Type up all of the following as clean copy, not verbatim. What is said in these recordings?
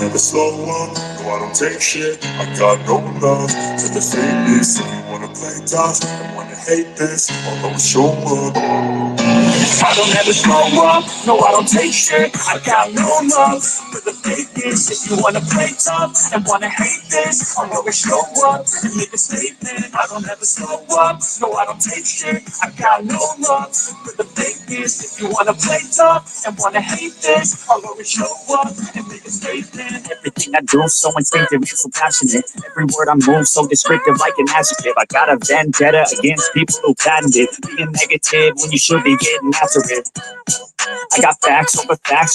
never slow up, no I don't take shit. I got no love for the fakeness. If you wanna play tough and wanna hate this, I'll always show up. I don't ever slow up, no I don't take shit. I got no love for the fakeness. If you wanna play tough and wanna hate this, I'll always show up and make a statement. I don't ever slow up, no I don't take shit. I got no love for the fakeness. If you wanna play tough and wanna hate this, I'll always show up and make a statement. Everything I do so instinctive, so passionate. Every word I move so descriptive like an adjective. I got a vendetta against people who patented being negative when you should be getting after it. I got facts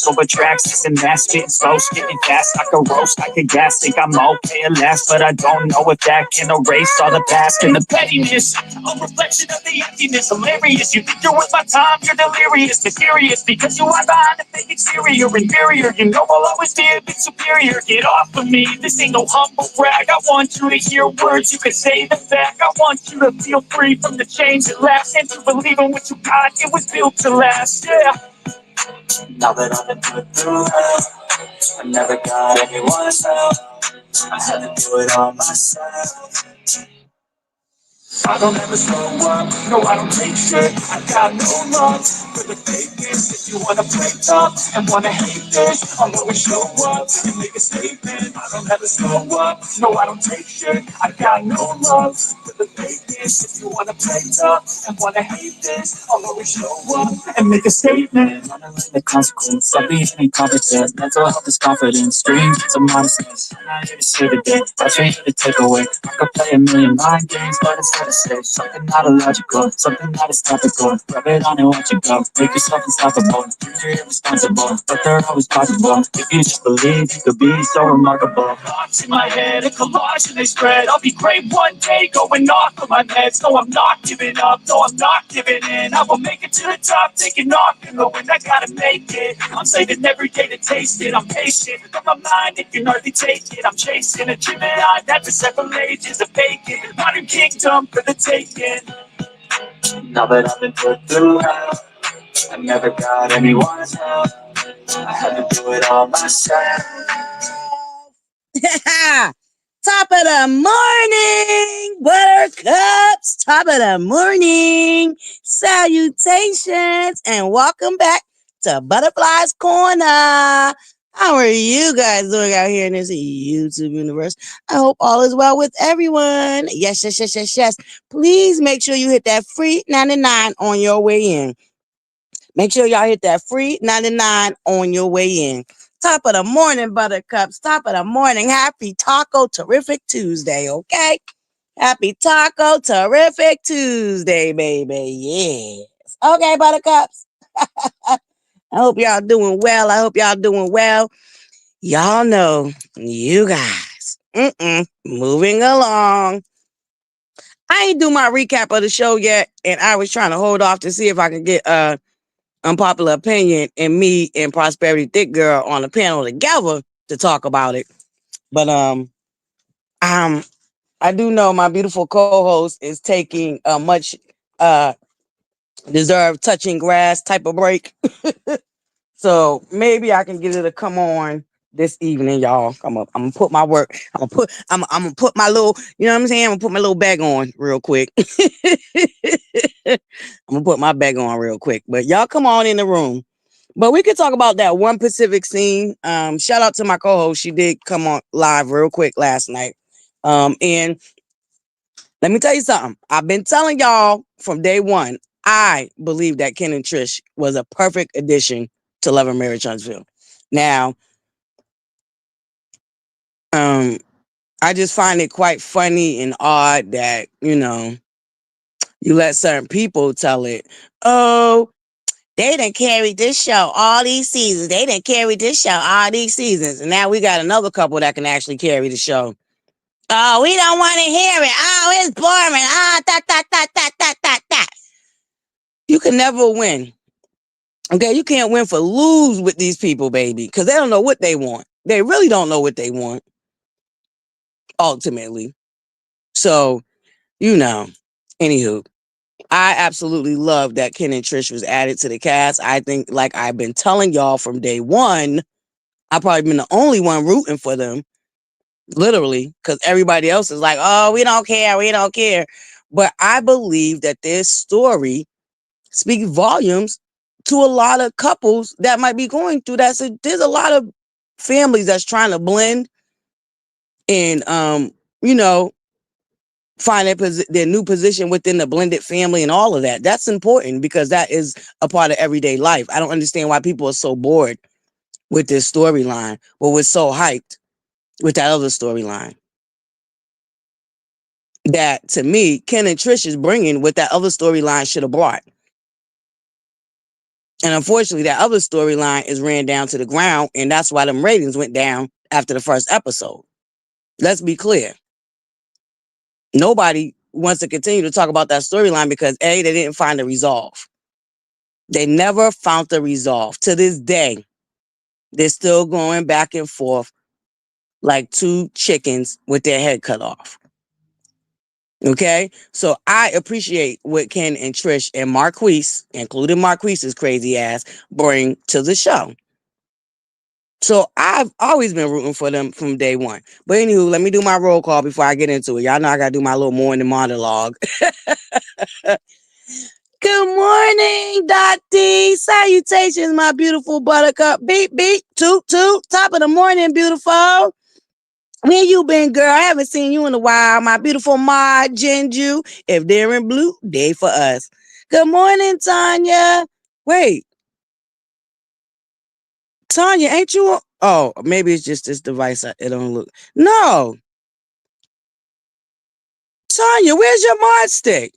over tracks, and that's spitting slow, spitting fast. I could roast, I could gas, think I'm okay at last, but I don't know if that can erase all the past and the pettiness. A reflection of the emptiness, hilarious. You think you're worth my time, you're delirious, mysterious, because you are behind the fake exterior, inferior. You know I'll always be a bit superior. Get off of me, this ain't no humble brag. I want you to hear words, you can say them back. I want you to feel free from the chains that last, and to believe in what you got, it was built to last, yeah. Now that I've been put through hell, I never got anyone's help. I had to do it all myself. I don't ever slow up, no I don't take shit. I got no love for the fakeness. If you wanna play tough and wanna hate this, I'll always show up and make a statement. I don't ever slow up, no I don't take shit. I got no love for the fakeness. If you wanna play tough and wanna hate this, I'll always show up and make a statement. I'm not the consequence of being incompetent. Mental health is confidence, dreams of modestness. I'm not here to save the day, that's for you to take away. I could play a million mind games, but it's to say something not illogical, something that is topical. Rub it on and watch it go. Make yourself unstoppable. You're irresponsible, but they're always possible. If you just believe, you could be so remarkable. Thoughts in my head, a collage and they spread. I'll be great one day, going off of my meds. No, I'm not giving up. No, I'm not giving in. I will make it to the top, taking off in the wind. I gotta make it. I'm saving every day to taste it. I'm patient, but my mind it can hardly take it. I'm chasing a dream that I for several ages of bacon. Modern kingdom for the taking. Now that I've been put through hell, I never got anyone's help. I had to do it all myself. Top of the morning, ButterCups. Top of the morning, salutations, and welcome back to ButterFlii's Corner. How are you guys doing out here in this YouTube universe? I hope all is well with everyone. Yes, yes, yes, yes, yes. Please make sure you hit that free 99 on your way in. Make sure y'all hit that free 99 on your way in. Top of the morning, ButterCups. Top of the morning. Happy Taco Terrific Tuesday, okay? Happy Taco Terrific Tuesday, baby. Yes. Okay, ButterCups. I hope y'all doing well. I hope y'all doing well. Y'all know you guys. Moving along. I ain't do my recap of the show yet, and I was trying to hold off to see if I could get unpopular opinion and me and Prosperity Thick Girl on a panel together to talk about it. But I do know my beautiful co-host is taking a much deserved touching grass type of break. So maybe I can get her to come on this evening, y'all. I'm gonna put my work. I'm gonna put my little, you know what I'm saying? I'm gonna put my little bag on real quick. I'm gonna put my bag on real quick. But y'all come on in the room. But we could talk about that one Pacific scene. Shout out to my co-host. She did come on live real quick last night. And let me tell you something. I've been telling y'all from day one, I believe that Ken and Trish was a perfect addition to Love and Marriage Huntsville. Now, I just find it quite funny and odd that, you know, you let certain people tell it, oh, they done carried this show all these seasons. They done carried this show all these seasons. And now we got another couple that can actually carry the show. Oh, we don't want to hear it. Oh, it's boring. You can never win. Okay, you can't win for lose with these people, baby, because they don't know what they want. They really don't know what they want, ultimately. So, you know, anywho, I absolutely love that Ken and Trish was added to the cast. I think, like I've been telling y'all from day one, I've probably been the only one rooting for them, literally, because everybody else is like, oh, we don't care, we don't care. But I believe that this story speaks volumes to a lot of couples that might be going through that. So there's a lot of families that's trying to blend and, you know, find their new position within the blended family and all of that. That's important because that is a part of everyday life. I don't understand why people are so bored with this storyline, but we're so hyped with that other storyline. That to me, Ken and Trish is bringing what that other storyline should have brought. And unfortunately, that other storyline is ran down to the ground, and that's why them ratings went down after the first episode. Let's be clear. Nobody wants to continue to talk about that storyline because A, they didn't find a resolve. They never found the resolve. To this day, they're still going back and forth like two chickens with their head cut off. Okay? So I appreciate what Ken and Trish and Marquise, including Marquise's crazy ass, bring to the show. So I've always been rooting for them from day one. But anywho, let me do my roll call before I get into it. Y'all know I got to do my little morning monologue. Good morning, Dottie. Salutations, my beautiful buttercup. Beep, beep, toot, toot. Top of the morning, beautiful. Where you been, girl? I haven't seen you in a while. My beautiful Ma, Jinju. If they're in blue, they for us. Good morning, Tanya. Wait, Tanya, ain't you? Oh, maybe it's just this device. It don't look. No, Tanya, where's your mod stick?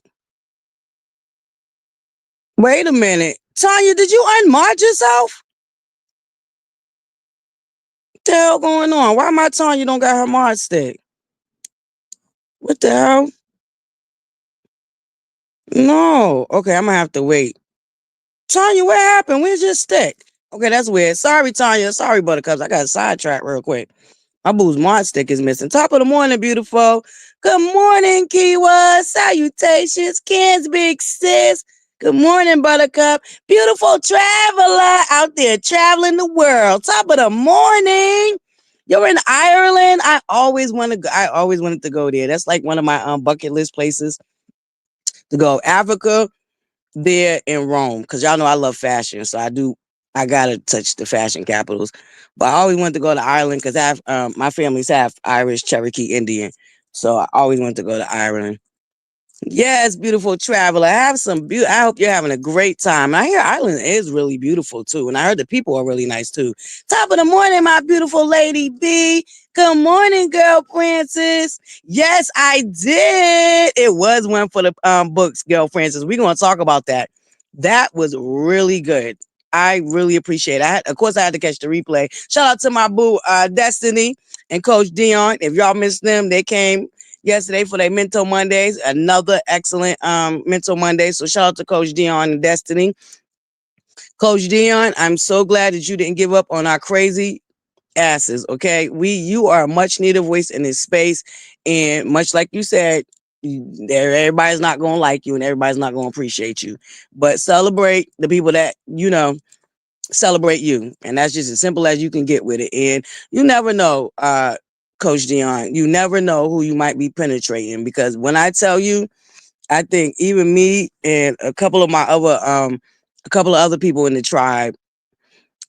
Wait a minute. Tanya, did you unmod yourself? What the hell going on? Why my Tanya don't got her mod stick? What the hell? No. Okay, I'm gonna have to wait. Tanya, what happened? Where's your stick? Okay, that's weird. Sorry, Tanya. Sorry, Buttercups. I got sidetracked real quick. My boo's mod stick is missing. Top of the morning, beautiful. Good morning, Kiwa. Salutations, Ken's big sis. Good morning, Buttercup. Beautiful traveler out there traveling the world. Top of the morning. You're in Ireland. I always wanted to go there. That's like one of my bucket list places to go. Africa, there in Rome, because y'all know I love fashion, so I gotta touch the fashion capitals. But I always wanted to go to Ireland because I have my family's half Irish, Cherokee, Indian, so I always wanted to go to Ireland. Yes, beautiful traveler. I hope you're having a great time. I hear Ireland is really beautiful too, and I heard the people are really nice too. Top of the morning, my beautiful lady B. Good morning, girl Francis. Yes, I did. It was one for the books, girl Francis. We're gonna talk about that. That was really good. I really appreciate it. Of course, I had to catch the replay. Shout out to my boo, Destiny and Coach Dion. If y'all missed them, they came yesterday for their Mental Mondays. Another excellent Mental Monday. So shout out to Coach Dion and Destiny. Coach Dion, I'm so glad that you didn't give up on our crazy asses. Okay, you are a much needed voice in this space, and much like you said, everybody's not gonna like you and everybody's not gonna appreciate you. But celebrate the people that celebrate you, and that's just as simple as you can get with it. And you never know, Coach Dion, you never know who you might be penetrating, because when I tell you, I think even me and a couple of other people in the tribe,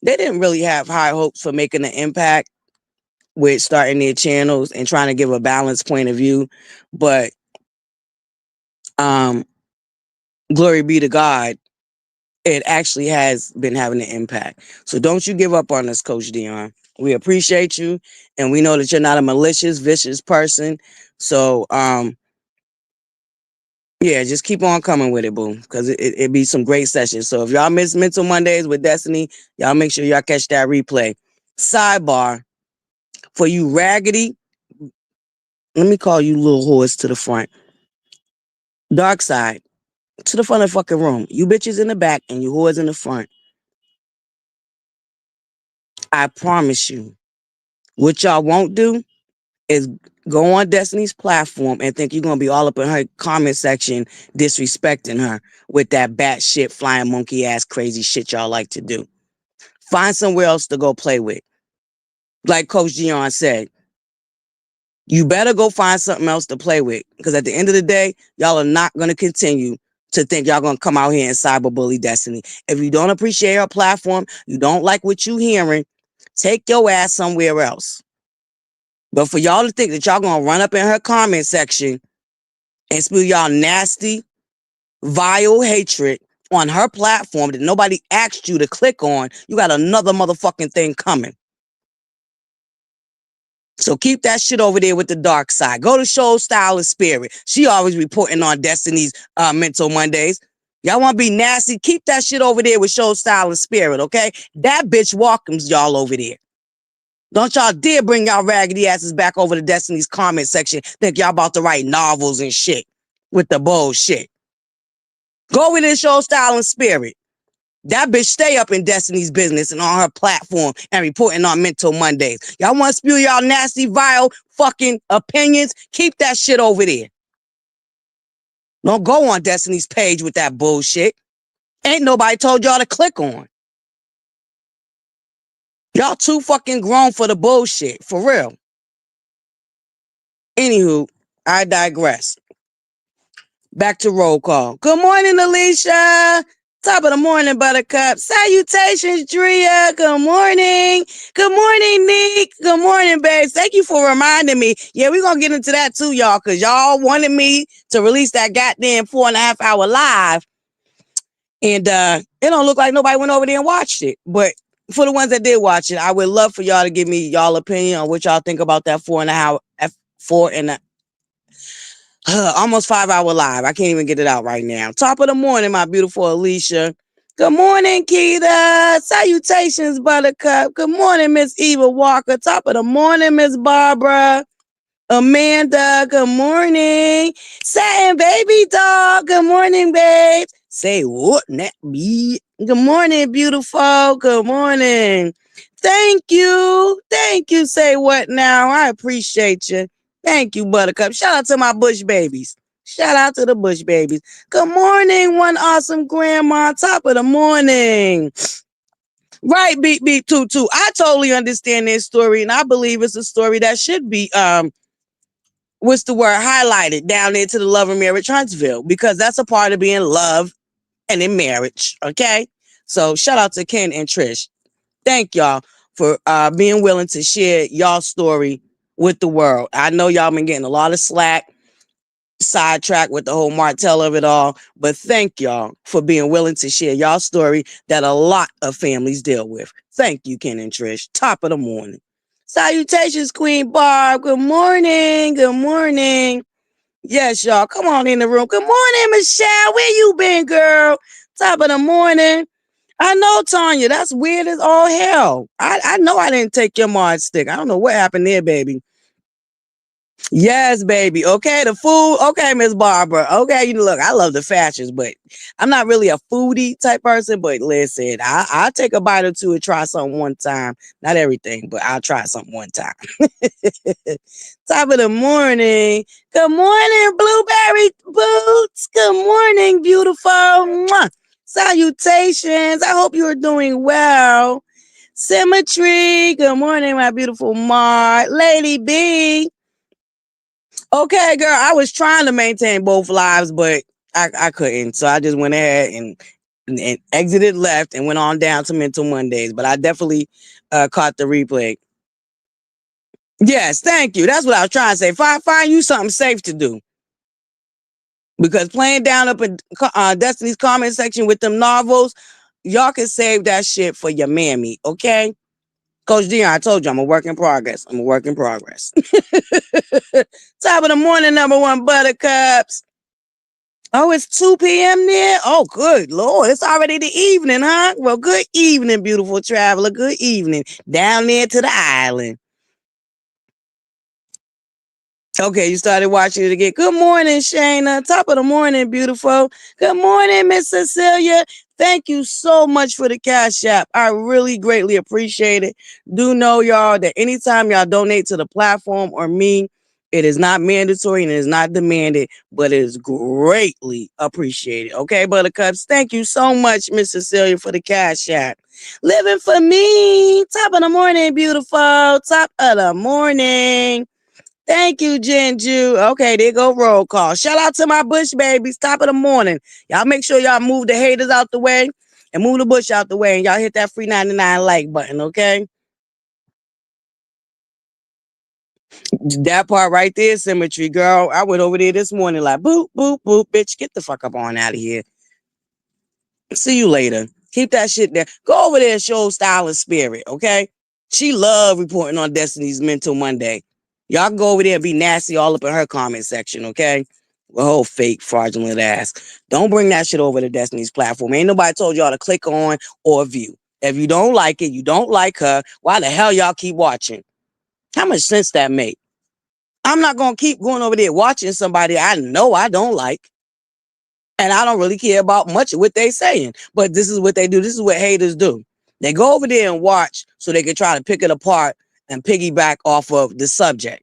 they didn't really have high hopes for making an impact with starting their channels and trying to give a balanced point of view. But glory be to God, it actually has been having an impact. So don't you give up on us, Coach Dion. We appreciate you, and we know that you're not a malicious, vicious person. So yeah, just keep on coming with it, boo, because it be some great sessions. So if y'all miss Mental Mondays with Destiny, y'all make sure y'all catch that replay. Sidebar, for you raggedy, let me call you little horse to the front. Dark side, to the front of the fucking room. You bitches in the back and you whores in the front. I promise you, what y'all won't do is go on Destiny's platform and think you're going to be all up in her comment section disrespecting her with that batshit flying monkey ass crazy shit y'all like to do. Find somewhere else to go play with. Like Coach Gion said, you better go find something else to play with. Because at the end of the day, y'all are not going to continue to think y'all going to come out here and cyberbully Destiny. If you don't appreciate her platform, you don't like what you hearing, take your ass somewhere else. But for y'all to think that y'all going to run up in her comment section and spew y'all nasty, vile hatred on her platform that nobody asked you to click on, you got another motherfucking thing coming. So keep that shit over there with the dark side. Go to Show Style and Spirit. She always reporting on Destiny's Mental Mondays. Y'all want to be nasty? Keep that shit over there with Show Style and Spirit, okay? That bitch welcomes y'all over there. Don't y'all dare bring y'all raggedy asses back over to Destiny's comment section. Think y'all about to write novels and shit with the bullshit. Go over there, Show Style and Spirit. That bitch stay up in Destiny's business and on her platform and reporting on Mental Mondays. Y'all want to spew y'all nasty, vile fucking opinions? Keep that shit over there. Don't go on Destiny's page with that bullshit. Ain't nobody told y'all to click on. Y'all too fucking grown for the bullshit. For real. Anywho, I digress. Back to roll call. Good morning, Alicia. Top of the morning, Buttercup. Salutations, Drea. Good morning. Good morning, Nick. Good morning, babes. Thank you for reminding me. Yeah, we're going to get into that too, y'all, because y'all wanted me to release that goddamn 4.5 hour live. And it don't look like nobody went over there and watched it. But for the ones that did watch it, I would love for y'all to give me y'all opinion on what y'all think about that 4.5 almost 5 hour live. I can't even get it out right now. Top of the morning, my beautiful Alicia. Good morning, Keita. Salutations, Buttercup. Good morning, Miss Eva Walker. Top of the morning, Miss Barbara. Amanda, good morning. Satin Baby Dog, good morning, babes. Say what, that be? Good morning, beautiful. Good morning. Thank you. Thank you, Say What Now. I appreciate you. Thank you, Buttercup. Shout out to my Bush babies. Shout out to the Bush babies. Good morning, one awesome grandma. Top of the morning. Right, beep, beep, toot, toot. I totally understand this story, and I believe it's a story that should be, what's the word, highlighted down there to the Love and Marriage Huntsville, because that's a part of being love and in marriage, okay? So shout out to Ken and Trish. Thank y'all for being willing to share y'all story with the world. I know y'all been getting a lot of slack, sidetracked with the whole Martell of it all, but thank y'all for being willing to share y'all story that a lot of families deal with. Thank you, Ken and Trish. Top of the morning. Salutations, Queen Barb. Good morning. Good morning. Yes, y'all. Come on in the room. Good morning, Michelle. Where you been, girl? Top of the morning. I know, Tanya. That's weird as all hell. I know I didn't take your mod stick. I don't know what happened there, baby. Yes, baby. Okay, the food. Okay, Miss Barbara. Okay, you look, I love the fashions, but I'm not really a foodie type person. But listen, I'll take a bite or two and try something one time. Not everything, but I'll try something one time. Top of the morning. Good morning, Blueberry Boots. Good morning, beautiful. Mwah. Salutations. I hope you are doing well. Symmetry. Good morning, my beautiful Mart. Lady B. Okay, girl, I was trying to maintain both lives, but I couldn't. So I just went ahead and exited left and went on down to Mental Mondays. But I definitely caught the replay. Yes, thank you. That's what I was trying to say. Find you something safe to do. Because playing down up in Destiny's comment section with them novels, y'all can save that shit for your mammy, okay? Coach Dion, I told you I'm a work in progress. I'm a work in progress. Top of the morning, number one, Buttercups. Oh, it's 2 p.m. there? Oh, good Lord. It's already the evening, huh? Well, good evening, beautiful traveler. Good evening. Down there to the island. Okay, you started watching it again. Good morning, Shayna. Top of the morning, beautiful. Good morning, Miss Cecilia. Thank you so much for the Cash App. I really greatly appreciate it. Do know, y'all, that anytime y'all donate to the platform or me, It is not mandatory and it is not demanded, but it is greatly appreciated. Okay, Buttercups. Thank you so much, Miss Cecilia, for the cash app. Living for me. Top of the morning, beautiful. Top of the morning. Thank you, Jinju. Okay, there go roll call. Shout out to my Bush babies. Top of the morning. Y'all make sure y'all move the haters out the way and move the Bush out the way. And y'all hit that free 99 like button, okay? That part right there, symmetry, girl. I went over there this morning like, boop, boop, boop, bitch. Get the fuck up on out of here. See you later. Keep that shit there. Go over there and show style and spirit, okay? She love reporting on Destiny's Mental Monday. Y'all can go over there and be nasty all up in her comment section, okay? Well, whole fake, fraudulent ass. Don't bring that shit over to Destiny's platform. Ain't nobody told y'all to click on or view. If you don't like it, you don't like her, why the hell y'all keep watching? How much sense that make? I'm not going to keep going over there watching somebody I know I don't like. And I don't really care about much of what they saying. But this is what they do. This is what haters do. They go over there and watch so they can try to pick it apart and piggyback off of the subject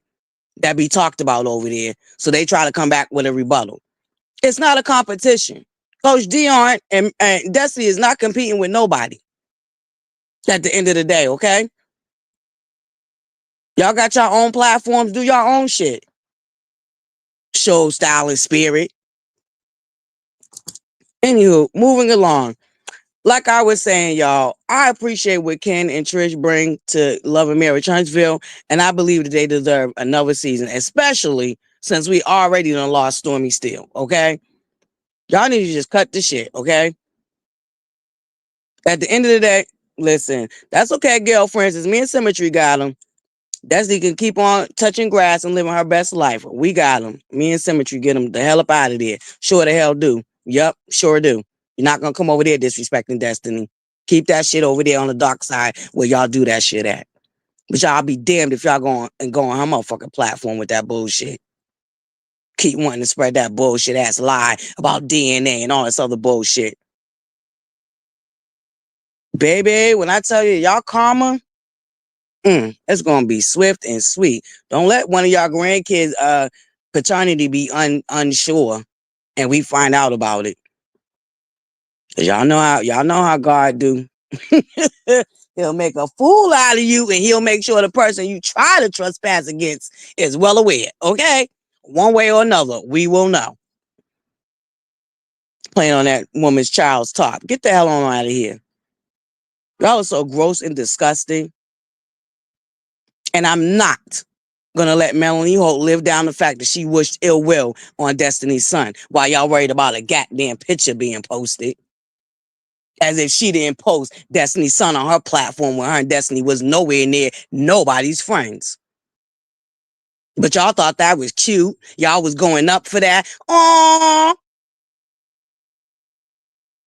that be talked about over there. So they try to come back with a rebuttal. It's not a competition. Coach Dion and Destiny is not competing with nobody at the end of the day, okay? Y'all got your own platforms. Do your own shit. Show, style, and spirit. Anywho, moving along. Like I was saying, y'all, I appreciate what Ken and Trish bring to Love and Marriage Huntsville, and I believe that they deserve another season, especially since we already done lost Stormy Steele, okay? Y'all need to just cut the shit, okay? At the end of the day, listen, that's okay, girlfriends. It's me and Symmetry got them. Destiny can keep on touching grass and living her best life. We got them. Me and Symmetry get them the hell up out of there. Sure the hell do. Yep, sure do. You're not going to come over there disrespecting Destiny. Keep that shit over there on the dark side where y'all do that shit at. But y'all be damned if y'all go on her motherfucking platform with that bullshit. Keep wanting to spread that bullshit ass lie about DNA and all this other bullshit. Baby, when I tell you y'all karma, it's gonna be swift and sweet. Don't let one of y'all grandkids paternity be unsure and we find out about it. Cause y'all know how God do. He'll make a fool out of you and he'll make sure the person you try to trespass against is well aware. Okay? One way or another, we will know. Playing on that woman's child's top. Get the hell on out of here. Y'all are so gross and disgusting. And I'm not gonna let Melanie Holt live down the fact that she wished ill will on Destiny's son while y'all worried about a goddamn picture being posted. As if she didn't post Destiny's son on her platform when her and Destiny was nowhere near nobody's friends. But y'all thought that was cute. Y'all was going up for that. Aww.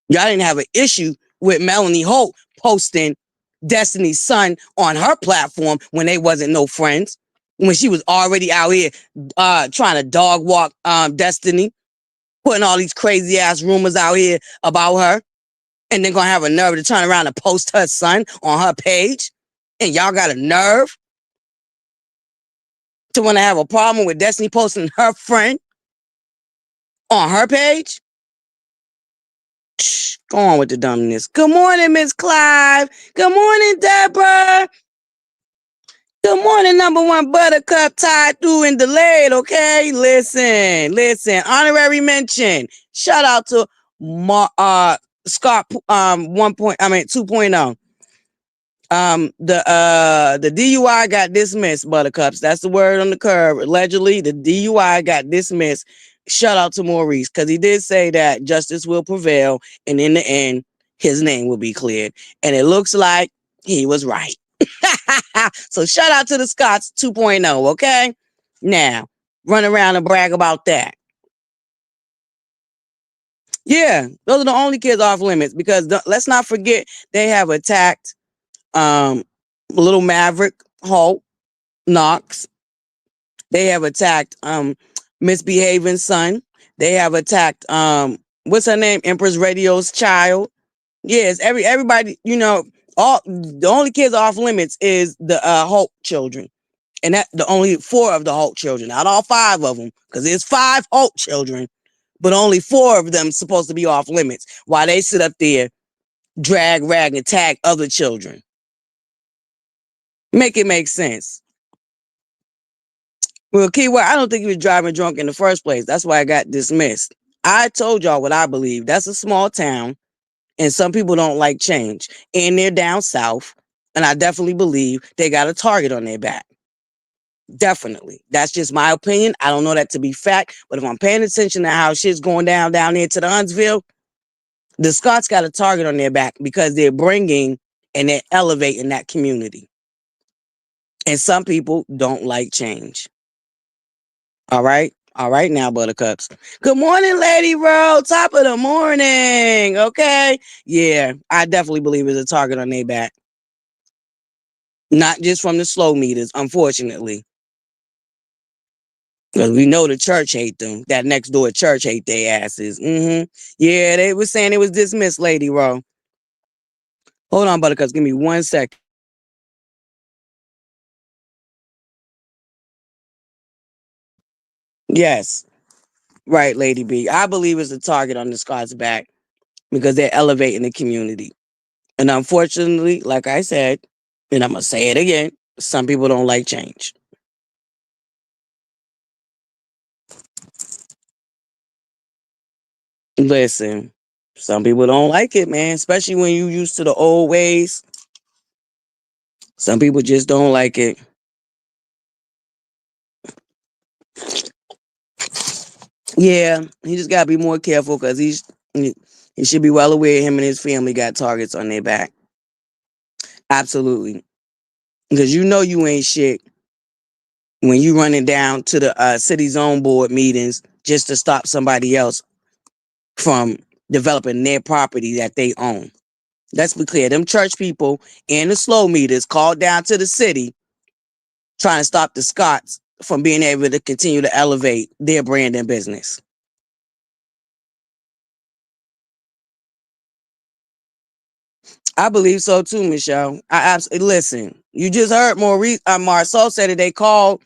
Y'all didn't have an issue with Melanie Holt posting Destiny's son on her platform when they wasn't no friends. When she was already out here trying to dog walk Destiny, putting all these crazy ass rumors out here about her. And then gonna have a nerve to turn around and post her son on her page. And y'all got a nerve to want to have a problem with Destiny posting her friend on her page? Shh, go on with the dumbness. Good morning, Miss Clive. Good morning, Deborah. Good morning, number one Buttercup, tied through and delayed, okay? Listen. Honorary mention. Shout out to Scott 2.0. The DUI got dismissed, Buttercups. That's the word on the curb. Allegedly, the DUI got dismissed. Shout out to Maurice, because he did say that justice will prevail, and in the end, his name will be cleared. And it looks like he was right. So shout out to the Scots 2.0, okay? Now, run around and brag about that. Yeah, those are the only kids off limits, because let's not forget they have attacked Little Maverick, Holt, Knox. They have attacked Misbehaving Son. They have attacked what's her name? Empress Radio's child. Yes, everybody, all the only kids off limits is the Holt children. And that the only 4 of the Hulk children, not all 5 of them, because there's 5 Hulk children, but only 4 of them supposed to be off limits. While they sit up there, drag, rag, and tag other children. Make it make sense. Well, keyword, I don't think he was driving drunk in the first place. That's why I got dismissed. I told y'all what I believe. That's a small town, and some people don't like change. And they're down south, and I definitely believe they got a target on their back. Definitely. That's just my opinion. I don't know that to be fact, but if I'm paying attention to how shit's going down there to the Huntsville, the Scots got a target on their back because they're bringing and they're elevating that community. And some people don't like change. All right. All right now, Buttercups. Good morning, Lady Roll. Top of the morning. Okay. Yeah, I definitely believe it's a target on their back. Not just from the slow meters, unfortunately. Because we know the church hate them. That next door church hate their asses. Yeah, they were saying it was dismissed, Lady Roll. Hold on, Buttercups. Give me 1 second. Yes. Right, Lady B. I believe it's a target on the Scots' back because they're elevating the community. And unfortunately, like I said, and I'm going to say it again, some people don't like change. Listen, some people don't like it, man, especially when you used to the old ways. Some people just don't like it. Yeah, he just got to be more careful because he should be well aware him and his family got targets on their back. Absolutely. Because you know you ain't shit when you running down to the city zone board meetings just to stop somebody else from developing their property that they own. Let's be clear. Them church people and the slow meters called down to the city trying to stop the Scots from being able to continue to elevate their brand and business. I believe so too, Michelle. I absolutely listen. You just heard Marcel said that they called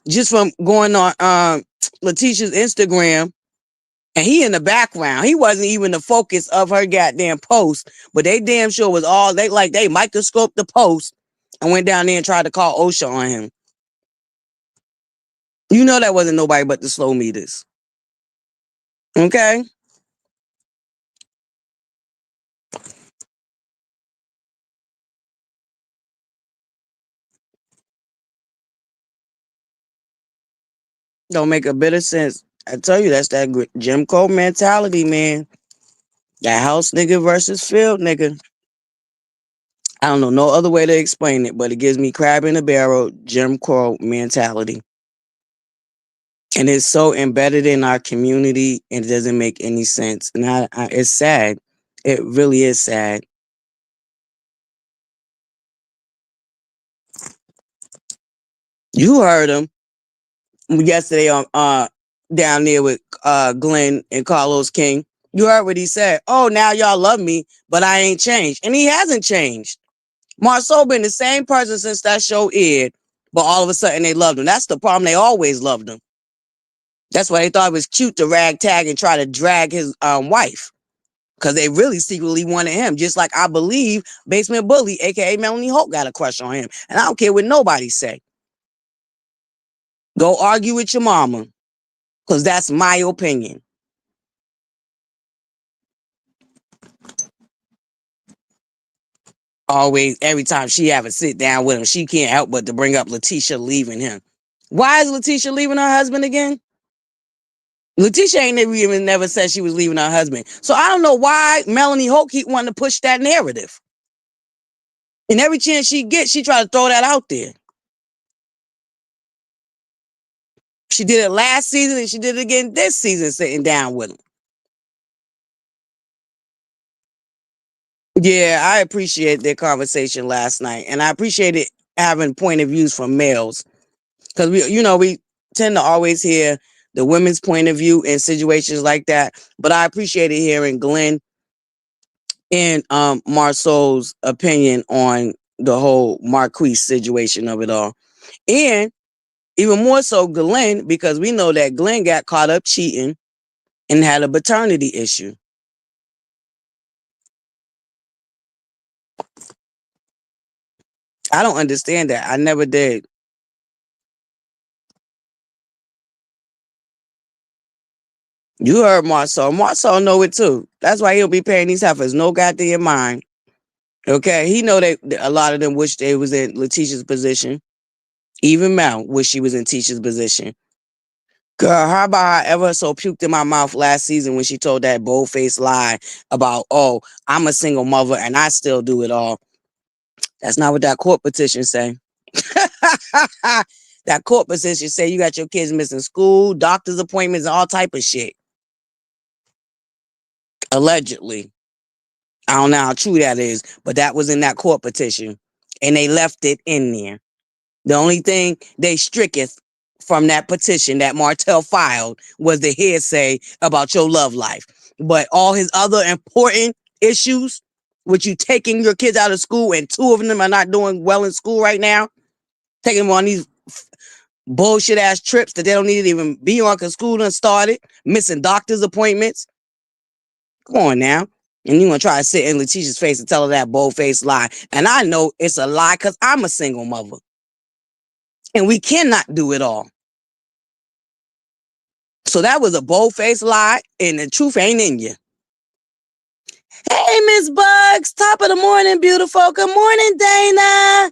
just from going on Letitia's Instagram, and he in the background. He wasn't even the focus of her goddamn post, but they damn sure was all they microscoped the post and went down there and tried to call OSHA on him. You know that wasn't nobody but the slow meters. Okay? Don't make a bit of sense. I tell you, that's that Jim Crow mentality, man. That house nigga versus field nigga. I don't know no other way to explain it, but it gives me crab in a barrel, Jim Crow mentality. And it's so embedded in our community, and it doesn't make any sense. And it's sad. It really is sad. You heard him yesterday on down there with Glenn and Carlos King. You heard what he said. Oh, now y'all love me, but I ain't changed. And he hasn't changed. Marceau been the same person since that show aired, but all of a sudden they loved him. That's the problem. They always loved him. That's why they thought it was cute to rag tag and try to drag his wife. Because they really secretly wanted him. Just like I believe Basement Bully, aka Melanie Hope, got a crush on him. And I don't care what nobody say. Go argue with your mama. Because that's my opinion. Always, every time she have a sit down with him, she can't help but to bring up Letitia leaving him. Why is Letitia leaving her husband again? Letitia ain't never said she was leaving her husband. So I don't know why Melanie Hope keep wanting to push that narrative. And every chance she gets, she try to throw that out there. She did it last season and she did it again this season, sitting down with him. Yeah, I appreciate their conversation last night. And I appreciated having point of views from males. Because we tend to always hear the women's point of view in situations like that. But I appreciated hearing Glenn and Marceau's opinion on the whole Marquise situation of it all. And even more so Glenn, because we know that Glenn got caught up cheating and had a paternity issue. I don't understand that. I never did. You heard Marcel. Marcel know it too. That's why he'll be paying these heifers no goddamn mind. Okay, he know that a lot of them wish they was in Letitia's position. Even Mel wish she was in Tisha's position. Girl, how about I ever so puked in my mouth last season when she told that bold-faced lie about, oh, I'm a single mother and I still do it all. That's not what that court petition say. That court petition say you got your kids missing school, doctor's appointments, and all type of shit. Allegedly. I don't know how true that is, but that was in that court petition. And they left it in there. The only thing they stricketh from that petition that Martell filed was the hearsay about your love life. But all his other important issues, with you taking your kids out of school and two of them are not doing well in school right now, taking them on these bullshit ass trips that they don't need to even be on because school done started, missing doctor's appointments. Come on now. And you want to try to sit in Letitia's face and tell her that bold-faced lie. And I know it's a lie because I'm a single mother. And we cannot do it all. So that was a bold-faced lie, and the truth ain't in you. Hey, Miss Bugs. Top of the morning, beautiful. Good morning, Dana.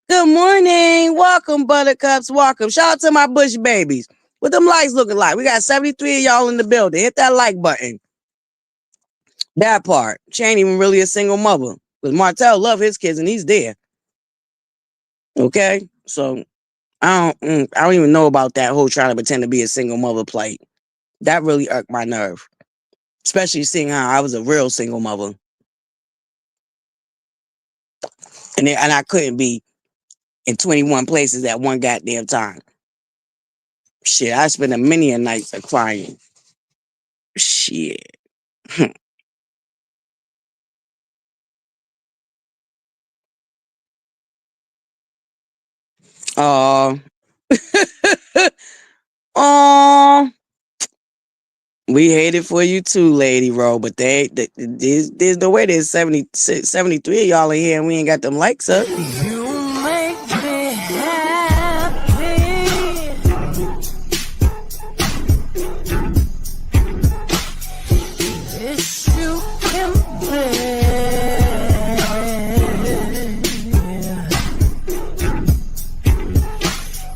Good morning. Welcome, ButterCups. Welcome. Shout out to my Bush babies. What them likes looking like? We got 73 of y'all in the building. Hit that like button. That part. She ain't even really a single mother. Because Martell love his kids, and he's there. Okay? So I don't even know about that whole trying to pretend to be a single mother play. That really irked my nerve. Especially seeing how I was a real single mother. And I couldn't be in 21 places at one goddamn time. Shit, I spent a many a nights of crying. Shit. Oh. Oh. We hate it for you too, Lady Ro, but there's no way there's 73 of y'all in here and we ain't got them likes up. You make me happy. Yes, you can play.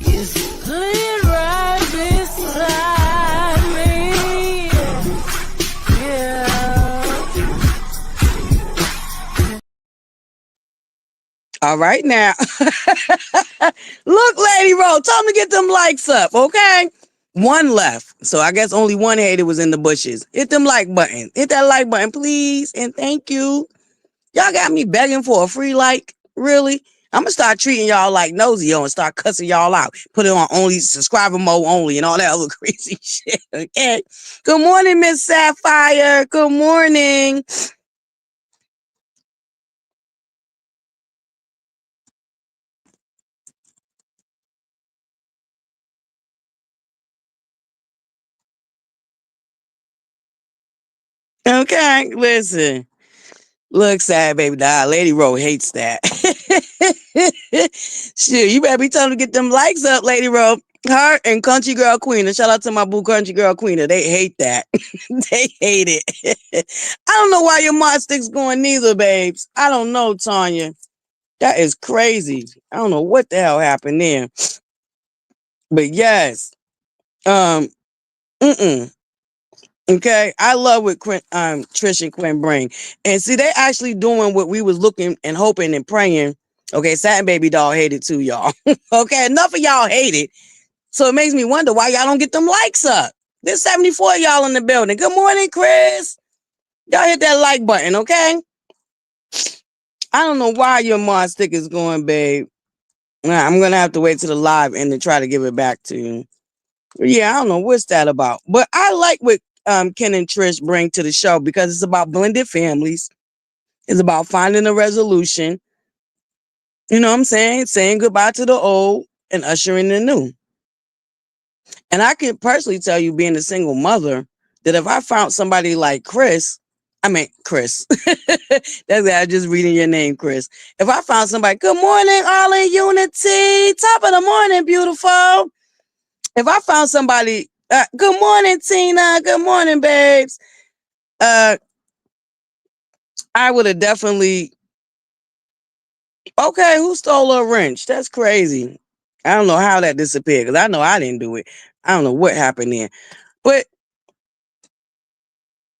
It's playing right beside me. Yeah. All right now. Look, Lady Ro, tell them to get them likes up, okay? One left. So I guess only one hater was in the bushes. Hit them like button. Hit that like button, please. And thank you. Y'all got me begging for a free like. Really? I'm gonna start treating y'all like nosy and start cussing y'all out. Put it on only subscriber mode only and all that other crazy shit. Okay. Good morning, Miss Sapphire. Good morning. Okay, listen. Look, sad baby doll. Lady Ro hates that. Shit, you better be telling them to get them likes up, Lady Ro. Her and Country Girl Queen. And shout out to my boo Country Girl Queen. They hate that. They hate it. I don't know why your mod stick's going neither, babes. I don't know, Tanya. That is crazy. I don't know what the hell happened there. But yes. Okay, I love what Trisha and Quinn bring. And see, they actually doing what we was looking and hoping and praying. Okay, Satin Baby Doll hated too, y'all. Okay, enough of y'all hate it. So it makes me wonder why y'all don't get them likes up. There's 74 of y'all in the building. Good morning, Chris. Y'all hit that like button, okay? I don't know why your mod stick is going, babe. I'm going to have to wait till the live and to try to give it back to you. Yeah, I don't know what's that about. But I like what Ken and Trish bring to the show because it's about blended families. It's about finding a resolution. You know what I'm saying? Saying goodbye to the old and ushering the new. And I can personally tell you, being a single mother, that if I found somebody like Chris, that's it, I'm just reading your name, Chris. If I found somebody, good morning, all in unity, top of the morning, beautiful. If I found somebody, good morning, Tina, good morning, babes. I would have definitely, okay, who stole a wrench? That's crazy. I don't know how that disappeared because I know I didn't do it. I don't know what happened there. But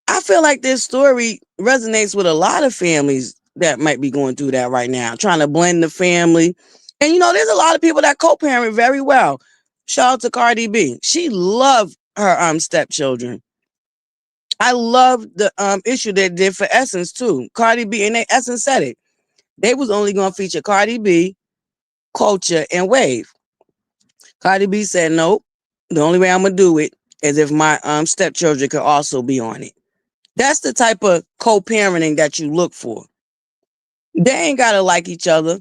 I feel like this story resonates with a lot of families that might be going through that right now, trying to blend the family. And there's a lot of people that co-parent very well. Shout out to Cardi B. She loved her stepchildren. I love the issue they did for Essence too. Cardi B and Essence said it. They was only gonna feature Cardi B, Culture, and Wave. Cardi B said, nope. The only way I'm gonna do it is if my stepchildren could also be on it. That's the type of co-parenting that you look for. They ain't gotta like each other,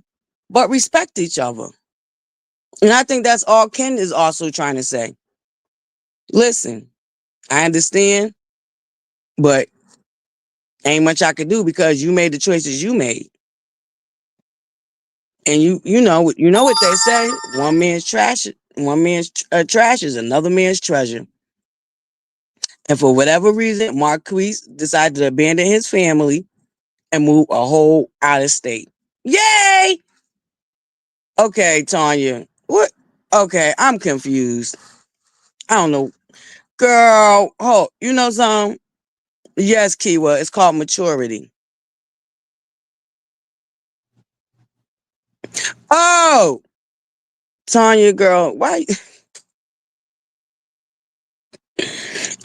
but respect each other. And I think that's all Ken is also trying to say. Listen, I understand, but ain't much I could do because you made the choices you made. And you know what they say: one man's trash is another man's treasure. And for whatever reason, Marquise decided to abandon his family and move a whole out of state. Yay! Okay, Tanya. What? Okay, I'm confused. I don't know. Girl, you know something? Yes, Kiwa. It's called maturity. Oh, Tanya, girl, why?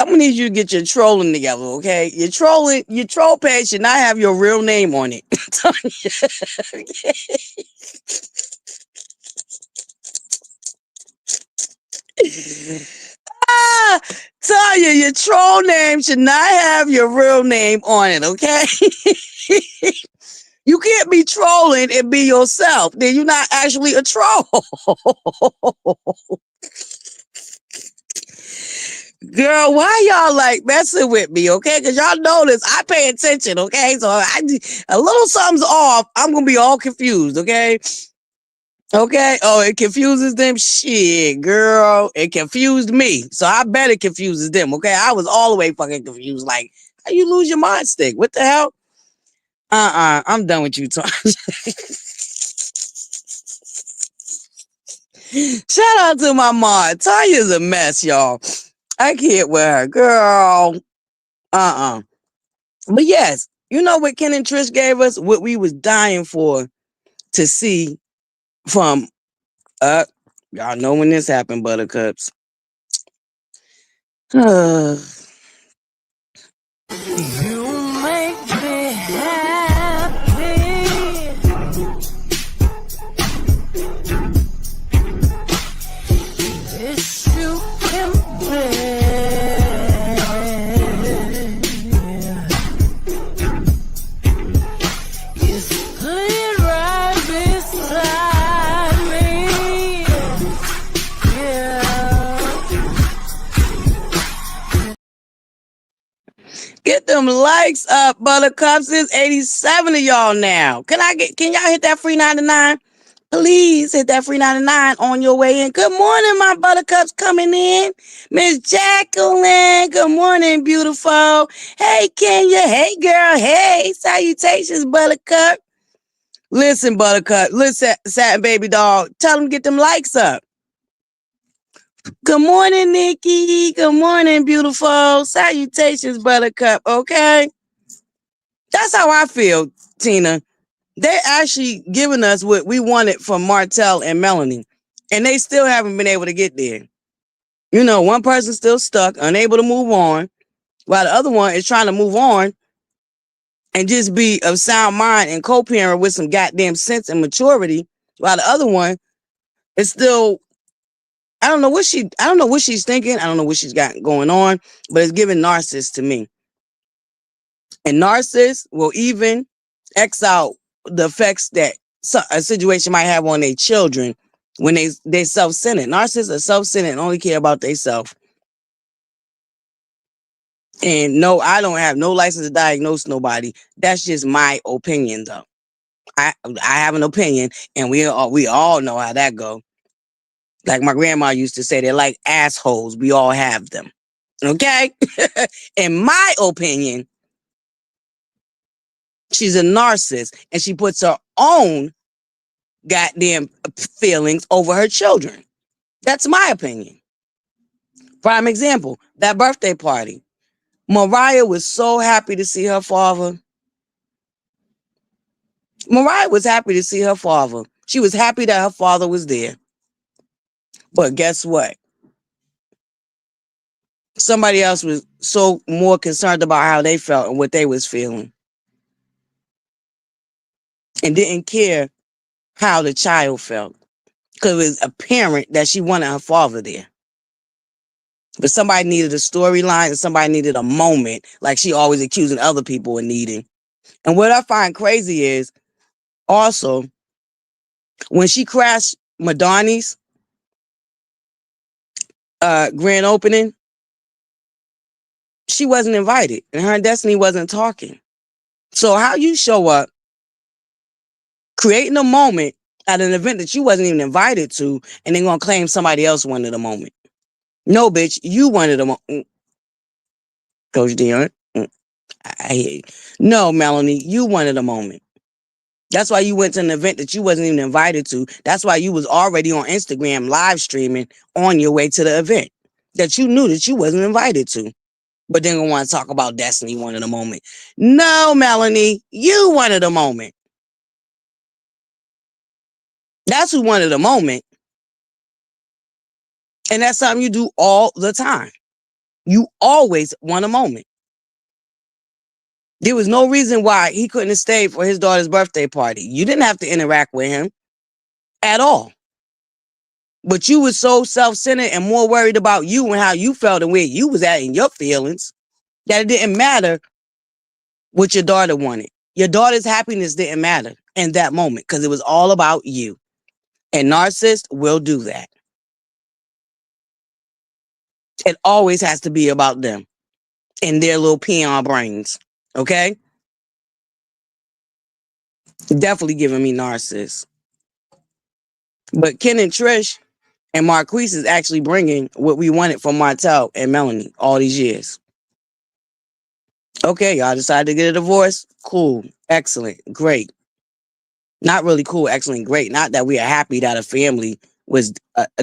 I'm gonna need you to get your trolling together, okay? Your troll page should not have your real name on it. Tanya. Ah, Tanya, your troll name should not have your real name on it, okay? You can't be trolling and be yourself. Then you're not actually a troll. Girl, why y'all like messing with me, okay? Because y'all notice I pay attention, okay? So a little something's off, I'm going to be all confused, okay? Okay? Oh, it confuses them? Shit, girl. It confused me. So I bet it confuses them, okay? I was all the way fucking confused. Like, how you lose your mind stick? What the hell? I'm done with you, Tom. Shout out to my mom. Tanya's a mess, y'all. I can't with her. Girl. But yes, you know what Ken and Trish gave us? What we was dying for to see from y'all know when this happened, ButterCups. You make me happy. This you can bear. You split right beside me. Yeah. Get them likes up, ButterCups. There's 87 of y'all now. Can y'all hit that free 99? Please hit that free 99 on your way in. Good morning, my ButterCups coming in. Miss Jacqueline, good morning, beautiful. Hey, Kenya. Hey, girl. Hey, salutations, ButterCup. Listen, ButterCup. Listen, Satin Baby Dog. Tell them to get them likes up. Good morning, Nikki. Good morning, beautiful. Salutations, ButterCup. Okay? That's how I feel, Tina. They're actually giving us what we wanted from Martell and Melanie, and they still haven't been able to get there. One person's still stuck, unable to move on, while the other one is trying to move on and just be of sound mind and co-parent with some goddamn sense and maturity, while the other one is still, I don't know what she's thinking. I don't know what she's got going on, but it's giving narcissist to me. And narcissists will even X out the effects that a situation might have on their children when they self-centered. Narcissists are self-centered and only care about themselves. And no, I don't have no license to diagnose nobody. That's just my opinion, though. I have an opinion, and we all know how that go. Like my grandma used to say, they're like assholes. We all have them. Okay? In my opinion, she's a narcissist, and she puts her own goddamn feelings over her children. That's my opinion. Prime example, that birthday party. Mariah was so happy to see her father. Mariah was happy to see her father. She was happy that her father was there. But guess what? Somebody else was so more concerned about how they felt and what they was feeling, and didn't care how the child felt, because it was apparent that she wanted her father there. But somebody needed a storyline, and somebody needed a moment, like she always accusing other people of needing. And what I find crazy is also when she crashed Madani's grand opening, she wasn't invited, and her and Destiny wasn't talking. So how you show up, creating a moment at an event that you wasn't even invited to, and then gonna claim somebody else wanted a moment? No, bitch, you wanted a moment. Coach Dion, I hear you. No, Melanie, you wanted a moment. That's why you went to an event that you wasn't even invited to. That's why you was already on Instagram live streaming on your way to the event that you knew that you wasn't invited to. But then gonna want to talk about Destiny wanted a moment. No, Melanie, you wanted a moment. That's who wanted a moment. And that's something you do all the time. You always want a moment. There was no reason why he couldn't have stayed for his daughter's birthday party. You didn't have to interact with him at all. But you was so self-centered and more worried about you and how you felt and where you was at in your feelings that it didn't matter what your daughter wanted. Your daughter's happiness didn't matter in that moment because it was all about you. And narcissists will do that. It always has to be about them and their little peon brains. Okay? Definitely giving me narcissists. But Ken and Trish and Marquise is actually bringing what we wanted from Martell and Melanie all these years. Okay, y'all decided to get a divorce? Cool. Excellent. Great. Not really cool, excellent, great. Not that we are happy that a family was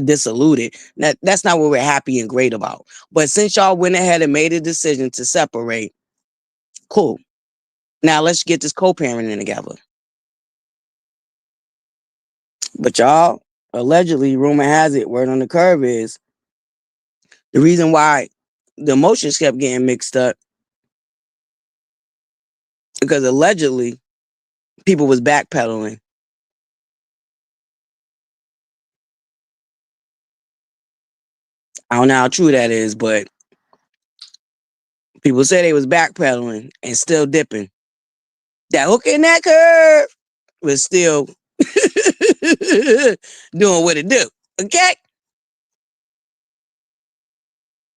dissoluted. That's not what we're happy and great about. But since y'all went ahead and made a decision to separate, cool. Now let's get this co-parenting together. But y'all, allegedly, rumor has it, word on the curve is, the reason why the emotions kept getting mixed up, because allegedly people was backpedaling. I don't know how true that is, but people say they was backpedaling and still dipping. That hook in that curve was still doing what it do. Okay?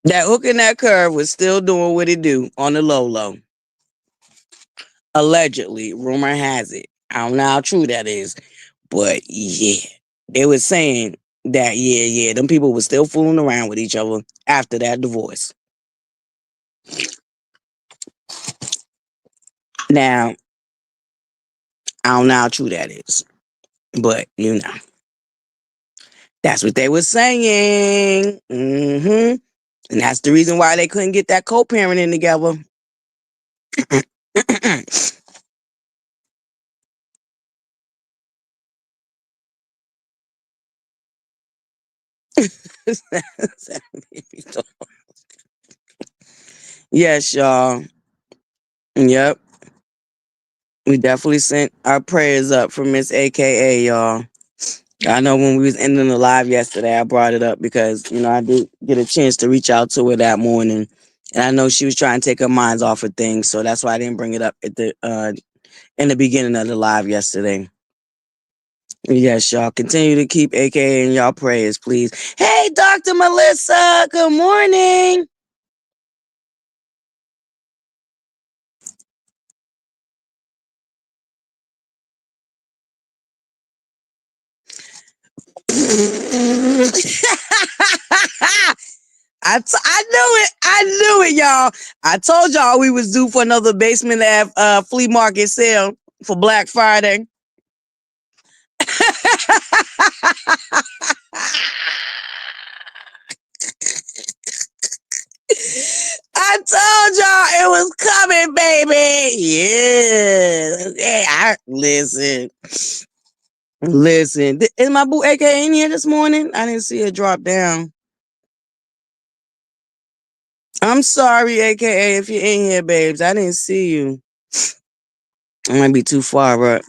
That hook in that curve was still doing what it do on the low low. Allegedly, rumor has it. I don't know how true that is. But yeah. They was saying that, yeah, them people were still fooling around with each other after that divorce. Now, I don't know how true that is. But, that's what they were saying. And that's the reason why they couldn't get that co-parenting together. Yes, y'all. Yep. We definitely sent our prayers up for Miss AKA, y'all. I know when we was ending the live yesterday, I brought it up because, I did get a chance to reach out to her that morning. And I know she was trying to take her minds off of things. So that's why I didn't bring it up at the in the beginning of the live yesterday. Yes, y'all. Continue to keep AKA in y'all prayers, please. Hey, Dr. Melissa. Good morning. I knew it. I knew it, y'all. I told y'all we was due for another basement flea market sale for Black Friday. I told y'all it was coming, baby. Yeah. Listen. Listen. Is my boo AK in here this morning? I didn't see her drop down. I'm sorry, AKA, if you're in here, babes. I didn't see you. I might be too far up.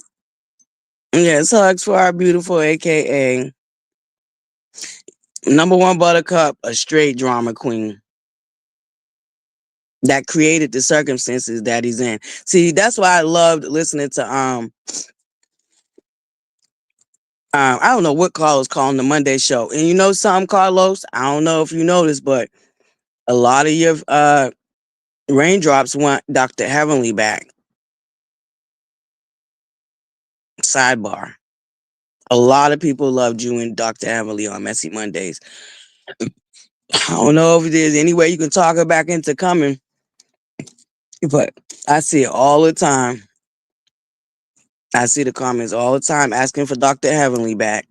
Yes, hugs for our beautiful AKA. Number one buttercup, a straight drama queen that created the circumstances that he's in. See, that's why I loved listening to I don't know what Carlos calling the Monday show. And you know something, Carlos? I don't know if you noticed, but a lot of your raindrops want Dr. Heavenly back. Sidebar. A lot of people loved you and Dr. Heavenly on Messy Mondays. I don't know if there's any way you can talk her back into coming, but I see it all the time. I see the comments all the time asking for Dr. Heavenly back.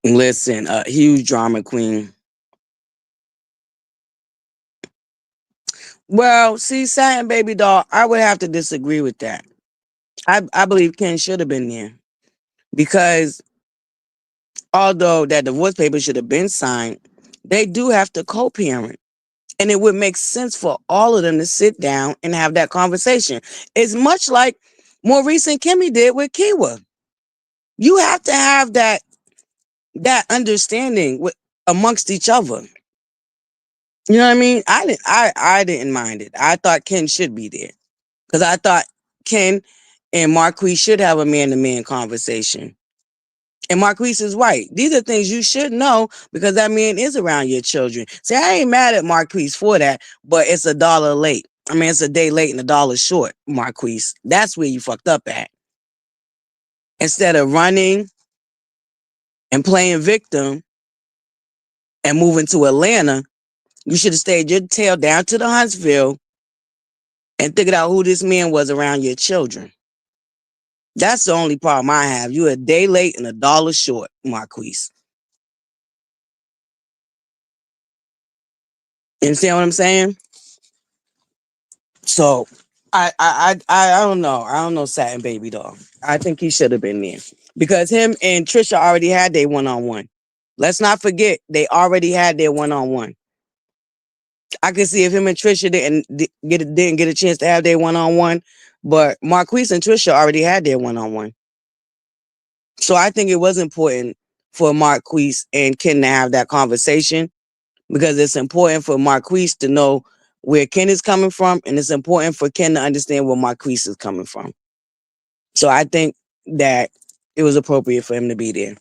Listen, a huge drama queen. Well, see, Satin Baby Doll, I would have to disagree with that. I believe Ken should have been there because although that divorce paper should have been signed, they do have to co-parent. And it would make sense for all of them to sit down and have that conversation. It's much like more recent Kimmy did with Kiwa. You have to have that understanding amongst each other. You know what I mean? I didn't mind it. I thought Ken should be there. Because I thought Ken and Marquise should have a man-to-man conversation. And Marquise is right. These are things you should know because that man is around your children. See, I ain't mad at Marquise for that, but it's $1 late. I mean, it's a day late and $1 short, Marquise. That's where you fucked up at. Instead of running and playing victim and moving to Atlanta, you should have stayed your tail down to the Huntsville and figured out who this man was around your children. That's the only problem I have. You a day late and $1 short, Marquise. You understand what I'm saying? So I don't know. I don't know Satin Baby Doll. I think he should have been there. Because him and Trisha already had their one-on-one. Let's not forget they already had their one-on-one. I could see if him and Trisha didn't get a chance to have their one-on-one, but Marquise and Trisha already had their one-on-one. So I think it was important for Marquise and Ken to have that conversation because it's important for Marquise to know where Ken is coming from, and it's important for Ken to understand where Marquise is coming from. So I think that it was appropriate for him to be there.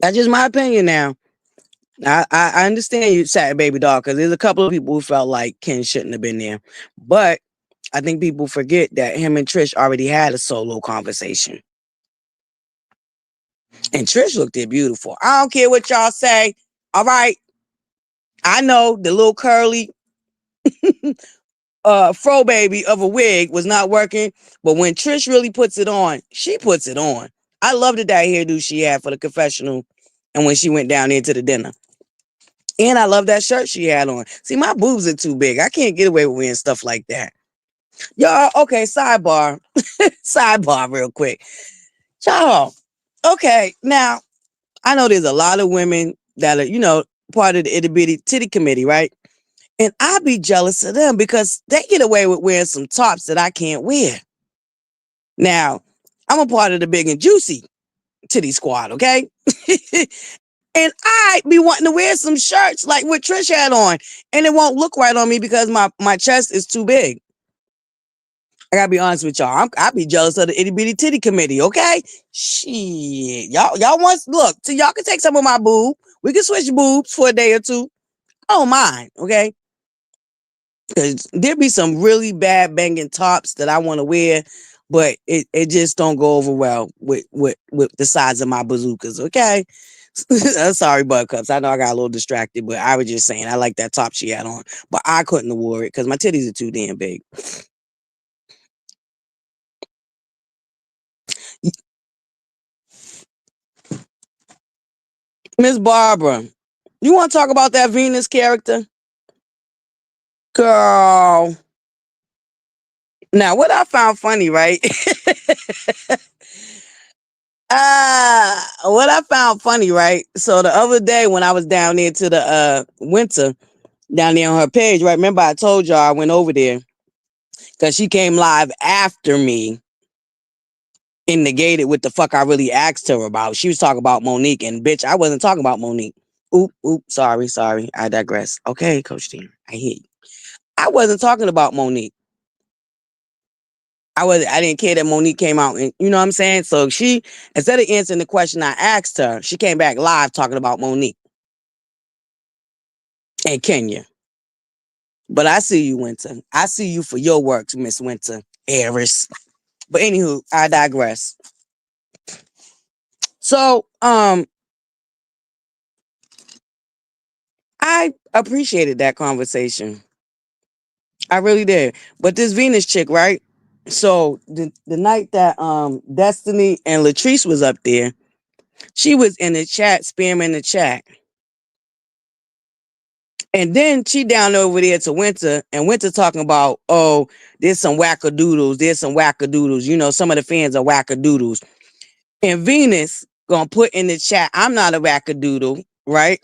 That's just my opinion now. I understand you, Satin Baby Doll, because there's a couple of people who felt like Ken shouldn't have been there. But I think people forget that him and Trish already had a solo conversation. And Trish looked there beautiful. I don't care what y'all say. All right. I know the little curly fro baby of a wig was not working, but when Trish really puts it on, she puts it on. I loved that hairdo she had for the confessional and when she went down into the dinner. And I love that shirt she had on. See, my boobs are too big. I can't get away with wearing stuff like that. Y'all, okay, sidebar. Sidebar real quick. Y'all, okay, now, I know there's a lot of women that are, part of the itty bitty titty committee, right? And I be jealous of them because they get away with wearing some tops that I can't wear. Now, I'm a part of the big and juicy titty squad, okay? And I be wanting to wear some shirts like what Trish had on. And it won't look right on me because my chest is too big. I gotta be honest with y'all. I be jealous of the itty bitty titty committee. Okay, shit, y'all want look so y'all can take some of my boob. We can switch boobs for a day or two. I don't mind. Okay, because there be some really bad banging tops that I want to wear, but it just don't go over well with the size of my bazookas. Okay. I'm sorry, Buttercups. I know I got a little distracted, but I was just saying I like that top she had on, but I couldn't have wore it because my titties are too damn big. Miss Barbara, you want to talk about that Venus character? Girl. Now, what I found funny, right? What I found funny, right? So the other day when I was down there to the winter, down there on her page, right? Remember I told y'all I went over there because she came live after me and negated what the fuck I really asked her about. She was talking about Monique, and bitch, I wasn't talking about Monique. Oop, sorry. I digress. Okay, Coach Dean, I hear you. I wasn't talking about Monique. I didn't care that Monique came out and you know what I'm saying? So she instead of answering the question I asked her, she came back live talking about Monique and Kenya. But I see you, Winter. I see you for your works, Miss Winter Harris. But anywho, I digress. So I appreciated that conversation. I really did. But this Venus chick, right? So the night that Destiny and Latrice was up there, she was in the chat, spamming the chat. And then she down over there to Winter, and Winter talking about, oh, there's some wackadoodles. You know, some of the fans are wackadoodles. And Venus gonna put in the chat, I'm not a wackadoodle, right?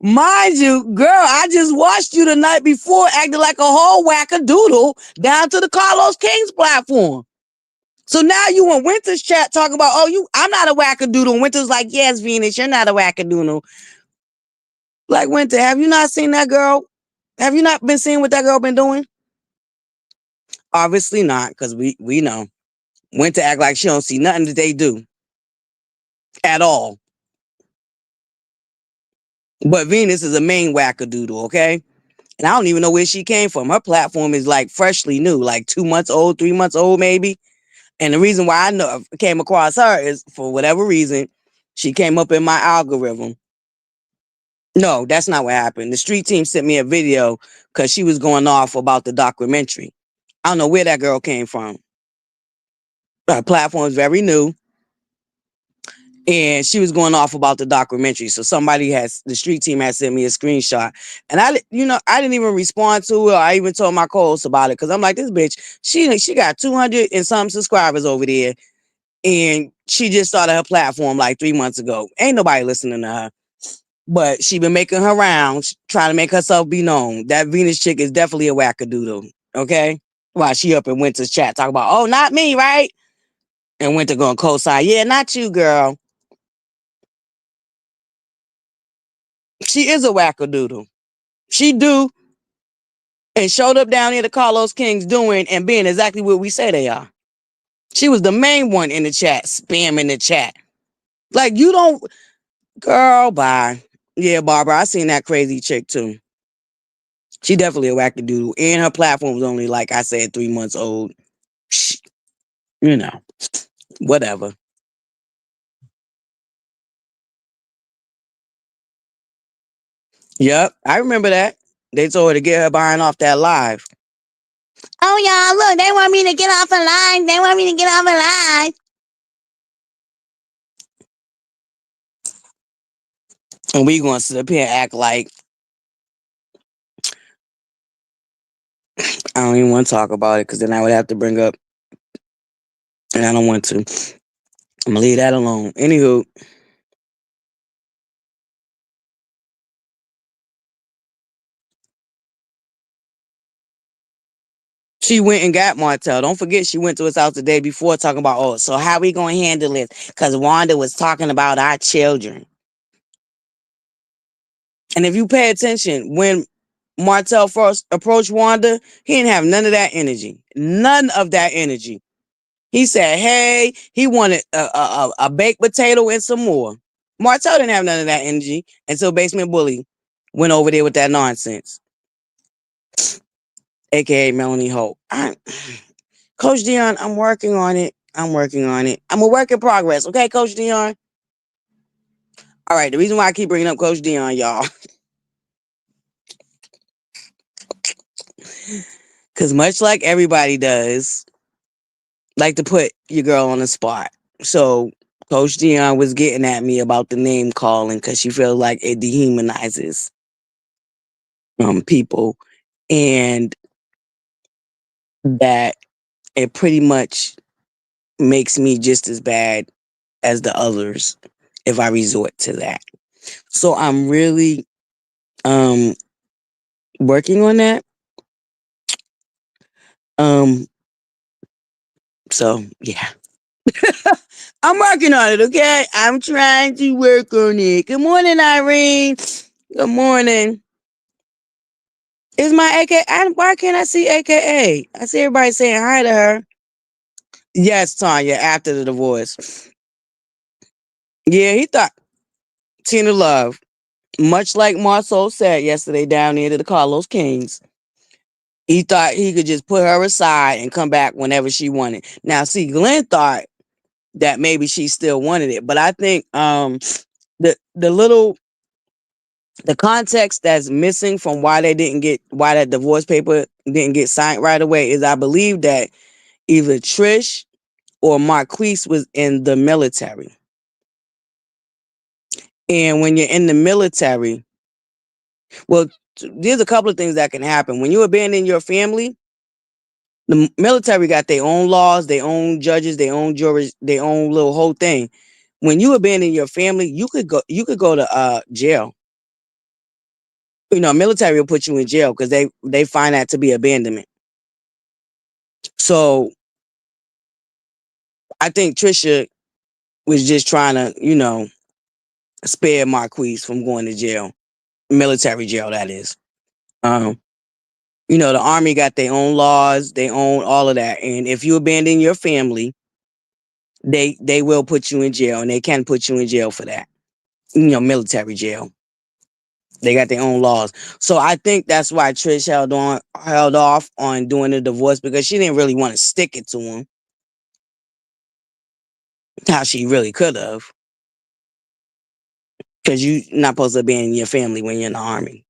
Mind you, girl, I just watched you the night before acting like a whole wackadoodle down to the Carlos King's platform. So now you in Winter's chat talking about, oh, I'm not a wackadoodle. And Winter's like, yes, Venus, you're not a wackadoodle. Like, Winter, have you not seen that girl? Have you not been seeing what that girl been doing? Obviously not, because we know. Winter act like she don't see nothing that they do at all. But Venus is a main wackadoodle, okay? And I don't even know where she came from. Her platform is like freshly new, like 2 months old, 3 months old, maybe. And the reason why I came across her is for whatever reason, she came up in my algorithm. No, that's not what happened. The street team sent me a video because she was going off about the documentary. I don't know where that girl came from. Her platform is very new. And she was going off about the documentary. So the street team had sent me a screenshot. And I didn't even respond to it. I even told my co-host about it because I'm like, this bitch, she got 200 and some subscribers over there. And she just started her platform like 3 months ago. Ain't nobody listening to her. But she been making her rounds, trying to make herself be known. That Venus chick is definitely a wackadoodle. Okay? While she up in Winter's chat talking about, oh, not me, right? And Winter going co-sign, yeah, not you, girl. She is a wackadoodle. She do and showed up down here to Carlos King's doing and being exactly what we say they are. She was the main one in the chat, spamming the chat. Like, you don't, girl, bye. Yeah, Barbara, I seen that crazy chick too. She definitely a wackadoodle. And her platform was only, like I said, 3 months old. You know, whatever. Yep, I remember that. They told her to get her buying off that live. Oh, y'all, look, they want me to get off a line. They want me to get off a line. And we going to sit up here and act like I don't even want to talk about it because then I would have to bring up, and I don't want to. I'm going to leave that alone. Anywho, she went and got Martell. Don't forget she went to his house the day before talking about, oh, so how we going to handle this? Because Wanda was talking about our children. And if you pay attention, when Martell first approached Wanda, he didn't have none of that energy. None of that energy. He said, hey, he wanted a baked potato and some more. Martell didn't have none of that energy until Basement Bully went over there with that nonsense. AKA Melanie Hope. Coach Dion, I'm working on it. I'm working on it. I'm a work in progress. Okay, Coach Dion? All right, the reason why I keep bringing up Coach Dion, y'all, because much like everybody does, like to put your girl on the spot. So Coach Dion was getting at me about the name calling because she feels like it dehumanizes people, and that it pretty much makes me just as bad as the others if I resort to that. So I'm really working on that. Um so yeah. I'm working on it, okay? I'm trying to work on it. Good morning, Irene. Good morning. Is my AKA? Why can't I see AKA? I see everybody saying hi to her. Yes, Tanya, after the divorce. Yeah, he thought Tina Love, much like Marceau said yesterday down there to the Carlos Kings, he thought he could just put her aside and come back whenever she wanted. Now, see, Glenn thought that maybe she still wanted it, but I think the context that's missing from why that divorce paper didn't get signed right away is I believe that either Trish or Marquise was in the military. And when you're in the military, well, there's a couple of things that can happen. When you abandon your family, the military got their own laws, their own judges, their own juries, their own little whole thing. When you abandon your family, you could go to jail. Military will put you in jail because they find that to be abandonment. So I think Trisha was just trying to, spare Marquise from going to jail, military jail, that is. Um, the army got their own laws, they own all of that. And if you abandon your family, they will put you in jail, and they can put you in jail for that. Military jail. They got their own laws. So I think that's why Trish held off on doing the divorce, because she didn't really want to stick it to him how she really could have. Because you're not supposed to abandon your family when you're in the army.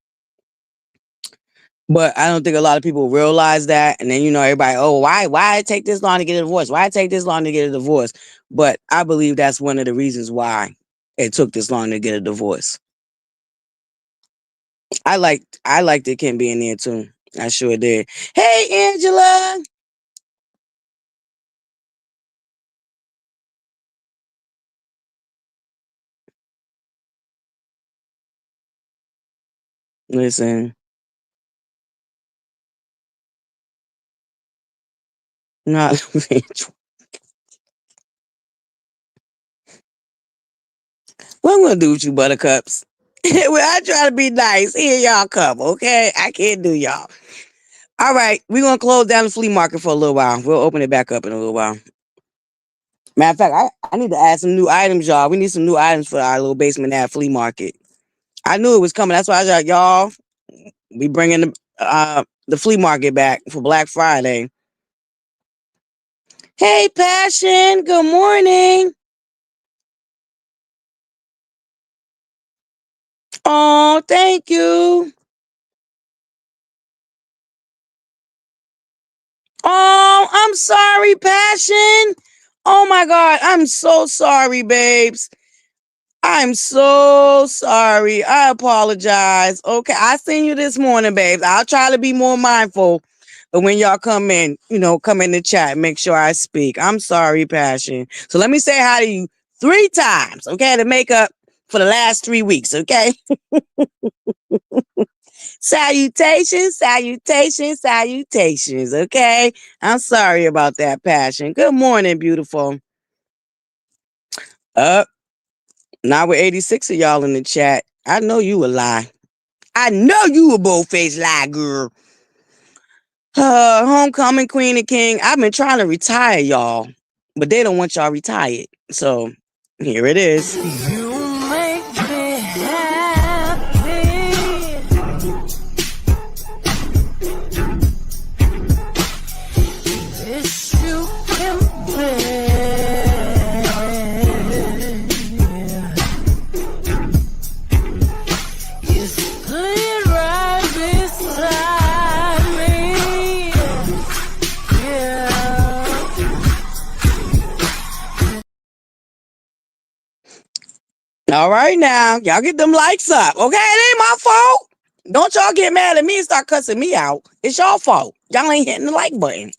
But I don't think a lot of people realize that. And then, everybody, oh, why it take this long to get a divorce? Why it take this long to get a divorce? But I believe that's one of the reasons why it took this long to get a divorce. I liked it Kim being there too. I sure did. Hey, Angela. Listen, not what I'm gonna do with you, buttercups. Well, I try to be nice. Here y'all come, okay? I can't do y'all. All right, we're gonna close down the flea market for a little while. We'll open it back up in a little while. Matter of fact, I need to add some new items, y'all. We need some new items for our little basement ad flea market. I knew it was coming. That's why I was like, y'all, we bringing the flea market back for Black Friday. Hey, Passion. Good morning. Oh, thank you. Oh, I'm sorry, Passion. Oh my God, I'm so sorry, babes. I'm so sorry. I apologize. Okay, I seen you this morning, babes. I'll try to be more mindful of when y'all come in, come in the chat. Make sure I speak. I'm sorry, Passion. So let me say hi to you 3 times, okay, to make up for the last 3 weeks, okay? Salutations, salutations, salutations, okay? I'm sorry about that, Passion. Good morning, beautiful. Up. Now with 86 of y'all in the chat. I know you a lie. I know you a bold-faced lie, girl. Homecoming queen and king. I've been trying to retire, y'all, but they don't want y'all retired. So here it is. You make me happy. This you can bear. You slid right beside me. Yeah. All right now, y'all get them likes up, okay? It ain't my fault. Don't y'all get mad at me and start cussing me out. It's your fault. Y'all ain't hitting the like button.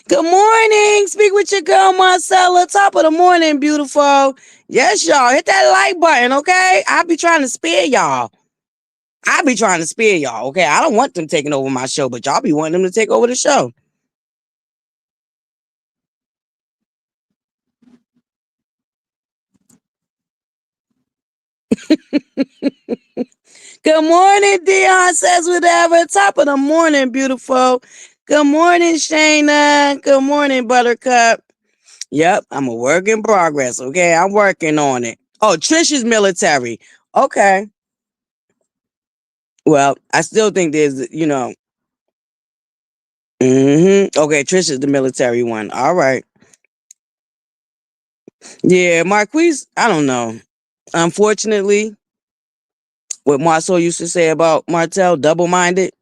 Good morning. Speak with your girl, Marcella. Top of the morning, beautiful. Yes, y'all. Hit that like button, okay? I be trying to spare y'all. Okay? I don't want them taking over my show, but y'all be wanting them to take over the show. Good morning, Dion says whatever. Top of the morning, beautiful. Good morning, Shayna. Good morning, Buttercup. Yep, I'm a work in progress, okay? I'm working on it. Oh, Trisha's military. Okay. Well, I still think there's. Okay, Trisha's the military one. All right. Yeah, Marquise, I don't know. Unfortunately, what Marceau used to say about Martell, double-minded,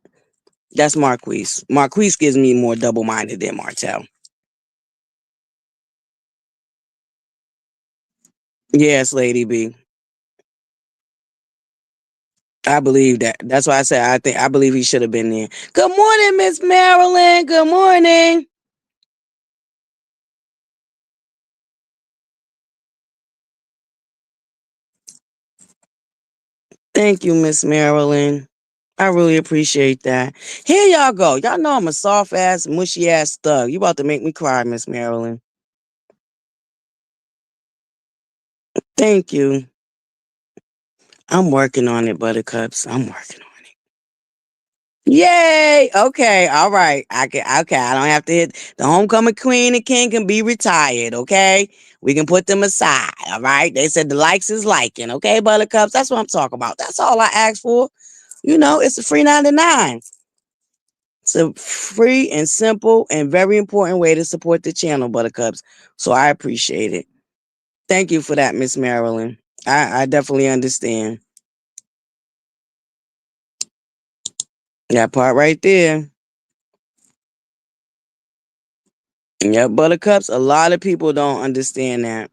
that's Marquise. Marquise gives me more double-minded than Martell. Yes, Lady B. I believe that. That's why I said I believe he should have been there. Good morning, Miss Marilyn. Good morning. Thank you, Miss Marilyn. I really appreciate that. Here y'all go. Y'all know I'm a soft ass, mushy ass thug. You about to make me cry, Miss Marilyn. Thank you. I'm working on it, Buttercups. I'm working on it. Yay! Okay, all right. Okay, I don't have to hit the homecoming queen and king can be retired, okay? We can put them aside, all right? They said the likes is liking, okay, Buttercups? That's what I'm talking about. That's all I asked for. It's a free 99. It's a free and simple and very important way to support the channel, Buttercups. So I appreciate it. Thank you for that, Miss Marilyn. I definitely understand. That part right there. Yeah, Buttercups, a lot of people don't understand that.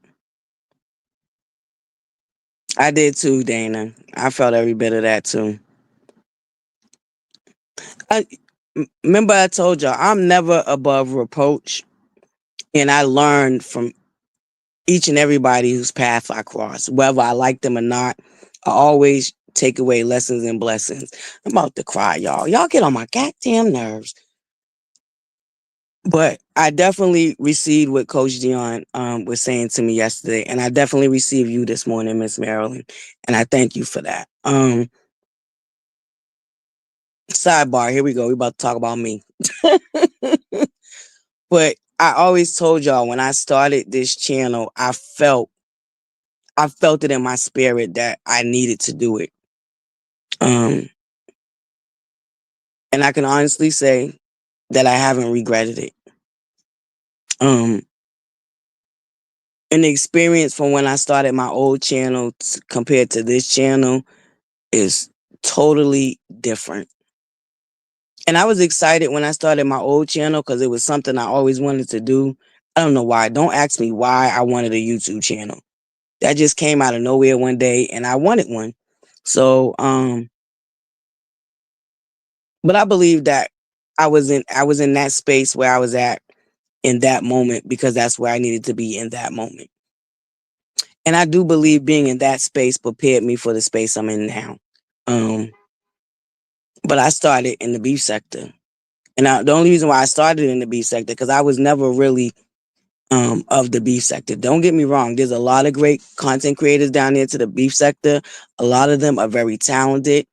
I did too, Dana. I felt every bit of that too. I remember I told y'all I'm never above reproach, and I learned from each and everybody whose path I cross, whether I like them or not. I always take away lessons and blessings. I'm about to cry, y'all. Y'all get on my goddamn nerves. But I definitely received what Coach Dion was saying to me yesterday, and I definitely received you this morning, Miss Marilyn, and I thank you for that. Sidebar, here we go. We about to talk about me. But I always told y'all when I started this channel, I felt it in my spirit that I needed to do it. Um, and I can honestly say that I haven't regretted it. Um, and the experience from when I started my old channel compared to this channel is totally different. And I was excited when I started my old channel because it was something I always wanted to do. I don't know why. Don't ask me why I wanted a YouTube channel. That just came out of nowhere one day and I wanted one. So, but I believe that I was in that space where I was at in that moment because that's where I needed to be in that moment. And I do believe being in that space prepared me for the space I'm in now. Um, but I started in the beef sector. And the only reason why I started in the beef sector, because I was never really of the beef sector. Don't get me wrong. There's a lot of great content creators down there to the beef sector. A lot of them are very talented.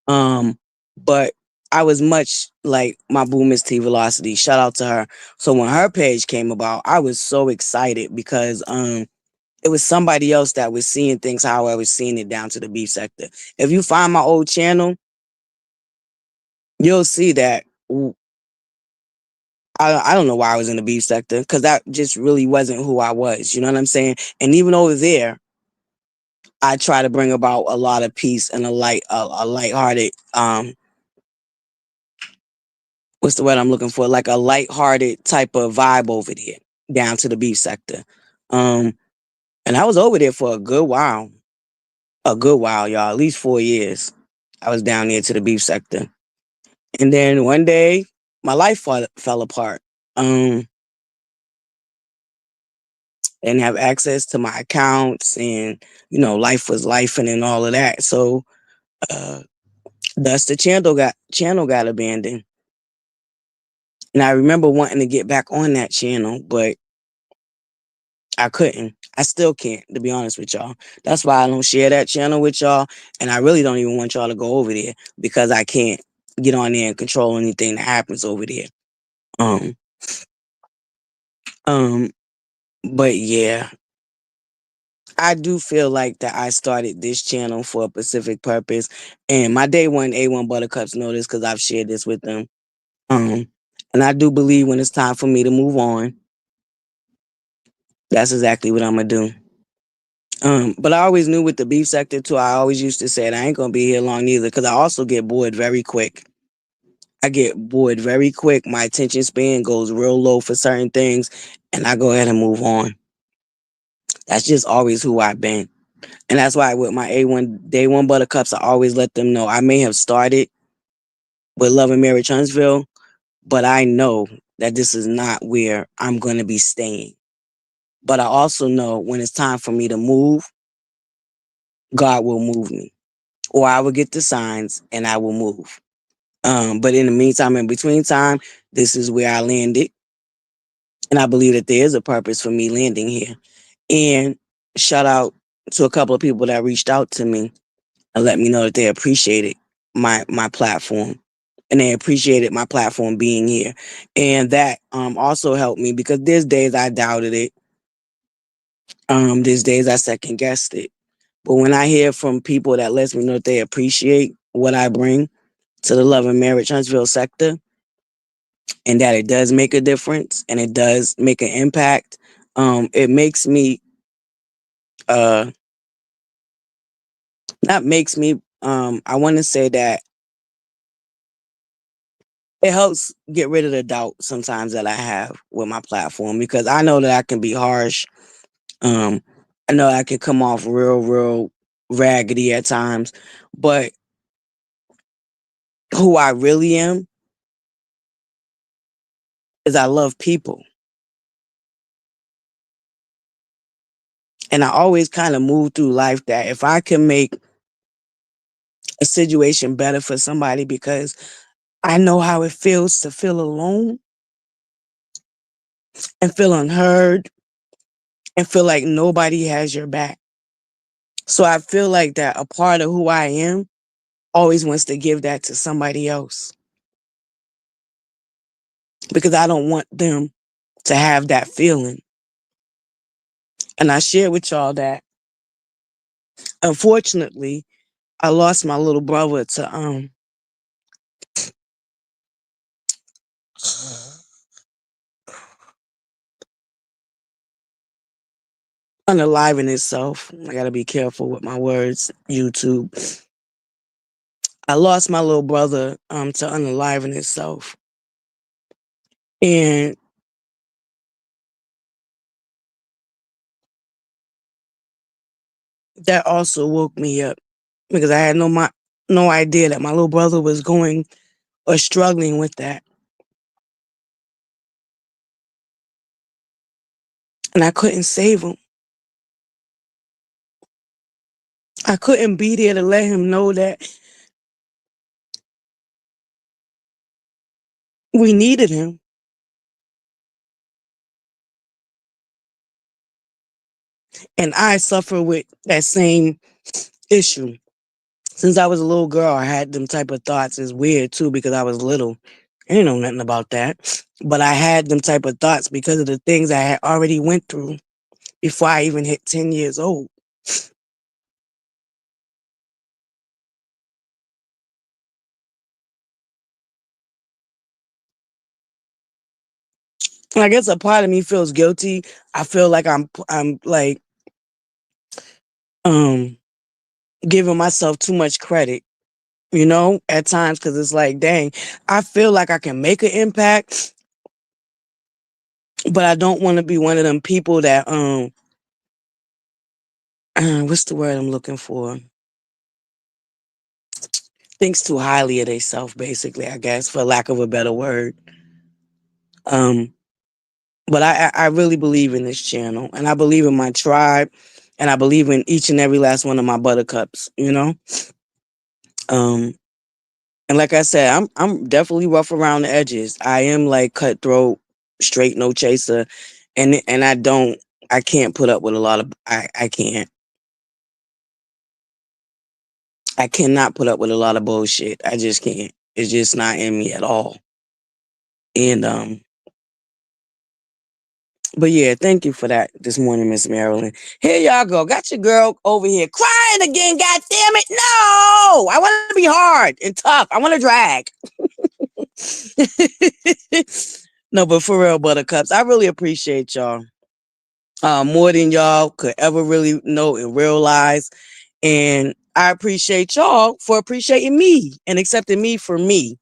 Um, but I was much like my boo Miss T Velocity. Shout out to her. So when her page came about, I was so excited because it was somebody else that was seeing things how I was seeing it down to the beef sector. If you find my old channel, you'll see that I don't know why I was in the beef sector because that just really wasn't who I was. You know what I'm saying? And even over there, I try to bring about a lot of peace and a lighthearted what's the word I'm looking for? Like a lighthearted type of vibe over there, down to the beef sector. Um, and I was over there for a good while, y'all, at least 4 years. I was down there to the beef sector, and then one day my life fell apart. Um, didn't have access to my accounts, and life was life and all of that. So, uh, thus the channel got abandoned, and I remember wanting to get back on that channel, but I couldn't. I still can't, to be honest with y'all. That's why I don't share that channel with y'all. And I really don't even want y'all to go over there because I can't get on there and control anything that happens over there. Um, um, but yeah, I do feel like that I started this channel for a specific purpose. And my day one A1 Buttercups know this because I've shared this with them. Um, and I do believe when it's time for me to move on, that's exactly what I'm gonna do. But I always knew with the beef sector too, I always used to say I ain't gonna be here long either because I also get bored very quick. I get bored very quick. My attention span goes real low for certain things, and I go ahead and move on. That's just always who I've been. And that's why with my A1 day one buttercups, I always let them know I may have started with Love and Marriage Huntsville, but I know that this is not where I'm gonna be staying. But I also know when it's time for me to move, God will move me. Or I will get the signs and I will move. But in the meantime, in between time, this is where I landed. And I believe that there is a purpose for me landing here. And shout out to a couple of people that reached out to me and let me know that they appreciated my platform. And they appreciated my platform being here. And that also helped me because there's days I doubted it. There's days I second guessed it. But when I hear from people that lets me know that they appreciate what I bring to the Love and Marriage Huntsville sector, and that it does make a difference and it does make an impact. It makes me uh not makes me I want to say that it helps get rid of the doubt sometimes that I have with my platform because I know that I can be harsh. Um I know I can come off real raggedy at times, but who I really am is I love people. And I always kind of move through life that if I can make a situation better for somebody because I know how it feels to feel alone and feel unheard and feel like nobody has your back. So I feel like that a part of who I am always wants to give that to somebody else because I don't want them to have that feeling. And I share with y'all that unfortunately I lost my little brother to unaliving itself. I gotta be careful with my words, YouTube. I lost my little brother to unaliving itself. And that also woke me up because I had no idea that my little brother was going or struggling with that. And I couldn't save him. I couldn't be there to let him know that we needed him. And I suffer with that same issue. Since I was a little girl, I had them type of thoughts. It's weird too because I was little. I didn't know nothing about that. But I had them type of thoughts because of the things I had already went through before I even hit 10 years old. And I guess a part of me feels guilty. I feel like I'm like um giving myself too much credit, at times because it's like, dang, I feel like I can make an impact, but I don't want to be one of them people that what's the word I'm looking for? Thinks too highly of themselves, basically, I guess, for lack of a better word. Um, but I really believe in this channel, and I believe in my tribe, and I believe in each and every last one of my buttercups. Um, and like I said, I'm definitely rough around the edges. I am like cutthroat, straight no chaser, and I can't put up with a lot of I can't. I cannot put up with a lot of bullshit. I just can't. It's just not in me at all. And but yeah, thank you for that this morning, Miss Marilyn. Here y'all go. Got your girl over here crying again. God damn it. No, I want to be hard and tough. I want to drag. No, but for real, buttercups, I really appreciate y'all. More than y'all could ever really know and realize. And I appreciate y'all for appreciating me and accepting me for me.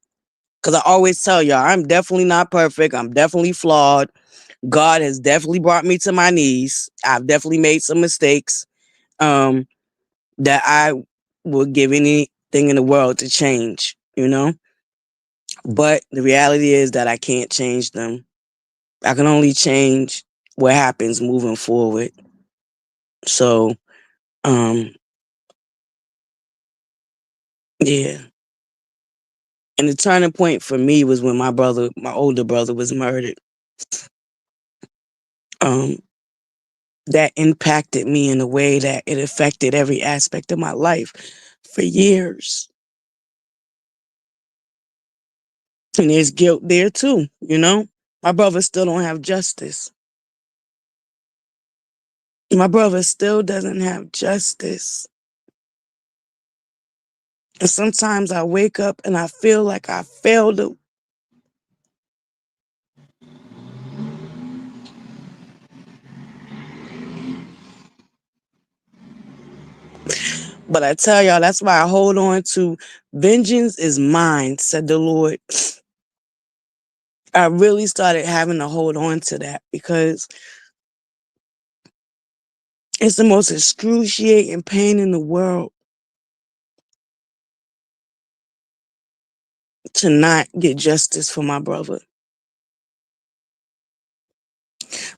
Because I always tell y'all, I'm definitely not perfect. I'm definitely flawed. God has definitely brought me to my knees. I've definitely made some mistakes um, that I would give anything in the world to change. But the reality is that I can't change them. I can only change what happens moving forward. So, um, yeah. And the turning point for me was when my older brother, was murdered. Um, that impacted me in a way that it affected every aspect of my life for years. And there's guilt there too. My brother still don't have justice. My brother still doesn't have justice. And sometimes I wake up and I feel like I failed him. But I tell y'all, that's why I hold on to vengeance is mine, said the Lord. I really started having to hold on to that because it's the most excruciating pain in the world to not get justice for my brother.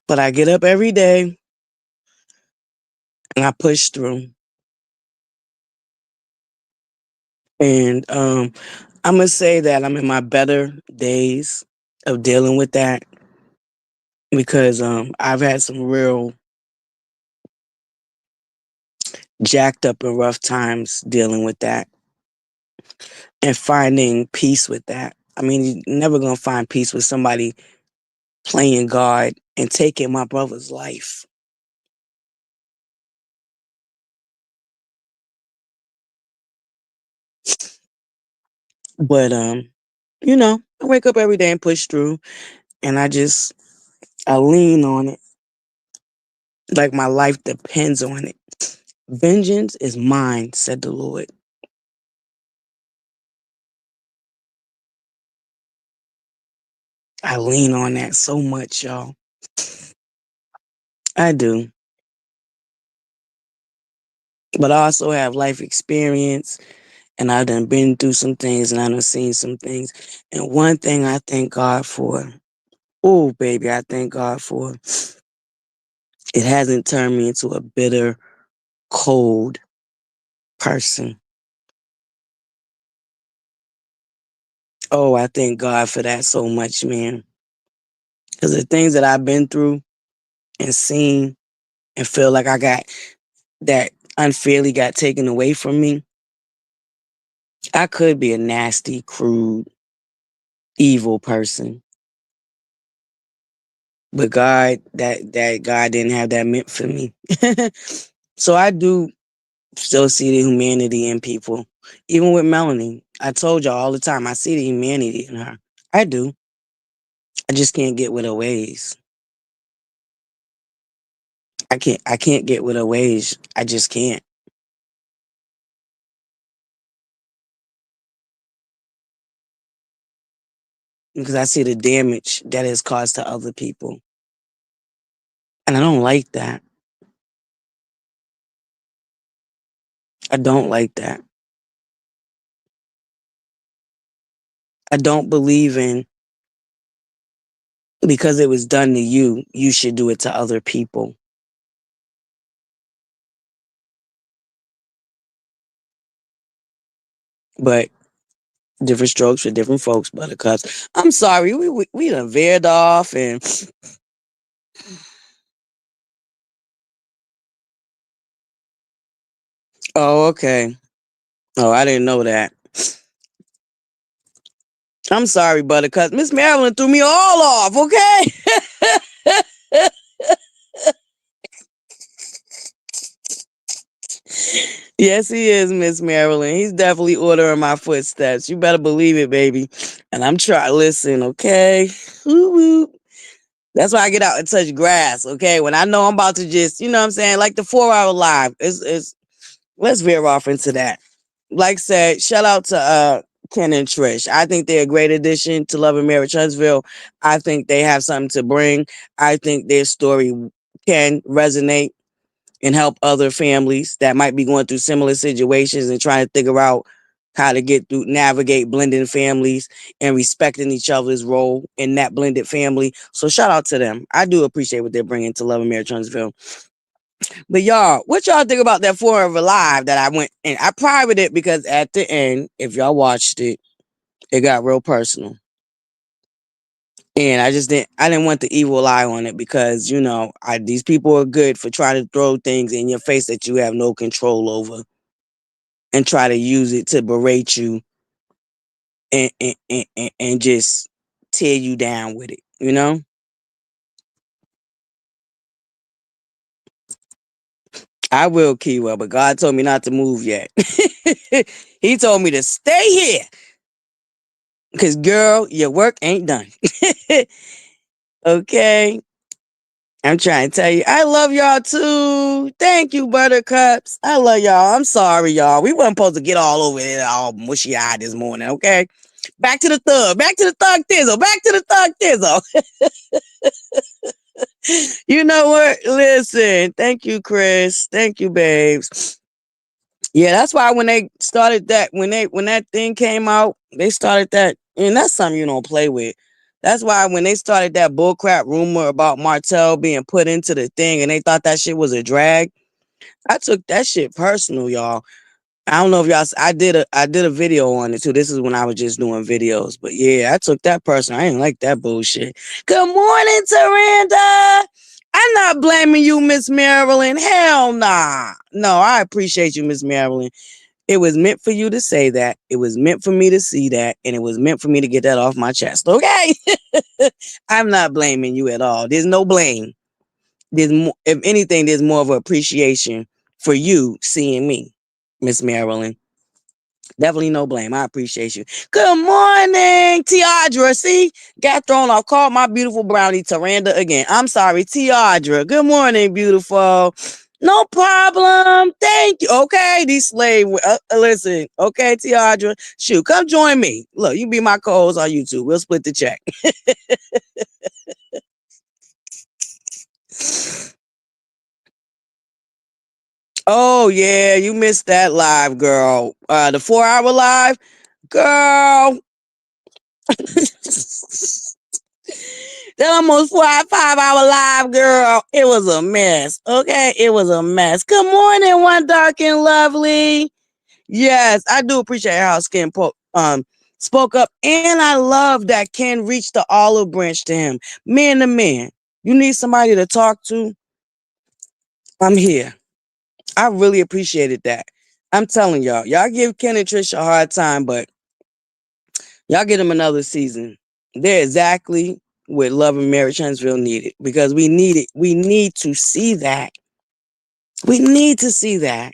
But I get up every day and I push through. And I'm going to say that I'm in my better days of dealing with that because I've had some real jacked up and rough times dealing with that and finding peace with that. I mean, you're never going to find peace with somebody playing God and taking my brother's life. But I wake up every day and push through and I lean on it like my life depends on it. Vengeance is mine, said the Lord. I lean on that so much, y'all. I do. But I also have life experience and I done been through some things and I done seen some things. And one thing I thank God for, oh baby, I thank God for, it hasn't turned me into a bitter, cold person. Oh, I thank God for that so much, man. Because the things that I've been through and seen and feel like I got that unfairly got taken away from me, I could be a nasty, crude, evil person, but that God didn't have that meant for me. So I do still see the humanity in people. Even with Melanie, I told y'all all the time, I see the humanity in her. I do. I just can't get with her ways. I can't get with her ways. I just can't. Because I see the damage that has caused to other people. And I don't like that. I don't like that. I don't believe in because it was done to you, you should do it to other people. But different strokes for different folks, buttercups. I'm sorry, we done veered off and oh, okay. Oh, I didn't know that. I'm sorry, buttercups. Miss Marilyn threw me all off, okay? Yes, he is, Miss Marilyn. He's definitely ordering my footsteps. You better believe it, baby. And I'm trying to listen, okay? Woo-woo. That's why I get out and touch grass, okay? When I know I'm about to just, you know what I'm saying, like the 4 hour live. It's let's veer off into that. Like I said, shout out to Ken and Trish. I think they're a great addition to Love and Marriage Huntsville. I think they have something to bring. I think their story can resonate and help other families that might be going through similar situations and trying to figure out how to get through, navigate blending families and respecting each other's role in that blended family. So shout out to them. I do appreciate what they're bringing to Love and Marriage Huntsville. But y'all, what y'all think about that Forever Live that I went and I privated it because at the end, if y'all watched it, it got real personal. And I didn't want the evil eye on it because, these people are good for trying to throw things in your face that you have no control over and try to use it to berate you and just tear you down with it. I will, Kiwa, but God told me not to move yet. He told me to stay here because, girl, your work ain't done. Okay. I'm trying to tell you, I love y'all too. Thank you, Buttercups. I love y'all. I'm sorry, y'all. We weren't supposed to get all over it all mushy eyed this morning, okay? Back to the thug. Back to the thug thizzle. Back to the thug thizzle. You know what? Listen. Thank you, Chris. Thank you, babes. Yeah, that's why when they started that, when that thing came out, they started that, and that's something you don't play with. That's why when they started that bullcrap rumor about Martell being put into the thing and they thought that shit was a drag, I took that shit personal, y'all. I don't know if y'all. I did a video on it too. This is when I was just doing videos, but yeah, I took that personal. I didn't like that bullshit. Good morning, Taranda. I'm not blaming you, Miss Marilyn. Hell nah. No, I appreciate you, Miss Marilyn. It was meant for you to say that. It was meant for me to see that, and it was meant for me to get that off my chest. Okay. I'm not blaming you at all. There's no blame. There's more, if anything, there's more of an appreciation for you seeing me, Miss Marilyn. Definitely no blame. I appreciate you. Good morning, Tiadra. See, got thrown off. Called my beautiful brownie Taranda again. I'm sorry, Tiadra. Good morning, beautiful. No problem. Thank you. Okay, these slave. Listen, okay, Tiadra. Shoot, come join me. Look, you be my co-host on YouTube. We'll split the check. Oh yeah, you missed that live, girl. The 4 hour live, girl. That almost 5 hour live, girl. It was a mess. Okay, it was a mess. Good morning, one dark and lovely. Yes, I do appreciate how spoke up, and I love that Ken reached the olive branch to him, man to man. You need somebody to talk to. I'm here. I really appreciated that. I'm telling y'all give Ken and Trisha a hard time, but y'all get them another season. They're exactly what Love and Marriage Huntsville needed because we need it. We need to see that. We need to see that.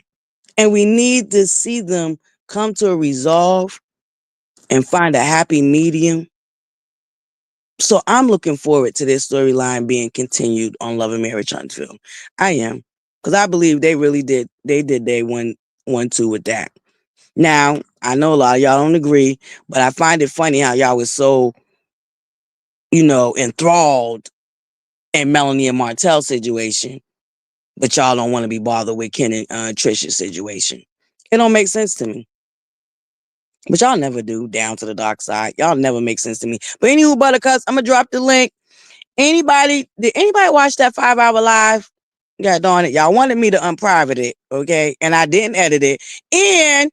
And we need to see them come to a resolve and find a happy medium. So I'm looking forward to this storyline being continued on Love and Marriage Huntsville. I am. Because I believe they really did. They did they one two with that. Now, I know a lot of y'all don't agree, but I find it funny how y'all was so, enthralled in Melanie and Martell situation, but y'all don't want to be bothered with Ken and Trisha's situation. It don't make sense to me. But y'all never do, down to the dark side. Y'all never make sense to me. But anywho, Buttercups, I'm gonna drop the link. Did anybody watch that 5 hour live? God darn it. Y'all wanted me to unprivate it, okay? And I didn't edit it. And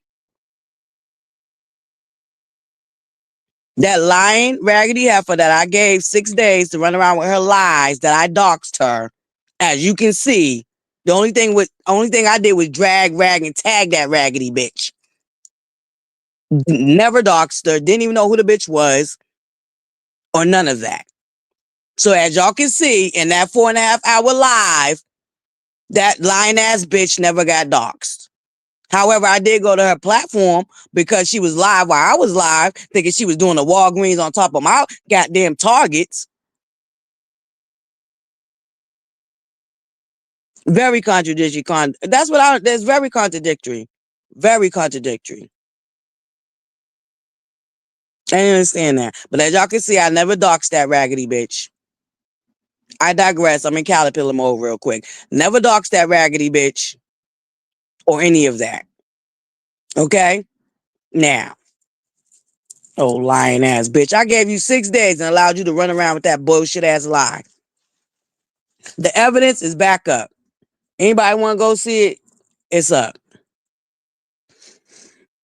that lying raggedy heifer that I gave 6 days to run around with her lies that I doxed her, as you can see, the only thing I did was drag, rag, and tag that raggedy bitch. Never doxed her, didn't even know who the bitch was, or none of that. So as y'all can see in that 4.5 hour live, that lying ass bitch never got doxed. However, I did go to her platform because she was live while I was live, thinking she was doing a Walgreens on top of my goddamn targets. Very contradictory. That's very contradictory. Very contradictory. I didn't understand that. But as y'all can see, I never doxed that raggedy bitch. I digress. I'm in caterpillar mode real quick. Never doxed that raggedy bitch or any of that. Okay? Now, oh, lying ass bitch. I gave you 6 days and allowed you to run around with that bullshit ass lie. The evidence is back up. Anybody want to go see it? It's up.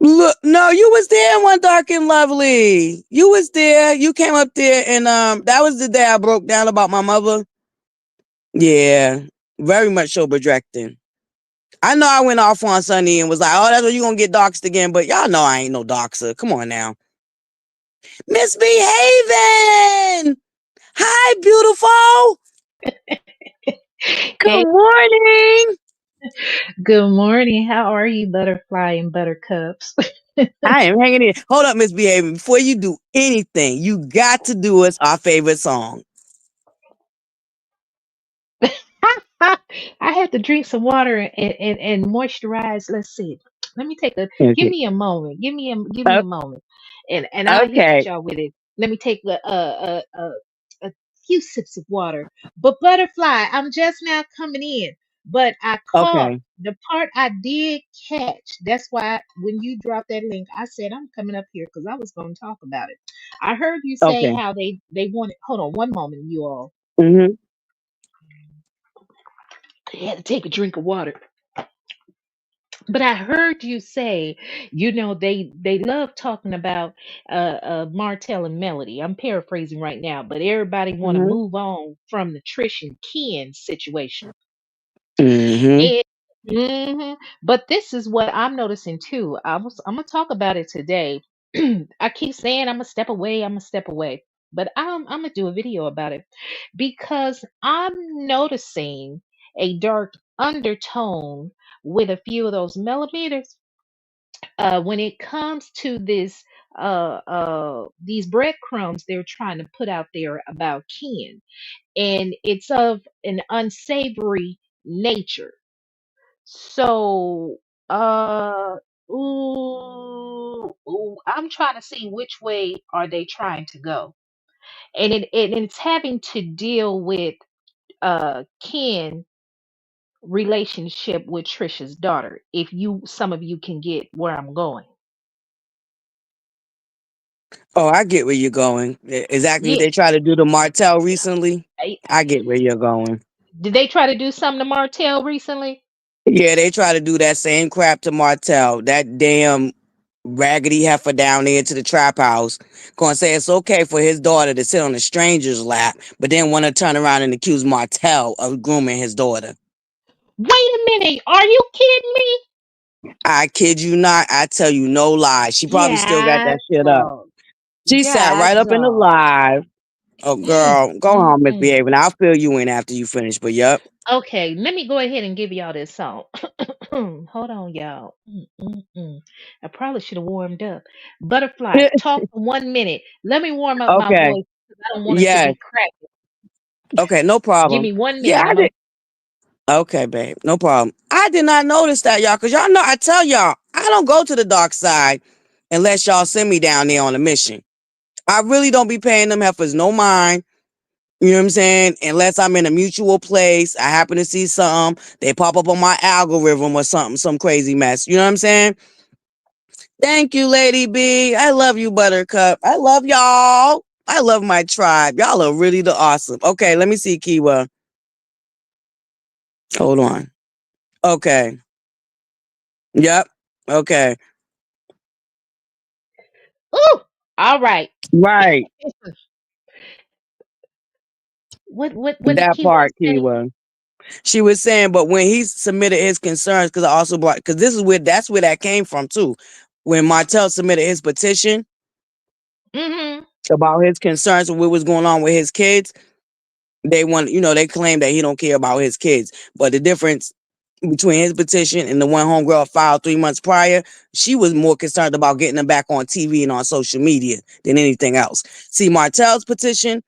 Look, no, you was there in One Dark and Lovely. You was there. You came up there and that was the day I broke down about my mother. Yeah. Very much so projecting. I know I went off on Sunny and was like, oh, that's what you gonna get doxed again, but y'all know I ain't no doxer. Come on now. Misbehaving. Hi, beautiful. Good Hey, morning. good morning. How are you, ButterFlii and ButterCups? I am hanging in. Hold up, Misbehaving. Before you do anything, you got to do us our favorite song. I have to drink some water and moisturize. Let's see. Let me take a give Okay. me a moment. Give me O- a moment. And I'll hit Okay. y'all with it. Let me take a few sips of water. But ButterFlii, I'm just now coming in. But I caught Okay. the part I did catch. That's why when you dropped that link, I said I'm coming up here because I was going to talk about it. I heard you say Okay. how they wanted. Hold on one moment, you all. Mm-hmm. I had to take a drink of water. But I heard you say, they love talking about Martell and Melody. I'm paraphrasing right now, but everybody want to Mm-hmm. move on from the Trish and Ken situation. Mm-hmm. And, but this is what I'm noticing too. I'm gonna talk about it today. I keep saying I'm gonna step away. I'm gonna step away, but I'm gonna do a video about it because I'm noticing a dark undertone with a few of those millimeters when it comes to these breadcrumbs they're trying to put out there about Ken, and it's of an unsavory nature. So, I'm trying to see which way are they trying to go, and it's having to deal with Ken relationship with Trisha's daughter. If you some of you can get where I'm going. Oh, I get where you're going. Exactly what Yeah. they tried to do to Martell recently. I get where you're going. Did they try to do something to Martell recently? Yeah, they try to do that same crap to Martell. That damn raggedy heifer down there to the trap house. Gonna say it's okay for his daughter to sit on a stranger's lap, but then want to turn around and accuse Martell of grooming his daughter. Wait a minute. Are you kidding me? I kid you not. I tell you no lie. She probably still got God that shit up. dog. She sat God right up in the dog. live. Oh, Mm, girl, go mm, on, mm. misbehaving. I'll fill you in after you finish. But yep, Okay, let me go ahead and give y'all this song. Hold on, y'all. I probably should have warmed up. ButterFlii, talk for 1 minute. Let me warm up my okay, voice because I don't want it to yes, be cracked. okay, no Give problem. me one Yeah, minute. I did. Okay, babe, no problem. I did not notice that, y'all, because y'all know I tell y'all I don't go to the dark side unless y'all send me down there on a mission. I really don't be paying them heifers no mind. You know what I'm saying? Unless I'm in a mutual place, I happen to see something, they pop up on my algorithm or something, some crazy mess. You know what I'm saying? Thank you, Lady B. I love you, Buttercup. I love y'all. I love my tribe. Y'all are really the awesome. Okay, let me see, Kiwa. Hold on. Okay. Yep. Okay. Ooh, all right. Right. What did That Kiwa part, say? Kiwa. She was saying, but when he submitted his concerns, because I also brought, because this is where that's where that came from too. When Martell submitted his petition Mm-hmm. about his concerns and what was going on with his kids, they want, they claim that he don't care about his kids. But the difference between his petition and the one homegirl filed 3 months prior, she was more concerned about getting them back on TV and on social media than anything else. See, Martell's petition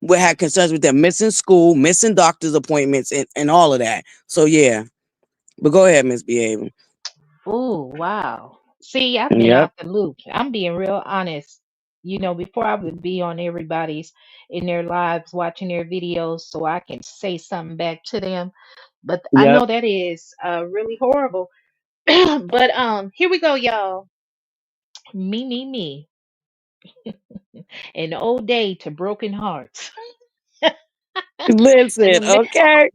we had concerns with them missing school, missing doctor's appointments, and all of that. So yeah. But go ahead, Miss Behaving. Oh, wow. See, I've been Yep. out the loop. I'm being real honest. Before I would be on everybody's in their lives watching their videos so I can say something back to them. But I Yep. know that is really horrible. But here we go, y'all. Me. An old day to broken hearts. to Listen, the okay.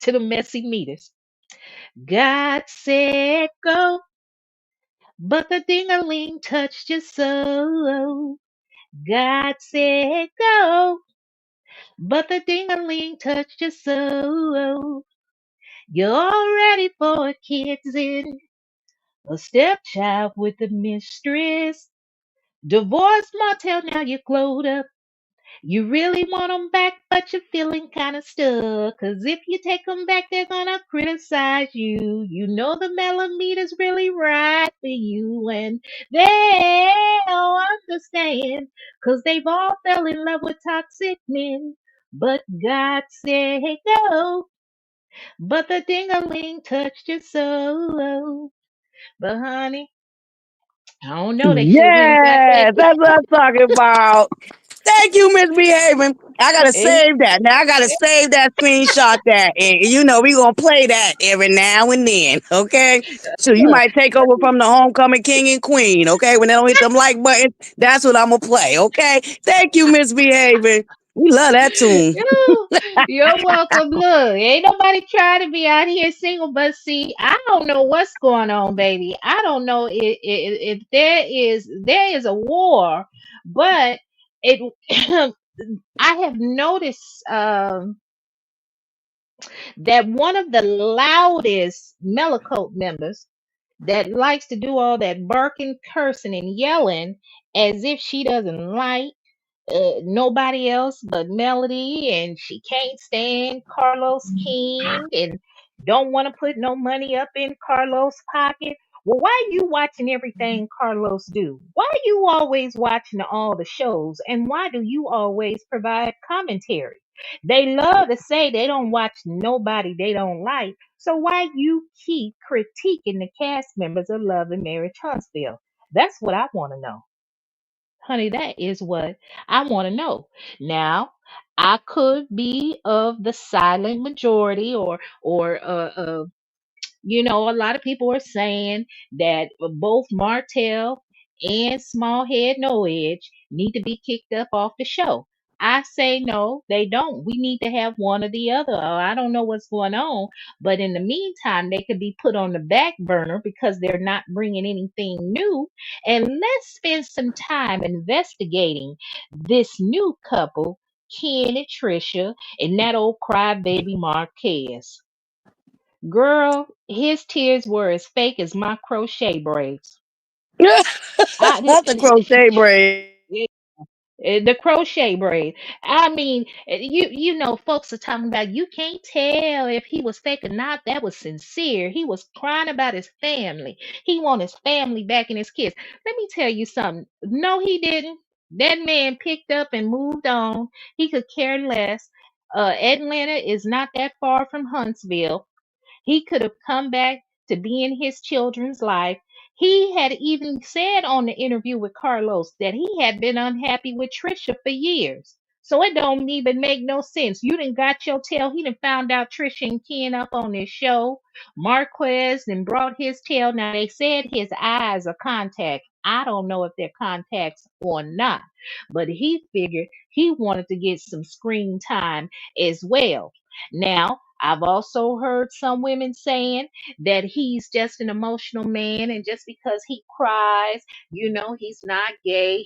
to the messy meters. God said go, but the ding-a-ling touched your soul. God said go, but the ding-a-ling touched your soul. You're all ready for kids in a stepchild with a mistress. Divorce Martell, now you glowed up. You really want 'em back, but you're feeling kind of stuck. 'Cause if you take 'em back, they're gonna criticize you. You know the millimeter's really right for you, and they'll understand. 'Cause they've all fell in love with toxic men. But God said go, but the ding-a-ling touched your soul. But honey, I don't know. They should have went and got that. Yes, that's what I'm talking about. Thank you, Misbehaving. I gotta Eh, save that. Now I gotta save that screenshot that. And we gonna play that every now and then. Okay. So you Look, might take over from the homecoming king and queen. Okay. When they don't hit them like buttons, that's what I'm gonna play. Okay. Thank you, Misbehaving. We love that tune. Yo, you're welcome. Look, ain't nobody trying to be out here single, but see, I don't know what's going on, baby. I don't know if there is a war, but it. I have noticed that one of the loudest Mellow members that likes to do all that barking, cursing, and yelling as if she doesn't like nobody else but Melody, and she can't stand Carlos King and don't want to put no money up in Carlos' pocket. Well, why you watching everything Carlos do? Why you always watching all the shows? And why do you always provide commentary? They love to say they don't watch nobody they don't like. So why you keep critiquing the cast members of Love and Marriage Huntsville? That's what I want to know. Honey, that is what I want to know. Now, I could be of the silent majority, or a lot of people are saying that both Martell and Smallhead No Edge need to be kicked up off the show. I say no, they don't. We need to have one or the other. I don't know what's going on, but in the meantime, they could be put on the back burner because they're not bringing anything new. And let's spend some time investigating this new couple, Ken and Trisha, and that old crybaby Marquez. Girl, his tears were as fake as my crochet braids. I, Not the crochet braid. the crochet braid. I mean, you know, folks are talking about you can't tell if he was fake or not. That was sincere. He was crying about his family. He want his family back and his kids. Let me tell you something. No, he didn't. That man picked up and moved on. He could care less. Atlanta is not that far from Huntsville. He could have come back to be in his children's life. He had even said on the interview with Carlos that he had been unhappy with Trisha for years. So it don't even make no sense. You done got your tail. He done found out Trisha and Ken up on this show. Marquez and brought his tail. Now they said his eyes are contact. I don't know if they're contacts or not. But he figured he wanted to get some screen time as well. Now, I've also heard some women saying that he's just an emotional man, and just because he cries, you know, he's not gay.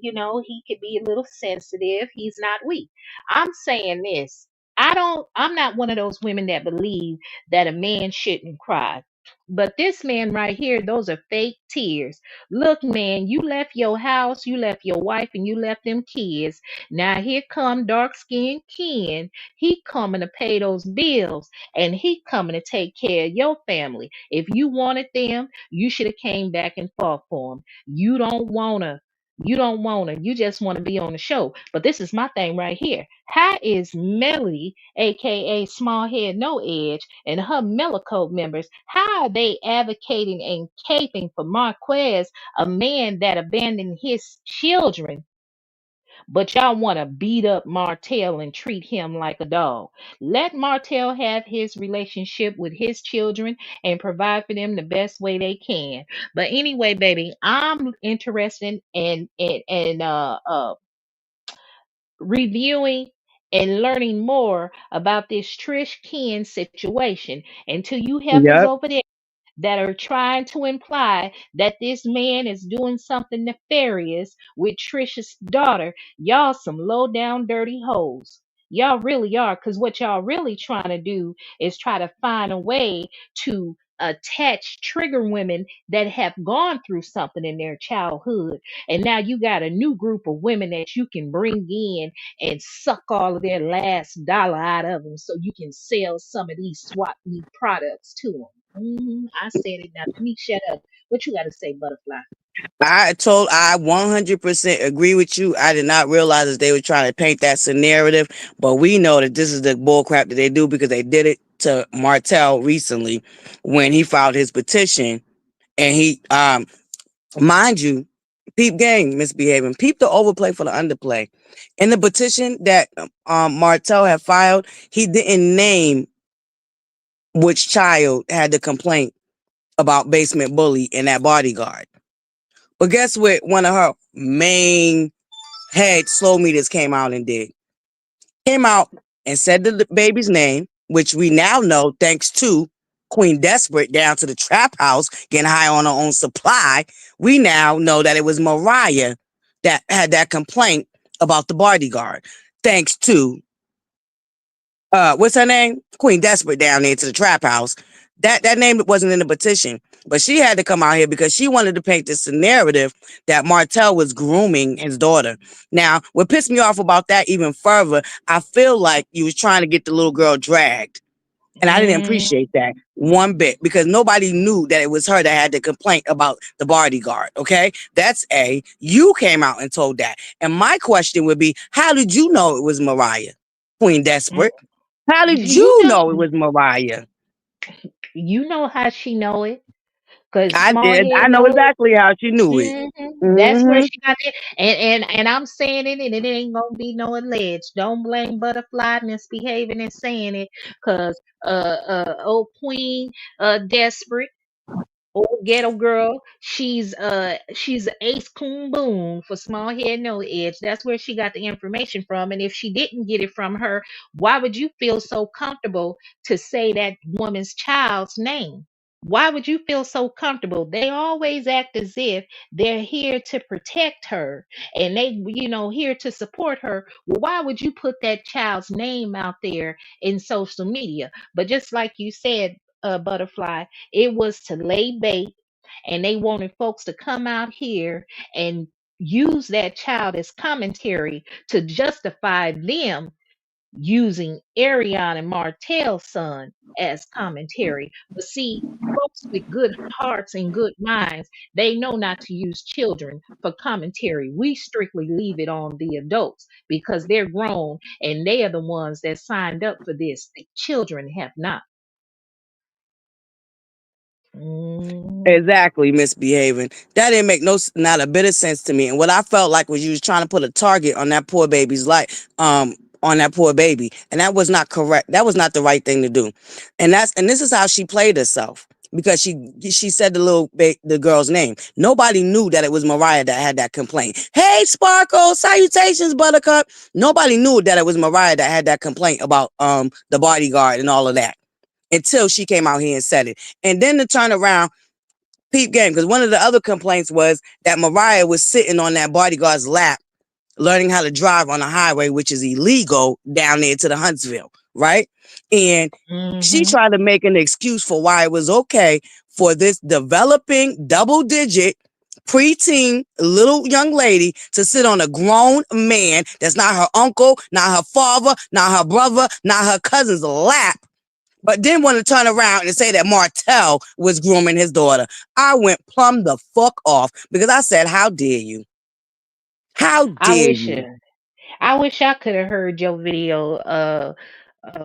You know, he could be a little sensitive. He's not weak. I'm saying this. I'm not one of those women that believe that a man shouldn't cry. But this man right here, those are fake tears. Look, man, you left your house, you left your wife, and you left them kids. Now here come dark skinned Ken. He coming to pay those bills, and he coming to take care of your family. If you wanted them, you should have came back and fought for them. You don't wanna. You don't wanna. You just want to be on the show. But this is my thing right here. How is Melody, aka Small Head No Edge, and her Mellocoat members, how are they advocating and caping for Marquez, a man that abandoned his children, but y'all want to beat up Martell and treat him like a dog? Let Martell have his relationship with his children and provide for them the best way they can. But anyway, baby, I'm interested in reviewing and learning more about this Trish Ken situation. Until you heifers Yep. over there that are trying to imply that this man is doing something nefarious with Trisha's daughter, y'all some low down dirty hoes. Y'all really are, because what y'all really trying to do is try to find a way to attach trigger women that have gone through something in their childhood. And now you got a new group of women that you can bring in and suck all of their last dollar out of them so you can sell some of these swap meet products to them. I said it. Now let me shut up. What you got to say, ButterFlii? I 100% agree with you. I did not realize that they were trying to paint that narrative, but we know that this is the bull crap that they do because they did it to Martell recently when he filed his petition. And he, mind you, peep gang misbehaving, peep the overplay for the underplay. In the petition that Martell had filed, he didn't name which child had the complaint about basement bully and that bodyguard. But guess what? One of her main head slow meters came out and did. Came out and said the baby's name, which we now know thanks to Queen Desperate down to the trap house getting high on her own supply. We now know that it was Mariah that had that complaint about the bodyguard. Thanks to what's her name? Queen Desperate down there to the trap house. That name wasn't in the petition, but she had to come out here because she wanted to paint this narrative that Martell was grooming his daughter. Now, what pissed me off about that even further, I feel like you was trying to get the little girl dragged. And I didn't Mm, appreciate that one bit because nobody knew that it was her that had the complaint about the bodyguard. Okay. That's A. You came out and told that. And my question would be, how did you know it was Mariah? Queen mm. Desperate. How did You you know, know it was Mariah? you know how she know it, cause I small did. head I know know it. exactly how she knew it. hmm That's where Hmm. she got it. And I'm saying it, and it ain't gonna be no alleged. Don't blame ButterFlii misbehaving and saying it, cause old Queen desperate. Old ghetto girl. She's a ace coon boom for small head no edge. That's where she got the information from. And if she didn't get it from her, why would you feel so comfortable to say that woman's child's name? Why would you feel so comfortable? They always act as if they're here to protect her and here to support her. Well, why would you put that child's name out there in social media? But just like you said, ButterFlii. It was to lay bait, and they wanted folks to come out here and use that child as commentary to justify them using Ariana and Martell's son as commentary. But see, folks with good hearts and good minds, they know not to use children for commentary. We strictly leave it on the adults because they're grown and they are the ones that signed up for this. The children have not. Mm, Exactly, misbehaving. That didn't make not a bit of sense to me. And what I felt like was you was trying to put a target on that poor baby's life, on that poor baby, and that was not correct. That was not the right thing to do. And this is how she played herself because she said the girl's name. Nobody knew that it was Mariah that had that complaint. Hey, Sparkle, salutations, Buttercup. Nobody knew that it was Mariah that had that complaint about the bodyguard and all of that until she came out here and said it. And then to turn around, peep game, because one of the other complaints was that Mariah was sitting on that bodyguard's lap, learning how to drive on the highway, which is illegal down there to the Huntsville, right? And she mm-hmm. tried to make an excuse for why it was okay for this developing double-digit preteen little young lady to sit on a grown man that's not her uncle, not her father, not her brother, not her cousin's lap, but then want to turn around and say that Martell was grooming his daughter. I went plumb the fuck off because I said, how dare you? How I dare wish you? I wish I could have heard your video,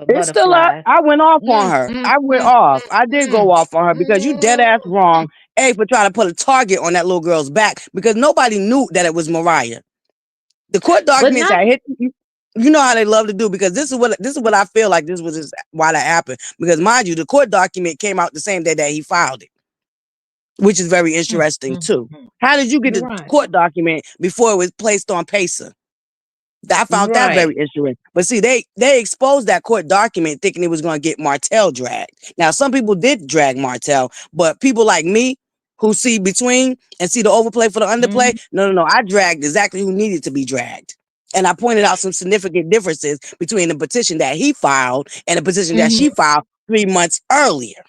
It's still up. ButterFlii. I went off on Mm, her. mm, I went mm, off. mm, I did mm, go off on her because you dead mm. ass wrong. A, for trying to put a target on that little girl's back because nobody knew that it was Mariah. The court But documents not I hit. You know how they love to do because this is what I feel like why that happened. Because mind you, the court document came out the same day that he filed it, which is very mm, interesting mm, too. mm. How did you get You're the right. court document before it was placed on Pacer? I found that very Right. interesting. But see, they exposed that court document thinking it was going to get Martell dragged. Now, some people did drag Martell, but people like me who see between and see the overplay for the underplay, Mhm, no. I dragged exactly who needed to be dragged. And I pointed out some significant differences between the petition that he filed and the petition that mhm, she filed 3 months earlier.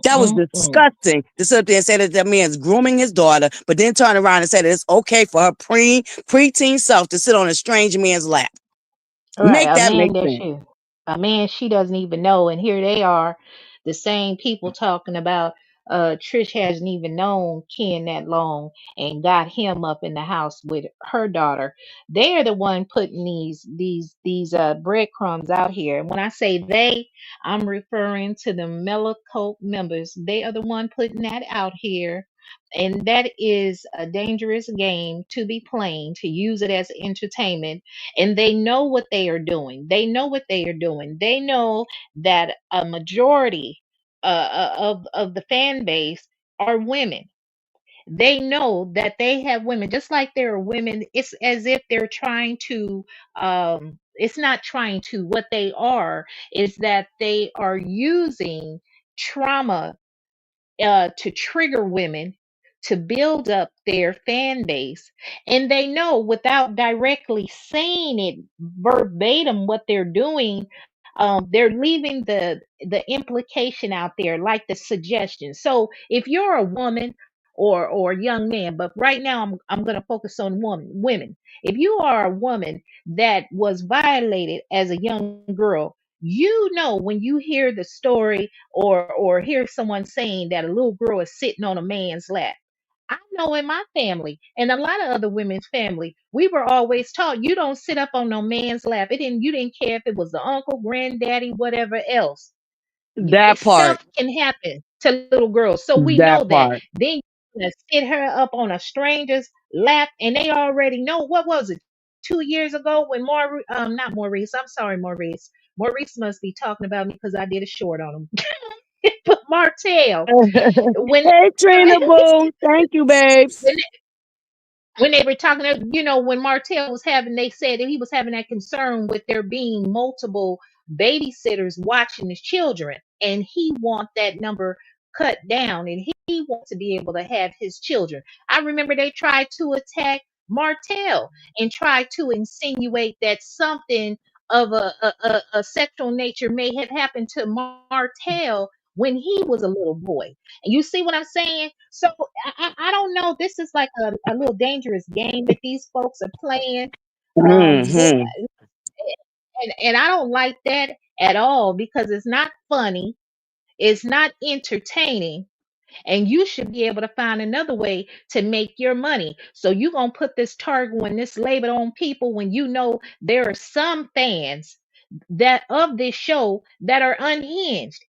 That was mm. disgusting to sit up there and say that that man's grooming his daughter, but then turn around and say that it's okay for her preteen self to sit on a strange man's lap. Right, Make that make sense. a man she doesn't even know, and here they are, the same people talking about Trish hasn't even known Ken that long and got him up in the house with her daughter. They're the one putting these breadcrumbs out here. And when I say they, I'm referring to the Mellow Coke members. They are the one putting that out here. And that is a dangerous game to be playing, to use it as entertainment, and they know what they are doing. They know what they are doing. They know that a majority of the fan base are women. They know that they have women, just like there are women. It's as if they're trying to. It's not trying to. What they are is that they are using trauma to trigger women to build up their fan base. And they know without directly saying it verbatim what they're doing, they're leaving the implication out there, like the suggestion. So if you're a woman or a young man, but right now I'm going to focus on women. If you are a woman that was violated as a young girl, you know when you hear the story or hear someone saying that a little girl is sitting on a man's lap. I know in my family and a lot of other women's family, we were always taught you don't sit up on no man's lap. It didn't You didn't care if it was the uncle, granddaddy, whatever else. That part. Stuff can happen to little girls. So we That know that. part. Then you gonna sit her up on a stranger's lap and they already know. What was it? 2 years ago when not Maurice, I'm sorry, Maurice. Maurice must be talking about me because I did a short on him. But Martell, when Hey, Trina Boo. Thank you, babes. when they were talking, when Martell was having, they said that he was having that concern with there being multiple babysitters watching his children, and he want that number cut down, and he wants to be able to have his children. I remember they tried to attack Martell and tried to insinuate that something of a sexual nature may have happened to Martell when he was a little boy. And you see what I'm saying? So I don't know. This is like a little dangerous game that these folks are playing. This Hmm. and I don't like that at all because it's not funny. It's not entertaining, and you should be able to find another way to make your money. So you gonna put this target and this label on people when you know there are some fans that of this show that are unhinged.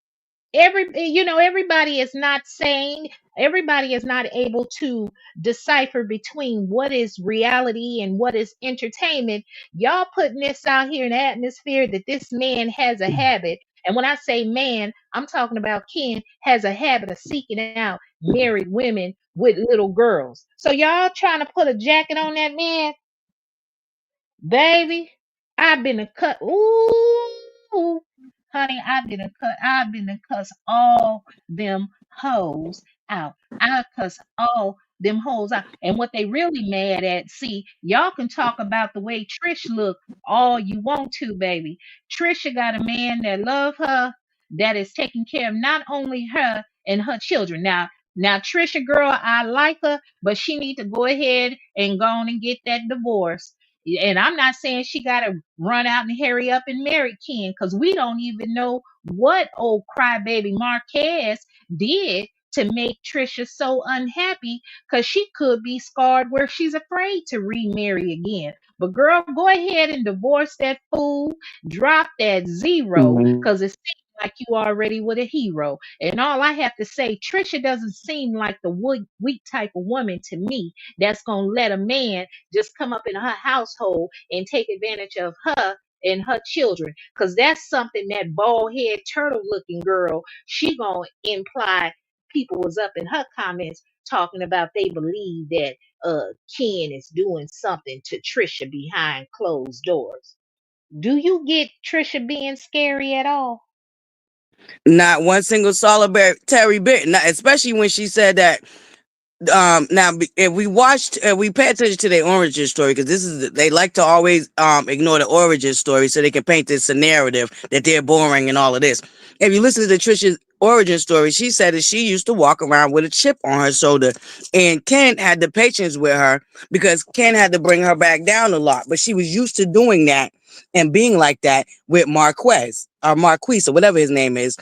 Everybody is not saying, everybody is not able to decipher between what is reality and what is entertainment. Y'all putting this out here in the atmosphere that this man has a habit, and when I say man, I'm talking about Ken has a habit of seeking out married women with little girls. So y'all trying to put a jacket on that man, baby. I've been a cut. Ooh, honey, I've been a cuss all them hoes out. I cuss all them hoes out. And what they really mad at, see, y'all can talk about the way Trish look all you want to, baby. Trisha got a man that love her, that is taking care of not only her and her children. Now Trisha girl, I like her, but she need to go ahead and go on and get that divorce. And I'm not saying she got to run out and hurry up and marry Ken, because we don't even know what old crybaby Marquez did to make Trisha so unhappy, because she could be scarred where she's afraid to remarry again. But girl, go ahead and divorce that fool, drop that zero, Hmm. because it seems like you already with a hero. And all I have to say, Trisha doesn't seem like the weak type of woman to me that's gonna let a man just come up in her household and take advantage of her and her children, because that's something that bald head turtle looking girl, she gonna imply people was up in her comments talking about they believe that Ken is doing something to Trisha behind closed doors. Do you get Trisha being scary at all? Not one single solitary bit. Not, especially when she said that. Now if we watched, we pay attention to their origin story, because this is, they like to always ignore the origin story so they can paint this narrative that they're boring and all of this. If you listen to Trisha's origin story, she said that she used to walk around with a chip on her shoulder, and Ken had the patience with her because Ken had to bring her back down a lot, but she was used to doing that and being like that with Marquez or Marquise or whatever his name is.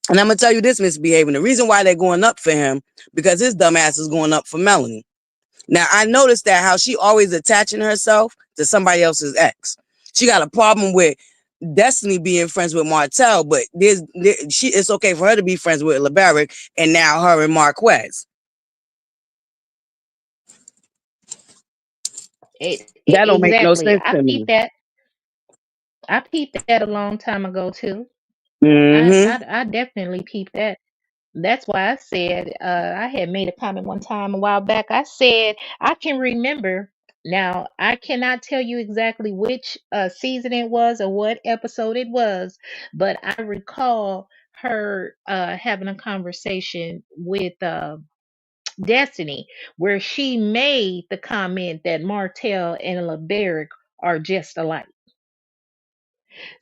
And I'm gonna tell you this, misbehaving. The reason why they're going up for him, because his dumb ass is going up for Melanie. Now I noticed that how she always attaching herself to somebody else's ex. She got a problem with Destiny being friends with Martell, but it's okay for her to be friends with LeBaric, and now her and Marquez. That don't make no Exactly. sense to me. I peeped that a long time ago too. Hmm. I definitely peeped that. That's why I said, I had made a comment one time a while back. I said I can remember. Now I cannot tell you exactly which season it was or what episode it was, but I recall her having a conversation with Destiny, where she made the comment that Martell and LeBeric are just alike.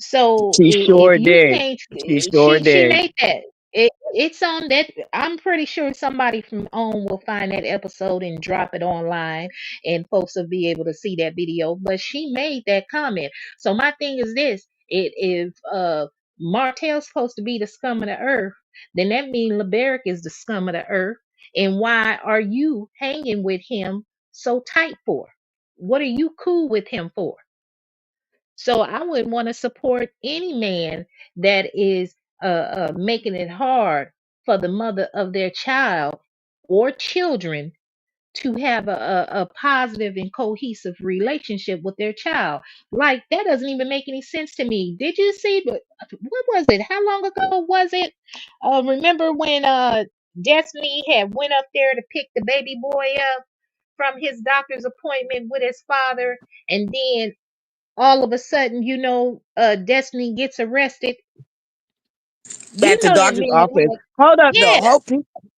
So She if sure you did. can't, She sure she did. made that. It's on that. I'm pretty sure somebody from OWN will find that episode and drop it online, and folks will be able to see that video. But she made that comment. So my thing is this: if Martell's supposed to be the scum of the earth, then that means LeBeric is the scum of the earth. And why are you hanging with him so tight for? What are you cool with him for? So I would want to support any man that is making it hard for the mother of their child or children to have a positive and cohesive relationship with their child. Like that doesn't even make any sense to me. Did you see? But what was it? How long ago was it? Remember when Destiny had went up there to pick the baby boy up from his doctor's appointment with his father, and then all of a sudden, Destiny gets arrested. At You the know that doctor's man office. had, Hold up, though. yeah.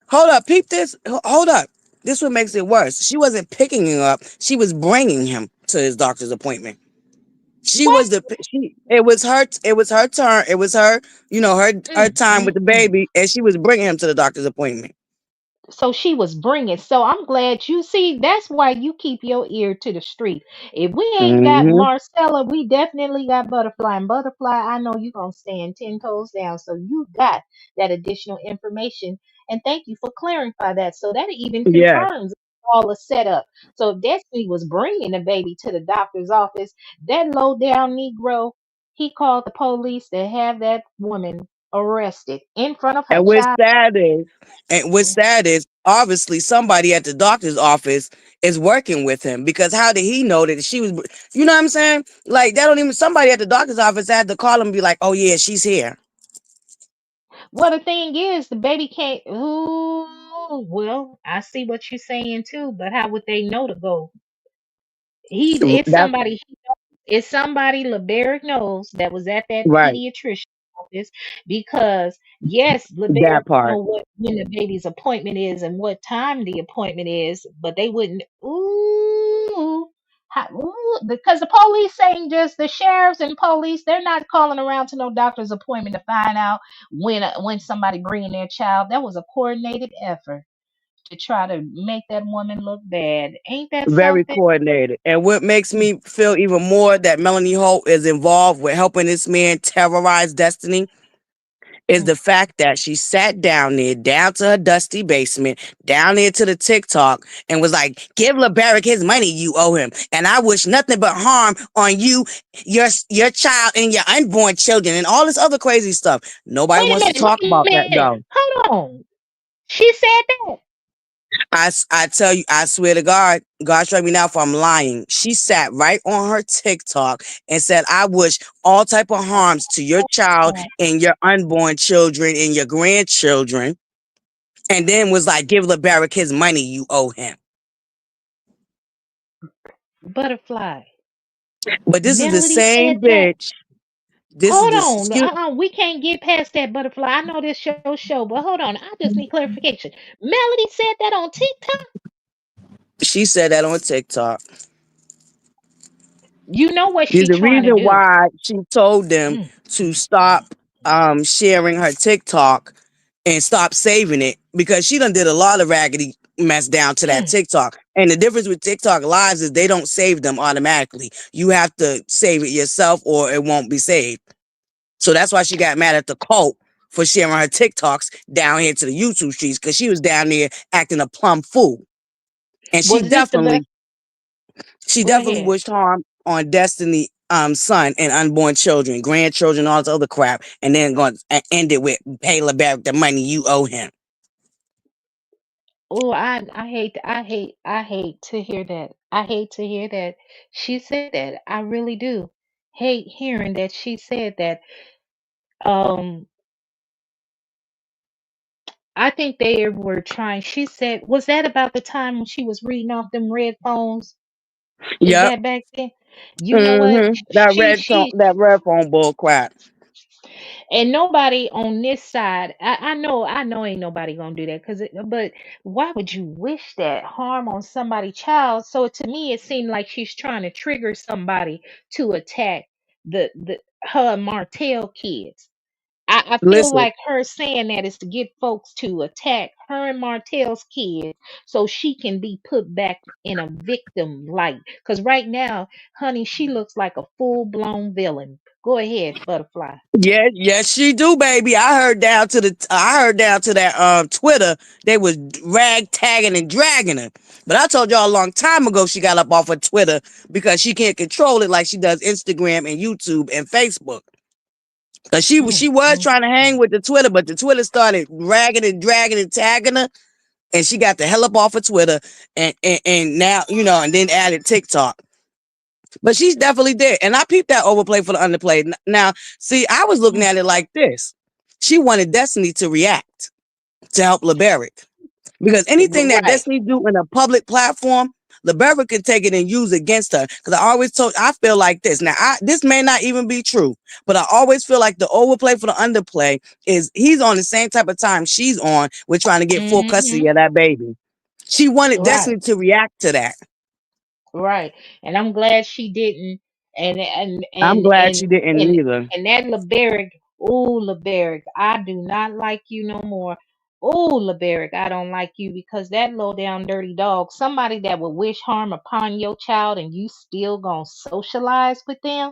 Hold up. Peep this. Hold up. This what makes it worse. She wasn't picking him up. She was bringing him to his doctor's appointment. She What? was the she. It was her. It was her turn. It was her. You know, her Mm, time mm, with the mm. baby, and she was bringing him to the doctor's appointment. So she was bringing. So I'm glad you see. That's why you keep your ear to the street. If we ain't got Hmm. Marcella, we definitely got ButterFlii. And ButterFlii, I know you're gonna stand 10 toes down. So you got that additional information. And thank you for clarify that. So that even Yeah. confirms all the setup. So if Destiny was bringing the baby to the doctor's office, that low down Negro, he called the police to have that woman arrested in front of her And what's child. sad is, and what's sad is, obviously somebody at the doctor's office is working with him because how did he know that she was? You know what I'm saying? Like that don't even. Somebody at the doctor's office had to call him and be like, "Oh yeah, she's here." Well, the thing is, the baby can't. Ooh, well, I see what you're saying too, but how would they know to go? It's That's somebody. It's somebody LeBaric knows that was at that right. pediatrician office because yes, LeBaric That part. know what when the baby's appointment is and what time the appointment is, but they wouldn't. Because the police ain't just the sheriffs and police. They're not calling around to no doctor's appointment to find out when somebody bringing their child. That was a coordinated effort to try to make that woman look bad. Ain't that Very something? coordinated. And what makes me feel even more that Melanie Holt is involved with helping this man terrorize Destiny is Mm. the fact that she sat down there, down to her dusty basement, down there to the TikTok, and was like, "Give LeBaric his money, you owe him. And I wish nothing but harm on you, your child, and your unborn children, and all this other crazy stuff." Nobody Wait a wants to minute. talk Wait a about that minute. though. Hold on. She said that. I tell you, I swear to God, God strike me now if I'm lying. She sat right on her TikTok and said, "I wish all type of harms to your child Oh, and your unborn children and your grandchildren." And then was like, "Give LeBaric his money, you owe him." ButterFlii. But this is the Melody said same that. bitch. This is Hold the on. excuse. We can't get past that ButterFlii. I know this show, but hold on. I just need clarification. Melody said that on TikTok. She said that on TikTok. You know what There's she a trying to reason do. why she told them Mm, to stop sharing her TikTok and stop saving it because she done did a lot of raggedy mess down to that mm. TikTok. And the difference with TikTok lives is they don't save them automatically. You have to save it yourself or it won't be saved. So that's why she got mad at the cult for sharing her TikToks down here to the YouTube streets because she was down there acting a plumb fool. And Was this the best? she Go definitely ahead. wished harm on Destiny son and unborn children, grandchildren, all this other crap, and then going to end it with pay LeBaric the money you owe him. Oh, I hate to hear that. I hate to hear that she said that. I really do hate hearing that she said that. Um, I think they were trying. She said, was that about the time when she was reading off them red phones? Is Yep. that back then? You know what? That red phone bull crap. And nobody on this side. I know, ain't nobody gonna do that. But why would you wish that harm on somebody's child? So to me, it seemed like she's trying to trigger somebody to attack the her Martell kids. I feel Listen, like her saying that is to get folks to attack her and Martell's kids so she can be put back in a victim light. Because right now, honey, she looks like a full blown villain. Go ahead, ButterFlii. yeah, yes, she do, baby. I heard down to that Twitter, they was rag tagging and dragging her. But I told y'all a long time ago she got up off of Twitter because she can't control it like she does Instagram and YouTube and Facebook. Cause Mm, she was mm, trying to hang mm. with the Twitter, but the Twitter started ragging and dragging and tagging her, and she got the hell up off of Twitter, and now and then added TikTok. But she's definitely there, and I peeped that overplay for the underplay. Now, see, I was looking Mm. at it like this: she wanted Destiny to react to help LeBaric. Because anything that Right. Destiny do in a public platform, LeBever can take it and use against her. Because I feel like this. Now, this may not even be true, but I always feel like the overplay for the underplay is he's on the same type of time she's on with trying to get full Hmm. custody of that baby. She wanted Right. Destiny to react to that. Right. And I'm glad she didn't. and and I'm and glad and she didn't and either. and that LeBeric, ooh LeBeric, I do not like you no more. Ooh LeBeric, I don't like you because that low down dirty dog, somebody that would wish harm upon your child and you still gonna socialize with them.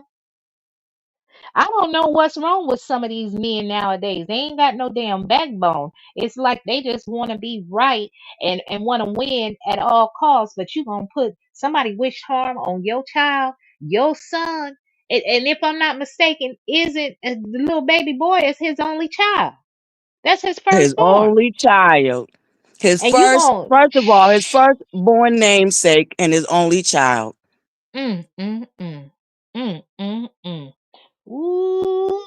I don't know what's wrong with some of these men nowadays. They ain't got no damn backbone. It's like they just want to be right and want to win at all costs. But you gonna put somebody wish harm on your child, your son, and if I'm not mistaken, isn't the little baby boy is his only child? That's his His firstborn, only child. His and you first, gonna first of all, his firstborn namesake and his only child. mm mm mm mm mm mm. Ooh,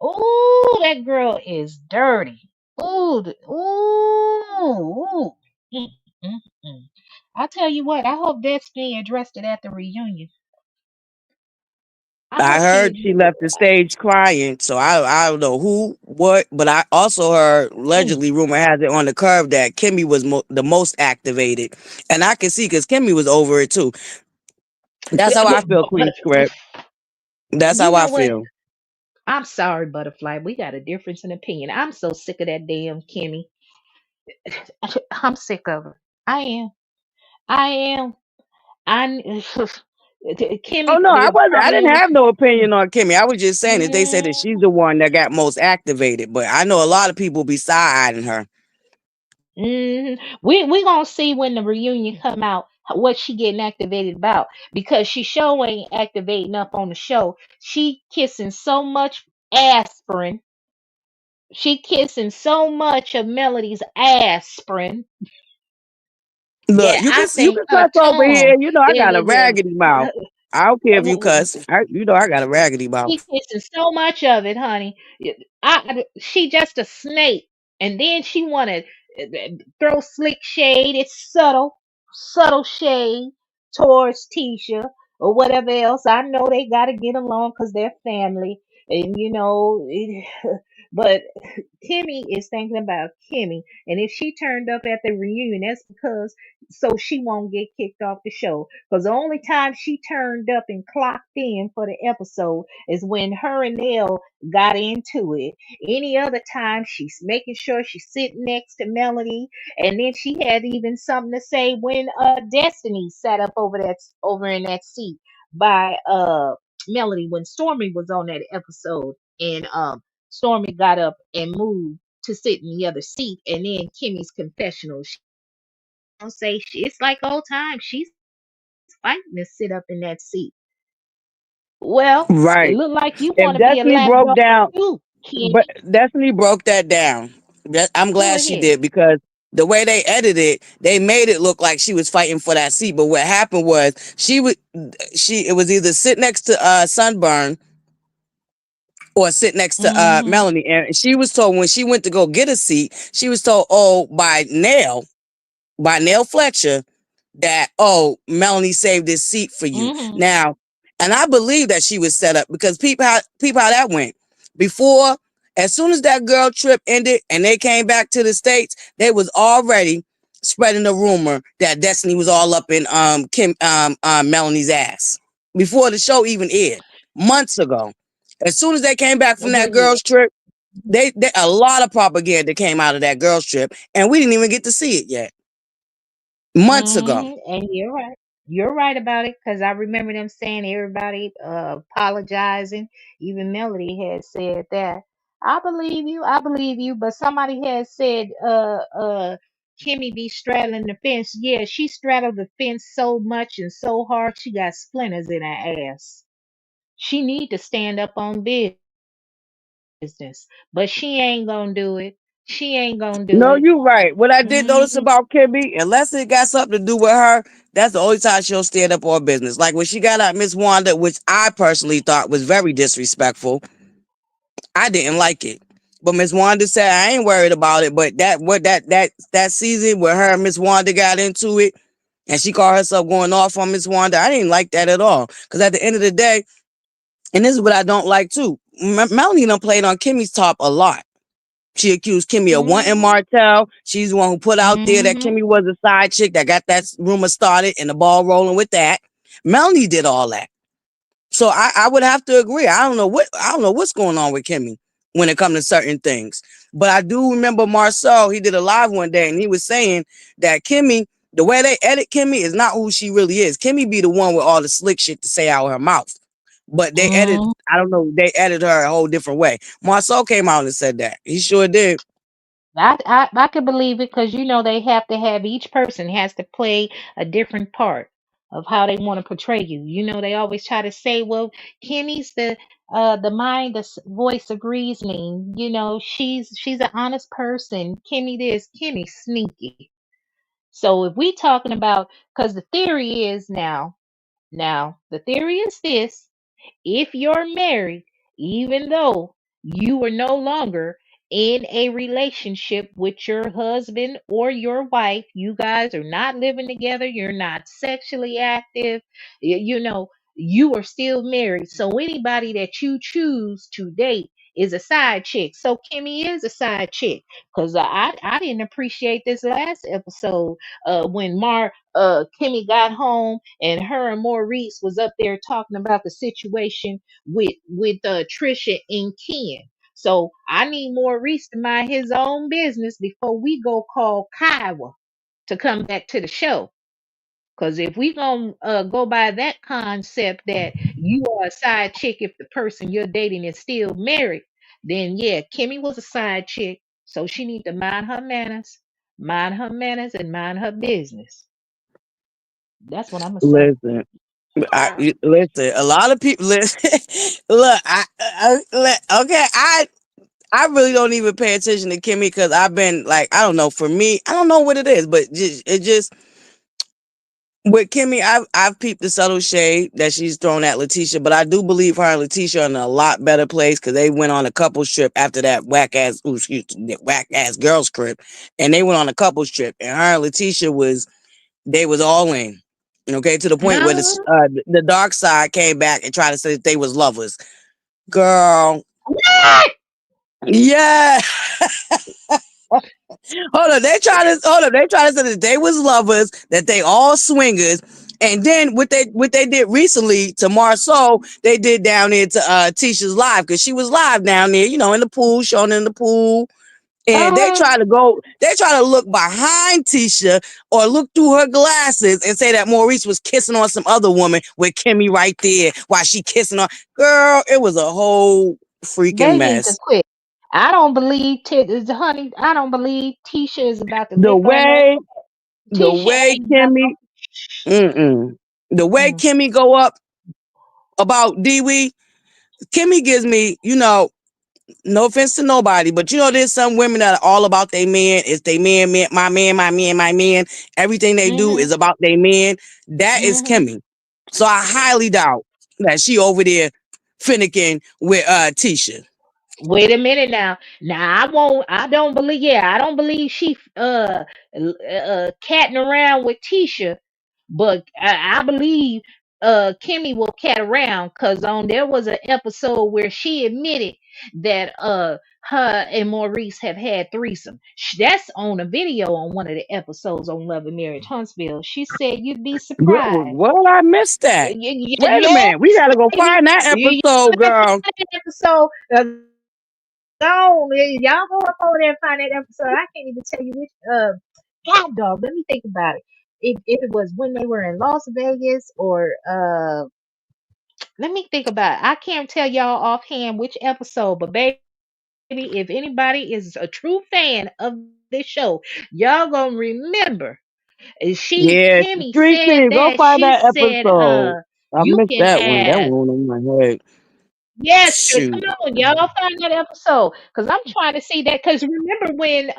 ooh, that girl is dirty. Ooh, ooh. Mm, mm, mm. I tell you what, I hope Destiny addressed it at the reunion. I I hope she. heard she left the stage crying, so I don't know who, what, but I also heard Mm. allegedly rumor has it on the curve that Kimmy was the most activated, and I can see because Kimmy was over it too. That's how I feel, But Queen Script. That's you how I know what? feel. I'm sorry, Butterfly. We got a difference in opinion. I'm so sick of that damn Kimmy. I'm sick of her. I am. I am. I Oh Kimmy no, I wasn't. I probably didn't only. have no opinion on Kimmy. I was just saying that they said that Mm, she's the one that got most activated, but I know a lot of people be side eyeing her. we gonna see when the reunion come out what she getting activated about because she sure ain't activating up on the show. She kissing so much aspirin. She kissing so much of Melody's aspirin Look, that you can I think her cuss over here. tongue. You know I The, got a the, raggedy mouth. I don't care if you cuss. You know I got a raggedy She mouth. kissing so much of it, honey. She just a snake, and then she want to throw slick shade. It's subtle shade towards Tisha or whatever else. I know they got to get along because they're family, and but Kimmy is thinking about Kimmy, and if she turned up at the reunion, that's because so she won't get kicked off the show. Because the only time she turned up and clocked in for the episode is when her and Elle got into it. Any other time, she's making sure she's sitting next to Melanie, and then she had even something to say when Destiny sat up over in that seat by Melanie when Stormy was on that episode, and Stormy got up and moved to sit in the other seat, and then Kimmy's confessional. She don't say it's like old times. She's fighting to sit up in that seat. Well, it Right. looked like you If want to be a Destiny broke lapdog down, too, Kimmy. but Destiny broke that down. I'm Go glad she ahead. did because the way they edited it, they made it look like she was fighting for that seat. But what happened was it was either sit next to Sunburn or sit next to Mm-hmm. Melanie. And she was told when she went to go get a seat, she was told, oh, by Nell Fletcher, that, oh, Melanie saved this seat for you. Mm-hmm. Now, and I believe that she was set up because peep how that went. Before, as soon as that girl trip ended and they came back to the States, they was already spreading the rumor that Destiny was all up in Kim Melanie's ass before the show even aired months ago. As soon as they came back from that girls trip, they a lot of propaganda came out of that girls trip, and we didn't even get to see it yet. Months ago. And you're right. You're right about it because I remember them saying everybody apologizing. Even Melody had said that. I believe you. I believe you. But somebody had said, Kimmy be straddling the fence. Yeah, she straddled the fence so much and so hard she got splinters in her ass. She need to stand up on business, but she ain't gonna do it. She ain't gonna do No, it. you're right. What I did notice Hmm. about Kimmy, unless it got something to do with her, that's the only time she'll stand up on business. Like when she got at Miss Wanda, which I personally thought was very disrespectful. I didn't like it. But Miss Wanda said I ain't worried about it. But that season where her and Miss Wanda got into it and she called herself going off on Miss Wanda, I didn't like that at all. Because at the end of the day, and this is what I don't like too, Melanie done played on Kimmy's top a lot. She accused Kimmy of wanting Hmm. Martell. She's the one who put out there that Hmm. Kimmy was a side chick that got that rumor started and the ball rolling with that. Melanie did all that. So I would have to agree. I don't know what's going on with Kimmy when it comes to certain things. But I do remember Marcel, he did a live one day and he was saying that Kimmy, the way they edit Kimmy is not who she really is. Kimmy be the one with all the slick shit to say out her mouth. But they edit, Mm. I don't know, they edit her a whole different way. Marcel came out and said that. He sure did. I could believe it because they have to have each person has to play a different part of how they want to portray you. They always try to say, well, Kimmy's the mind, voice of reasoning. She's an honest person. Kimmy this, Kimmy sneaky. So if we talking about, because the theory is now the theory is this: if you're married, even though you are no longer in a relationship with your husband or your wife, you guys are not living together, you're not sexually active, you are still married. So anybody that you choose to date is a side chick. So Kimmy is a side chick. Because I didn't appreciate this last episode when Kimmy got home and her and Maurice was up there talking about the situation with Trisha and Ken. So I need Maurice to mind his own business before we go call Kiowa to come back to the show. Because if we gonna go by that concept that you are a side chick if the person you're dating is still married, then yeah, Kimmy was a side chick, so she need to mind her manners, and mind her business. That's what I'm gonna say. Listen. Listen, a lot of people listen. Look, okay, I really don't even pay attention to Kimmy because I've been like, I don't know. For me, I don't know what it is, but it just with Kimmy, I've peeped the subtle shade that she's thrown at Letitia, but I do believe her and Letitia are in a lot better place because they went on a couples trip after that whack ass girls trip, and they went on a couples trip, and her and Letitia they was all in. Okay, to the point where No. the dark side came back and tried to say that they was lovers. Girl, What? yeah. Hold on. They try to say that they was lovers, that they all swingers. And then what they did recently to Marceau, they did down there to Tisha's live because she was live down there, in the pool, showing in the pool. And Uh, they try to look behind Tisha or look through her glasses and say that Maurice was kissing on some other woman with Kimmy right there while she kissing on. Girl, it was a whole freaking they need to mess. quit. I don't believe, honey. I don't believe Tisha is about to The lick her no. way, the Tisha way ain't about Kimmy, mm-mm. The way no. Kimmy go up about Dee Kimmy gives me, no offense to nobody, but there's some women that are all about their man. It's their man, my man, my man, my man. Everything they do Mm-hmm. is about their man. That is Mm-hmm. Kimmy. So I highly doubt that she over there finicking with Tisha. Wait a minute now. Now I won't. I don't believe. Yeah, I don't believe she catting around with Tisha, but I believe Kimmy will cat around because on there was an episode where she admitted that her and Maurice have had threesome. That's on a video on one of the episodes on Love and Marriage Huntsville. She said you'd be surprised. What I missed that. Wait a Yes, minute, we gotta go baby. find that You episode, better girl. find that episode. Gone. Y'all go up over there and find that episode. I can't even tell you which. God dog. Let me think about it. If it was when they were in Las Vegas or let me think about it. I can't tell y'all offhand which episode, but baby, if anybody is a true fan of this show, y'all gonna remember. Yeah, Kimmy Street said Team, go that. find She that said, episode. I you missed can that one. That have. one on my head. Yes, come Shoot. on, y'all find that episode because I'm trying to see that. Because remember when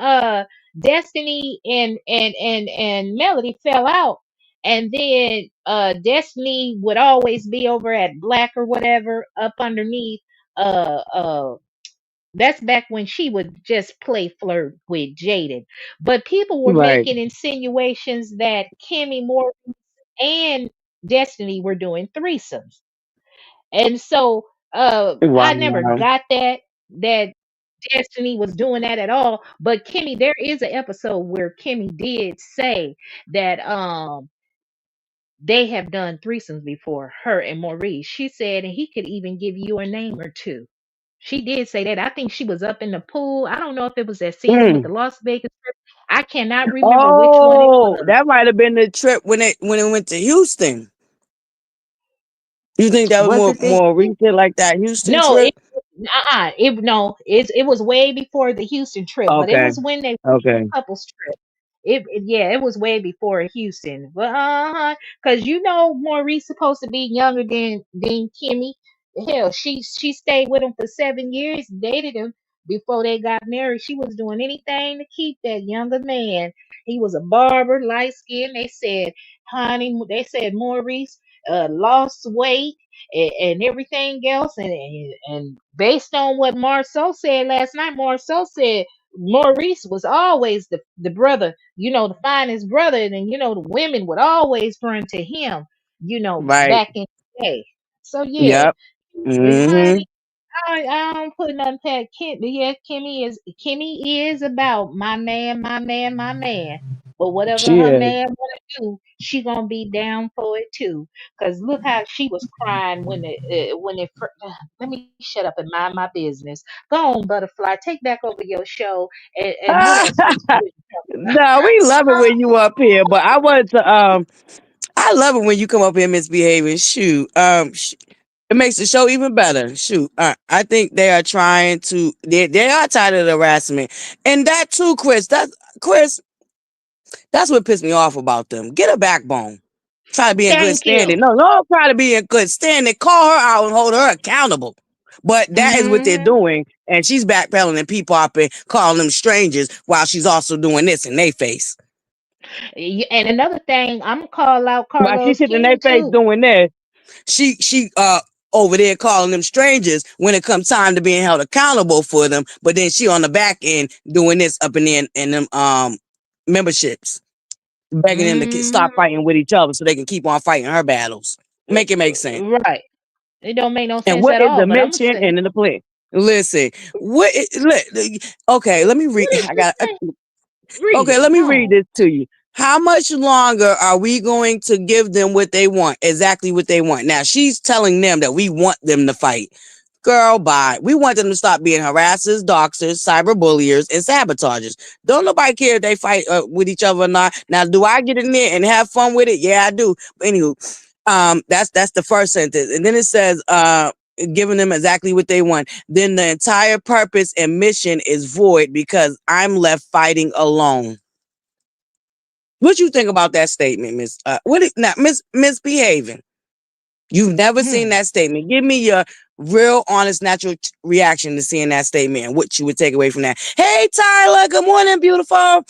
Destiny and Melody fell out, and then Destiny would always be over at Black or whatever up underneath. Uh, uh, that's back when she would just play flirt with Jaden, but people were Right. making insinuations that Kimmy Moore and Destiny were doing threesomes. And so I never Wow. got that Destiny was doing that at all. But Kimmy, there is an episode where Kimmy did say that They have done threesomes before, her and Maurice. She said, and he could even give you a name or two. She did say that. I think she was up in the pool. I don't know if it was that season with the Mm. Las Vegas trip. I cannot remember which one it Oh, was. that might have been the trip when it went to Houston. You think that was Was it the more recent, like that Houston No, trip? it was way before the Houston trip, but it Okay, was when they went on okay, the couples trip. Yeah, it was way before Houston. But because Maurice supposed to be younger than Kimmy. Hell, she stayed with him for 7 years, dated him before they got married. She was doing anything to keep that younger man. He was a barber, light skinned. They said Maurice lost weight and everything else, and based on what Marceau said last night, Marceau said Maurice was always the brother, the finest brother, and the women would always run to him, right. back in the day. So yeah, Yep. honey, Mm-hmm. I don't put nothing past Kim, but yeah, Kimmy is about my man, my man, my man. But whatever She her is. man wanna do, she gonna be down for it too. Cause look how she was crying let me shut up and mind my business. Go on, ButterFlii, take back over your show. And what else was we talking No, we love it when you up here, but I wanted to I love it when you come up here misbehaving. Shoot. It makes the show even better. Shoot. I think they are trying to they are tired of the harassment. And that too, Chris, that's what pissed me off about them. Get a backbone. Try to be in good Thank standing. you. No, don't try to be in good standing. Call her out and hold her accountable. But that is what they're Hmm. doing. And she's backpedaling and people popping, calling them strangers while she's also doing this in their face. And another thing, I'm gonna call out While she's Carlos sitting in their King face too. doing this, she over there calling them strangers when it comes time to being held accountable for them. But then she on the back end doing this up in them memberships, begging them to stop Hmm. fighting with each other so they can keep on fighting her battles. Make it make sense. Right. It don't make no And sense what at is all. the But I'm gonna mention say, and in the play? Listen, okay, let me read. what did I she got say? Read okay. it. Let me read Go. this to you. How much longer are we going to give them what they want? Exactly what they want. Now she's telling them that we want them to fight. Girl, bye. We want them to stop being harassers, doxers, cyberbulliers, and sabotagers. Don't nobody care if they fight with each other or not. Now, do I get in there and have fun with it? Yeah, I do. But anywho, that's the first sentence, and then it says, giving them exactly what they want. Then the entire purpose and mission is void because I'm left fighting alone. What you think about that statement, Miss? What is not misbehaving? You've never seen Hmm. that statement. Give me your real, honest, natural reaction to seeing that statement and what you would take away from that. Hey, Tyler. Good morning, beautiful.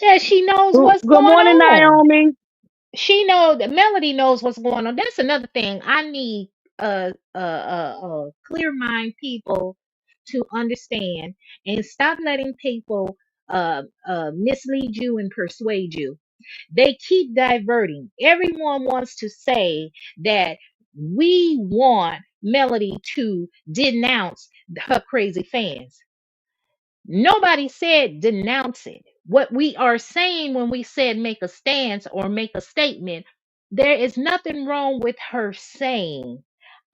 Yeah, she knows what's Good going morning, on. Naomi. She know that Melody knows what's going on. That's another thing. I need clear mind people to understand and stop letting people mislead you and persuade you. They keep diverting. Everyone wants to say that we want Melody to denounce her crazy fans. Nobody said denounce it. What we are saying when we said make a stance or make a statement, there is nothing wrong with her saying,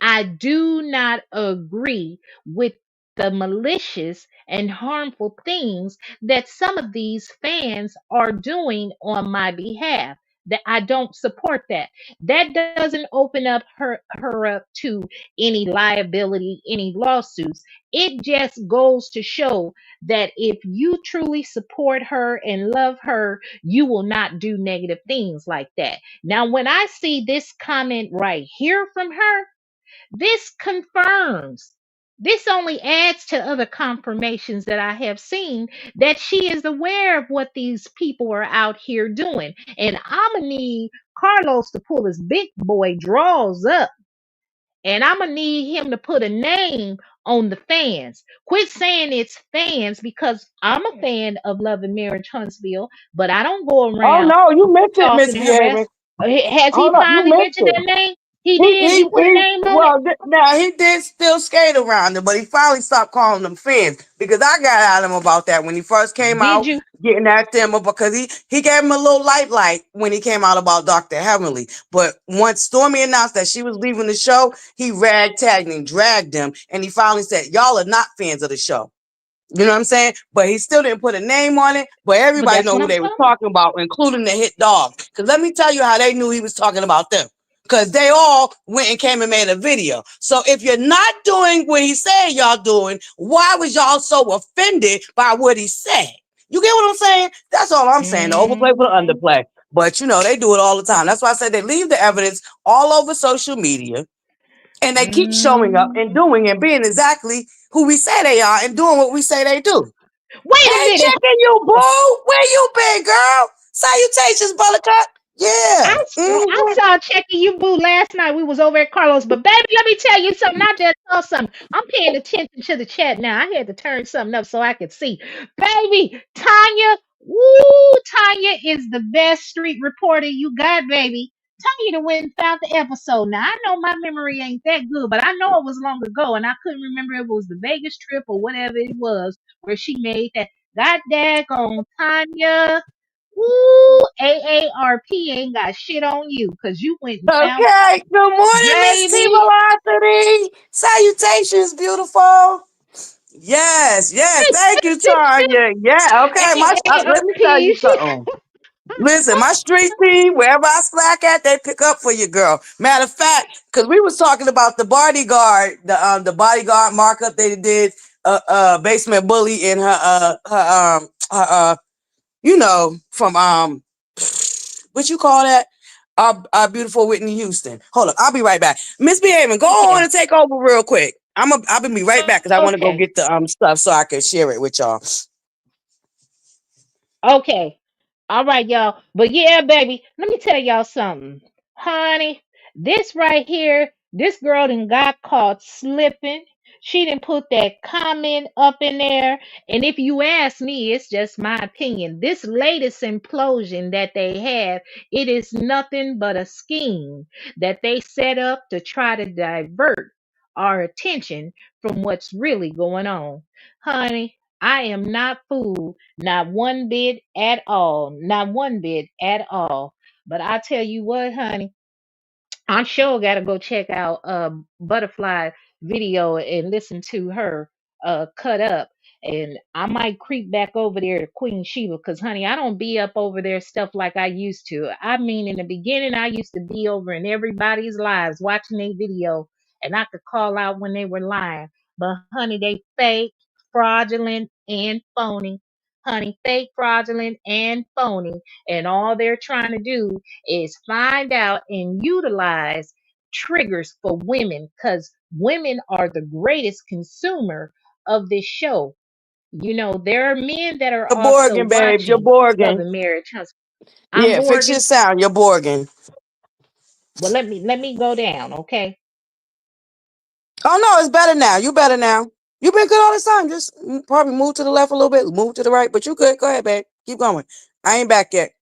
I do not agree with the malicious and harmful things that some of these fans are doing on my behalf. That I don't support that. That doesn't open up her up to any liability, any lawsuits. It just goes to show that if you truly support her and love her, you will not do negative things like that. Now, when I see this comment right here from her, this confirms. This only adds to other confirmations that I have seen that she is aware of what these people are out here doing. And I'm going to need Carlos to pull his big boy draws up, and I'm gonna need him to put a name on the fans. Quit saying it's fans, because I'm a fan of Love and Marriage Huntsville, but I don't go Oh around no, you meant it, talking to harass. misbehaving. Has he Hold up, you finally meant mentioned it. that name? He did. He put a name on it. Well, now he did still skate around them, but he finally stopped calling them fans because I got at him about that when he first came Did out, you? getting at them because he gave him a little light when he came out about Dr. Heavenly. But once Stormy announced that she was leaving the show, he ragtagged and dragged them, and he finally said, "Y'all are not fans of the show." You know what I'm saying? But he still didn't put a name on it. But But everybody that's know what who I'm they was talking. talking about, including the hit dog. Because let me tell you how they knew he was talking about them. Because they all went and came and made a video. So if you're not doing what he said y'all doing, why was y'all so offended by what he said? You get what I'm saying? That's all I'm saying. The overplay for the Hmm. underplay. But you know, they do it all the time. That's why I said they leave the evidence all over social media and they keep showing up and Hmm. doing and being exactly who we say they are and doing what we say they do. Wait a Hey, minute. checking you, boo. Where you been, girl? Salutations, Buttercup. Yeah. I Mm-hmm. saw Checky You Boo last night. We was over at Carlos. But baby, let me tell you something. I just saw something. I'm paying attention to the chat now. I had to turn something up so I could see. Baby, Tanya, woo, Tanya is the best street reporter you got, baby. Tanya done went and found the episode. Now I know my memory ain't that good, but I know it was long ago and I couldn't remember if it was the Vegas trip or whatever it was where she made that. God daggone Tanya. Ooh, AARP ain't got shit on you because you went and found Okay. Good morning, Miss T baby. Velocity. Salutations, beautiful. Yes, yes. Thank you, Tanya. Yeah, okay. Let me tell AARP. you something. Listen, my street team, wherever I slack at, they pick up for you, girl. Matter of fact, because we was talking about the bodyguard, the bodyguard markup they did, basement bully in from what you call that? Our beautiful Whitney Houston. Hold up, I'll be right back. Miss Behaven, go on Okay. and take over real quick. I'll be right back because I want to go Okay. get the stuff so I can share it with y'all. Okay. All right, y'all. But yeah, baby, let me tell y'all something. Honey, this right here, this girl done got caught slipping. She didn't put that comment up in there. And if you ask me, it's just my opinion. This latest implosion that they have, it is nothing but a scheme that they set up to try to divert our attention from what's really going on. Honey, I am not fooled, not one bit at all. Not one bit at all. But I tell you what, honey, I sure gotta go check out ButterFlii video and listen to her cut up. And I might creep back over there to Queen Sheba because honey, I don't be up over there stuff like I used to. I mean in the beginning I used to be over in everybody's lives watching their video and I could call out when they were lying. But honey, they fake, fraudulent, and phony. Honey, fake, fraudulent, and phony. And all they're trying to do is find out and utilize triggers for women because women are the greatest consumer of this show. You know, there are men that are You're also Borging, babe. You're watching Love Borging. and Marriage Huntsville. I'm Yeah, fix your Morgan. sound. You're Borging. Well, let me go down, okay? Oh no, it's better now. You better now. You've been good all this time. Just probably move to the left a little bit, move to the right, but you good. Go ahead, babe. Keep going. I ain't back yet.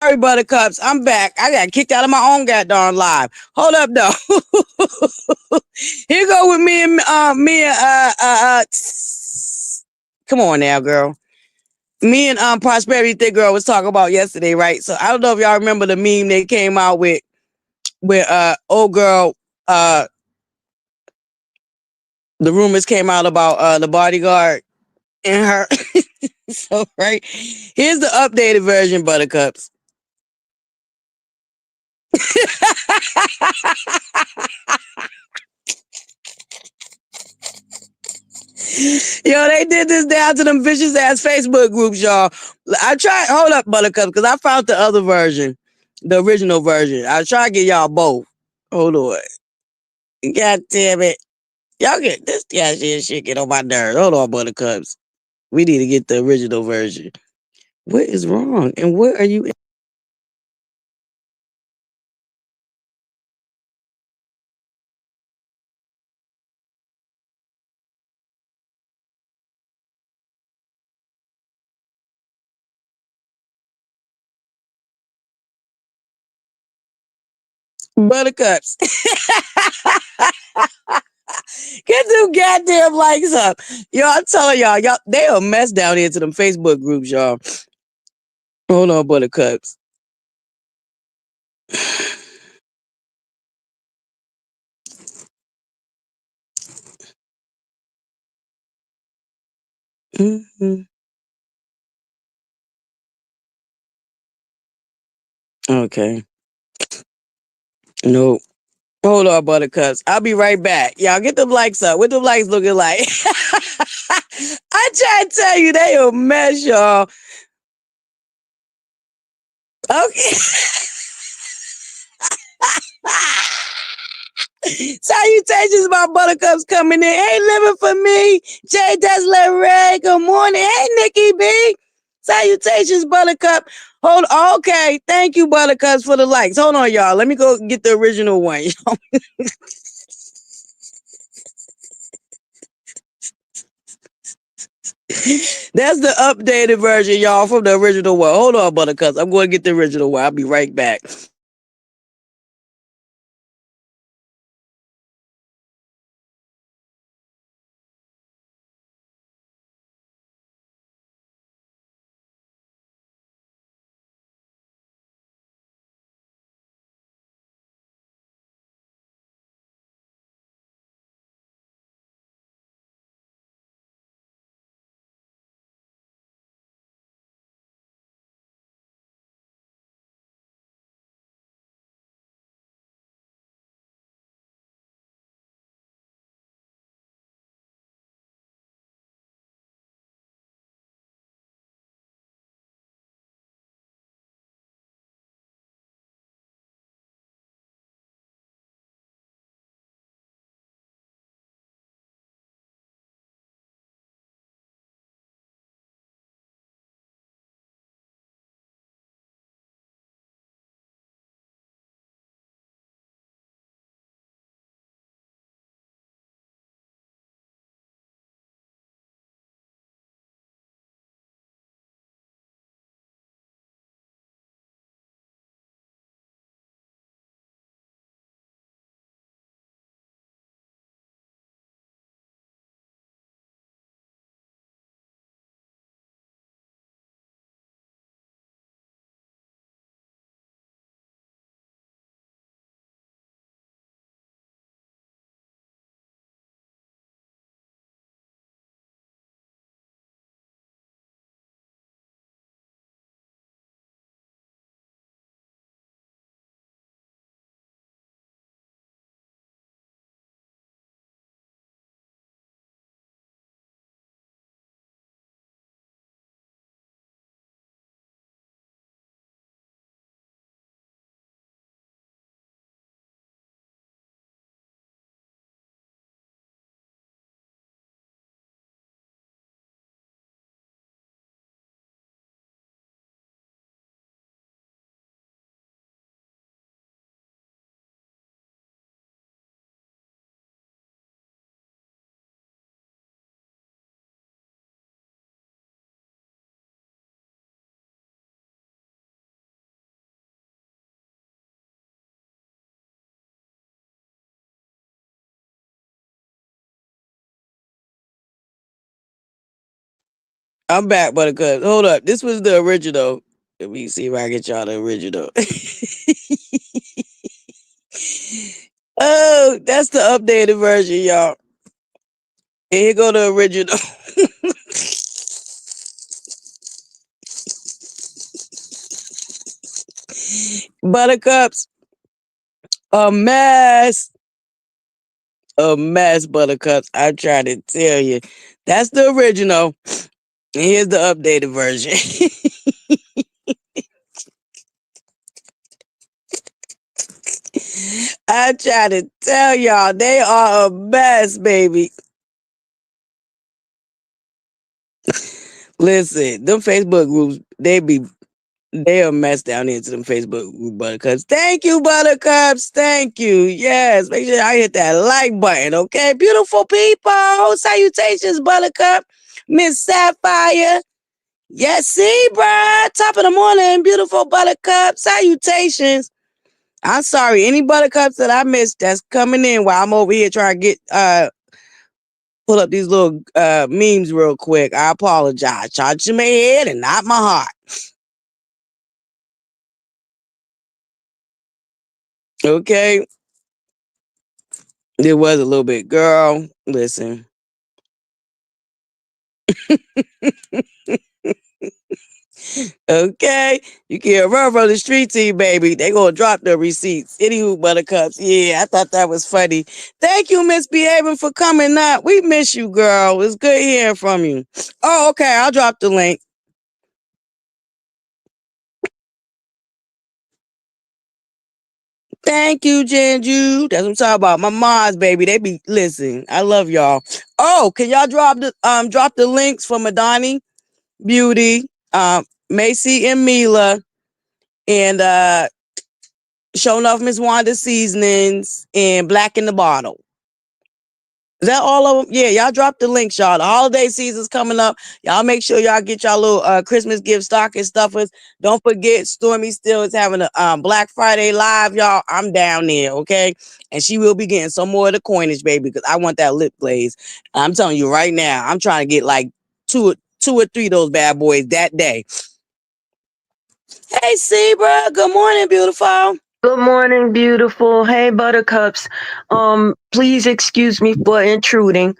Sorry, Buttercups. I'm back. I got kicked out of my own goddamn live. Hold up, though. Here go with come on now, girl. Me and Prosperity Thick Girl was talking about yesterday, right? So I don't know if y'all remember the meme they came out with old girl, the rumors came out about the bodyguard and her. So right, here's the updated version, Buttercups. Yo, they did this down to them vicious ass Facebook groups, y'all. I tried, hold up, Buttercup, because I found the other version, the original version. I try to get y'all both. Hold on. God damn it. Y'all get this guy shit get on my nerves. Hold on, Buttercups. We need to get the original version. What is wrong? And where are you? Buttercups. Get them goddamn likes up. Yo, I'm telling y'all, they a mess down here to them Facebook groups, y'all. Hold on, Buttercups. Mm-hmm. Okay. Nope. Hold on, Buttercups. I'll be right back. Y'all get them likes up. What them likes looking like? I try to tell you, they a mess, y'all. Okay. Salutations, my Buttercups coming in. Hey, living for me. Jay Deslet Ray. Good morning. Hey, Nikki B. Salutations, Buttercup. Hold on. Okay. Thank you, Buttercups, for the likes. Hold on, y'all. Let me go get the original one. That's the updated version, y'all, from the original one. Hold on, Buttercups. I'm going to get the original one. I'll be right back. I'm back, Buttercup. Hold up. This was the original. Let me see if I get y'all the original. Oh, that's the updated version, y'all. And here go the original. Buttercups, a mess. A mess, Buttercups. I'm trying to tell you. That's the original. And here's the updated version. I try to tell y'all, they are a mess, baby. Listen, them Facebook groups, they are messed down into them Facebook group, Buttercups. Thank you, Buttercups. Thank you. Yes, make sure I hit that like button, okay? Beautiful people. Salutations, Buttercup. Miss Sapphire. Yes, see, bruh. Top of the morning, beautiful Buttercup. Salutations. I'm sorry, any Buttercups that I missed that's coming in while I'm over here trying to get pull up these little memes real quick. I apologize. Charge to my head and not my heart. Okay. There was a little bit. Girl, listen. Okay. You can't run from the street team, baby. They gonna drop the receipts. Anywho, Buttercups. Yeah, I thought that was funny. Thank you, Miss Behaving, for coming up. We miss you, girl. It's good hearing from you. Oh, okay. I'll drop the link. Thank you, Janju. That's what I'm talking about. My moms, baby. They be listen. I love y'all. Oh, can y'all drop the links for Madani Beauty, Macy and Mila, and showing off Miss Wanda Seasonings and Black in the Bottle. Is that all of them? Yeah, y'all drop the links, y'all. The holiday season's coming up. Y'all make sure y'all get y'all little Christmas gift stocking stuffers. Don't forget, Stormy still is having a Black Friday live, y'all. I'm down there, okay? And she will be getting some more of the coinage, baby, because I want that lip glaze. I'm telling you right now, I'm trying to get like two or three of those bad boys that day. Hey, Zebra. Good morning, beautiful. Good morning, beautiful. Hey, Buttercups. Please excuse me for intruding.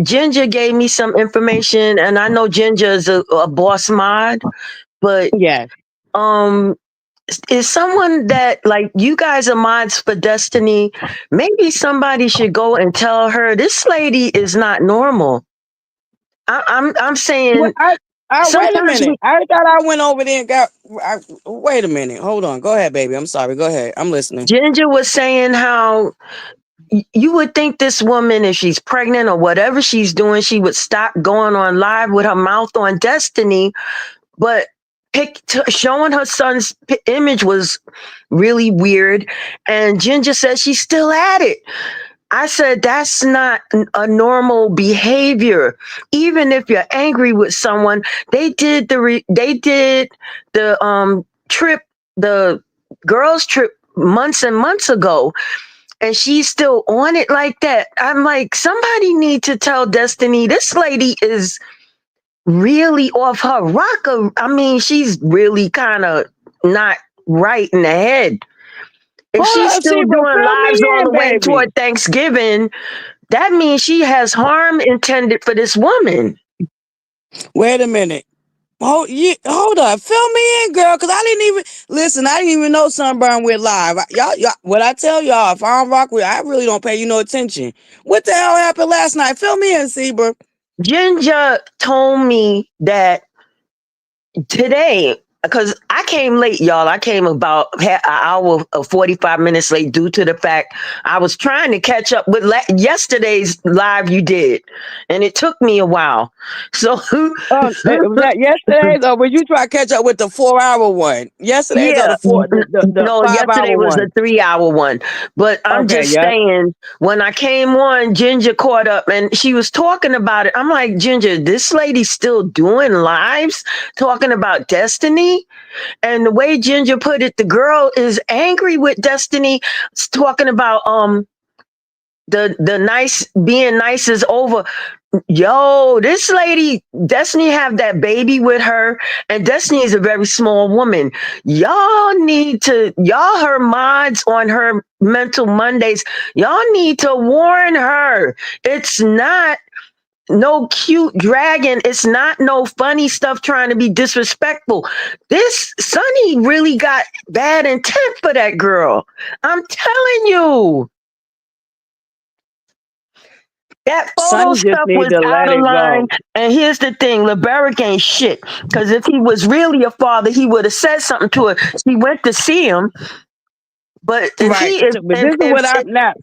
Ginger gave me some information, and I know Ginger is a boss mod, but Yes. um, is someone that like you guys are mods for Destiny? Maybe somebody should go and tell her this lady is not normal. I'm What, saying wait a sometimes minute. I thought I went over there and got. Wait a minute. Hold on. Go ahead, baby. I'm sorry. Go ahead. I'm listening. Ginger was saying how you would think this woman, if she's pregnant or whatever she's doing, she would stop going on live with her mouth on Destiny. But showing her son's image was really weird. And Ginger said she's still at it. I said that's not a normal behavior. Even if you're angry with someone, they did the trip, the girls trip months and months ago, and she's still on it like that. I'm like, somebody need to tell Destiny this lady is really off her rocker. I mean, she's really kind of not right in the head. If Hold she's on, still Zebra. doing Fill lives me all in, the way baby. toward Thanksgiving, that means she has harm intended for this woman. Wait a minute. Hold up. Fill me in, girl, because I didn't even listen. I didn't even know Sunburn went live. Y'all, what I tell y'all, if I don't rock with, I really don't pay you no attention. What the hell happened last night? Fill me in, Zebra. Ginger told me that today, because I came late, y'all. I came about an hour or 45 minutes late due to the fact I was trying to catch up with yesterday's live you did, and it took me a while. So, Was that yesterday's, or were you trying to catch up with the 4 hour one? Yesterday's or yeah, the no, 5 hour yesterday was a one? 3 hour one. But I'm Okay, just yeah. saying, when I came on, Ginger caught up and she was talking about it. I'm like, Ginger, this lady's still doing lives talking about Destiny. And the way Ginger put it, the girl is angry with Destiny, talking about the nice being nice is over. Yo, this lady, Destiny have that baby with her, and Destiny is a very small woman. Y'all her mods on her Mental Mondays, y'all need to warn her. It's not no cute dragon. It's not no funny stuff trying to be disrespectful. This Sonny really got bad intent for that girl. I'm telling you. That photo Sonny just stuff need was to out let of it line. go. And here's the thing, LeBeric ain't shit. Because if he was really a father, he would have said something to her. She went to see him. But if Right. he if So, but if this is if, what I'm if now.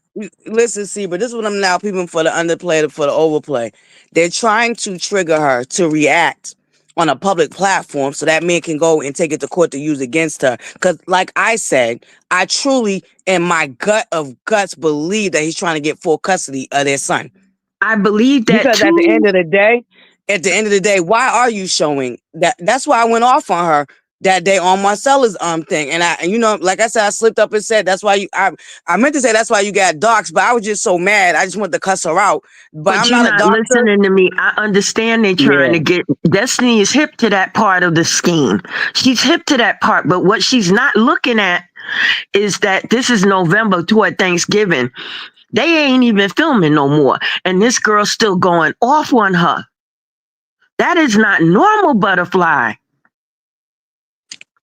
Listen, see, but this is what I'm now peeping for the underplay, for the overplay. They're trying to trigger her to react on a public platform so that man can go and take it to court to use against her. Because, like I said, I truly, in my gut of guts, believe that he's trying to get full custody of their son. I believe that Because too. at the end of the day, why are you showing that? That's why I went off on her that day on Marcella's thing. And you know, like I said, I slipped up and said that's why I meant to say that's why you got doxxed, but I was just so mad. I just wanted to cuss her out. But But I'm you're not a not doctor. listening to me. I understand they're trying Yeah. to get Destiny is hip to that part of the scheme. She's hip to that part, but what she's not looking at is that this is November toward Thanksgiving. They ain't even filming no more. And this girl's still going off on her. That is not normal, ButterFlii.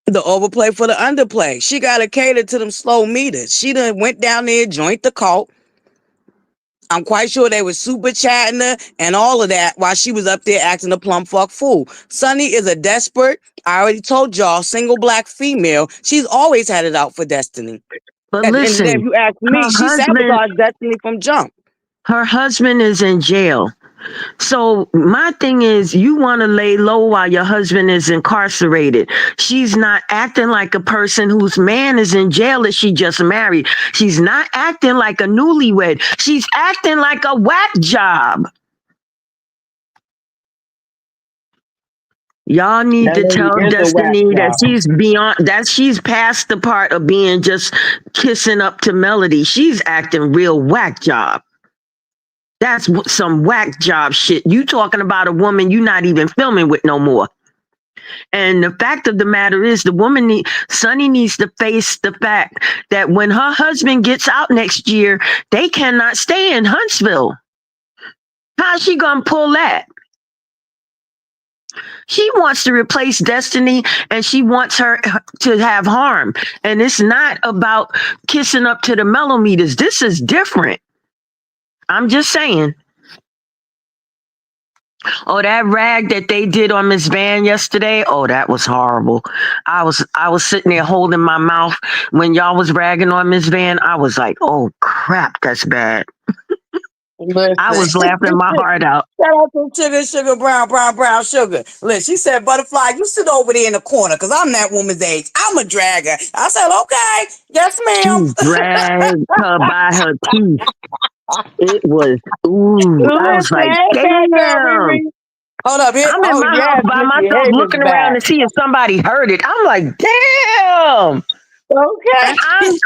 The overplay for the underplay. She got to cater to them slow meters. She done went down there, joined the cult. I'm quite sure they were super chatting her and all of that while she was up there acting a plum fuck fool. Sunny is a desperate, I already told y'all, single black female. She's always had it out for Destiny. But At the end of the day, if listen, you ask me, her she husband, sabotaged Destiny from jump. her husband is in jail. So my thing is, you want to lay low while your husband is incarcerated. She's not acting like a person whose man is in jail that she just married. She's not acting like a newlywed. She's acting like a whack job. Y'all need That to lady tell is a whack Destiny that job. she's beyond that. She's past the part of being just kissing up to Melody. She's acting real whack job. That's some whack job shit. You talking about a woman you not even filming with no more. And the fact of the matter is, Sonny needs to face the fact that when her husband gets out next year, they cannot stay in Huntsville. How's she gonna pull that? She wants to replace Destiny and she wants her to have harm. And it's not about kissing up to the mellometers. This is different. I'm just saying. Oh, that rag that they did on Miss Van yesterday. Oh, that was horrible. I was sitting there holding my mouth when y'all was ragging on Miss Van. I was like, oh crap, that's bad. I Listen. was laughing my heart out. Shout out to sugar, brown, sugar. Listen, she said, ButterFlii, you sit over there in the corner because I'm that woman's age. I'm a dragger. I said, okay, yes, She ma'am. dragged her by her teeth. It was ooh. I was Listen, like, hey, bad girl, damn. Riri. Hold up here. I'm in Oh, my house yes, by Missy myself Haven's looking around back. to see if somebody heard it. I'm like, damn. Okay. And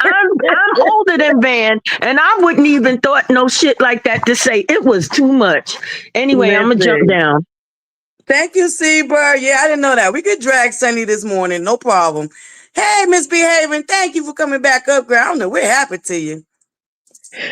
I'm older than Van, and I wouldn't even thought no shit like that to say. It was too much. Anyway, I'm gonna jump Listen. down. Thank you, Seabird. Yeah, I didn't know that. We could drag Sunny this morning. No problem. Hey, Miss Behaving. Thank you for coming back up, girl. I don't know what happened to you.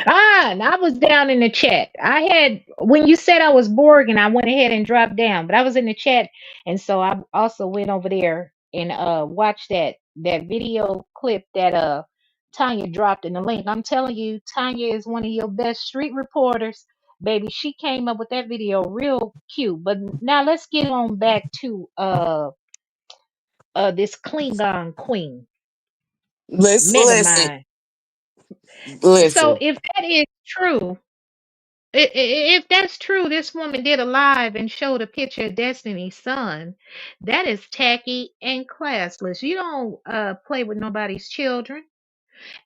And I was down in the chat. I had when you said I was Borg, and I went ahead and dropped down, but I was in the chat, and so I also went over there and watched that video clip that Tanya dropped in the link. I'm telling you, Tanya is one of your best street reporters, baby. She came up with that video real cute. But now let's get on back to this Klingon queen. Listen. Megamind. So Listen. if that is true, if that's true, this woman did a live and showed a picture of Destiny's son. That is tacky and classless. You don't play with nobody's children.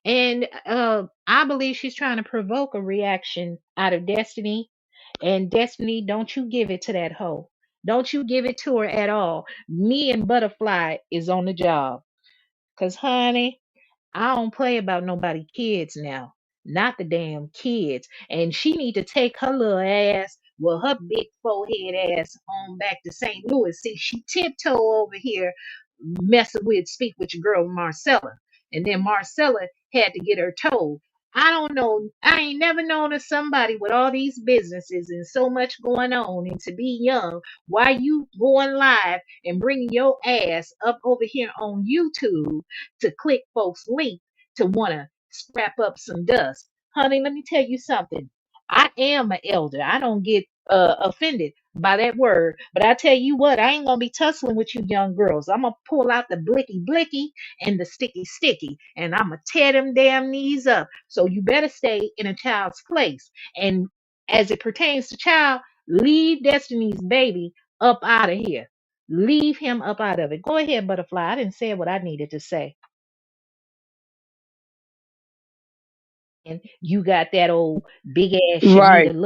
And I believe she's trying to provoke a reaction out of Destiny. And Destiny, don't you give it to that hoe. Don't you give it to her at all. Me and ButterFlii is on the job. Cause honey, I don't play about nobody kids now. Not the damn kids. And she need to take her little ass Well, her big forehead ass on back to St. Louis. See, she tiptoe over here speak with your girl Marcella. And then Marcella had to get her told. I don't know. I ain't never known of somebody with all these businesses and so much going on and to be young. Why you going live and bringing your ass up over here on YouTube to click folks' link to want to scrap up some dust? Honey, let me tell you something. I am an elder. I don't get offended by that word. But I tell you what, I ain't gonna be tussling with you young girls. I'm gonna pull out the blicky blicky and the sticky sticky, and I'm gonna tear them damn knees up. So you better stay in a child's place. And as it pertains to child, leave Destiny's baby up out of here. Leave him up out of it. Go ahead, ButterFlii. I didn't say what I needed to say. And you got that old big ass Right. Shanita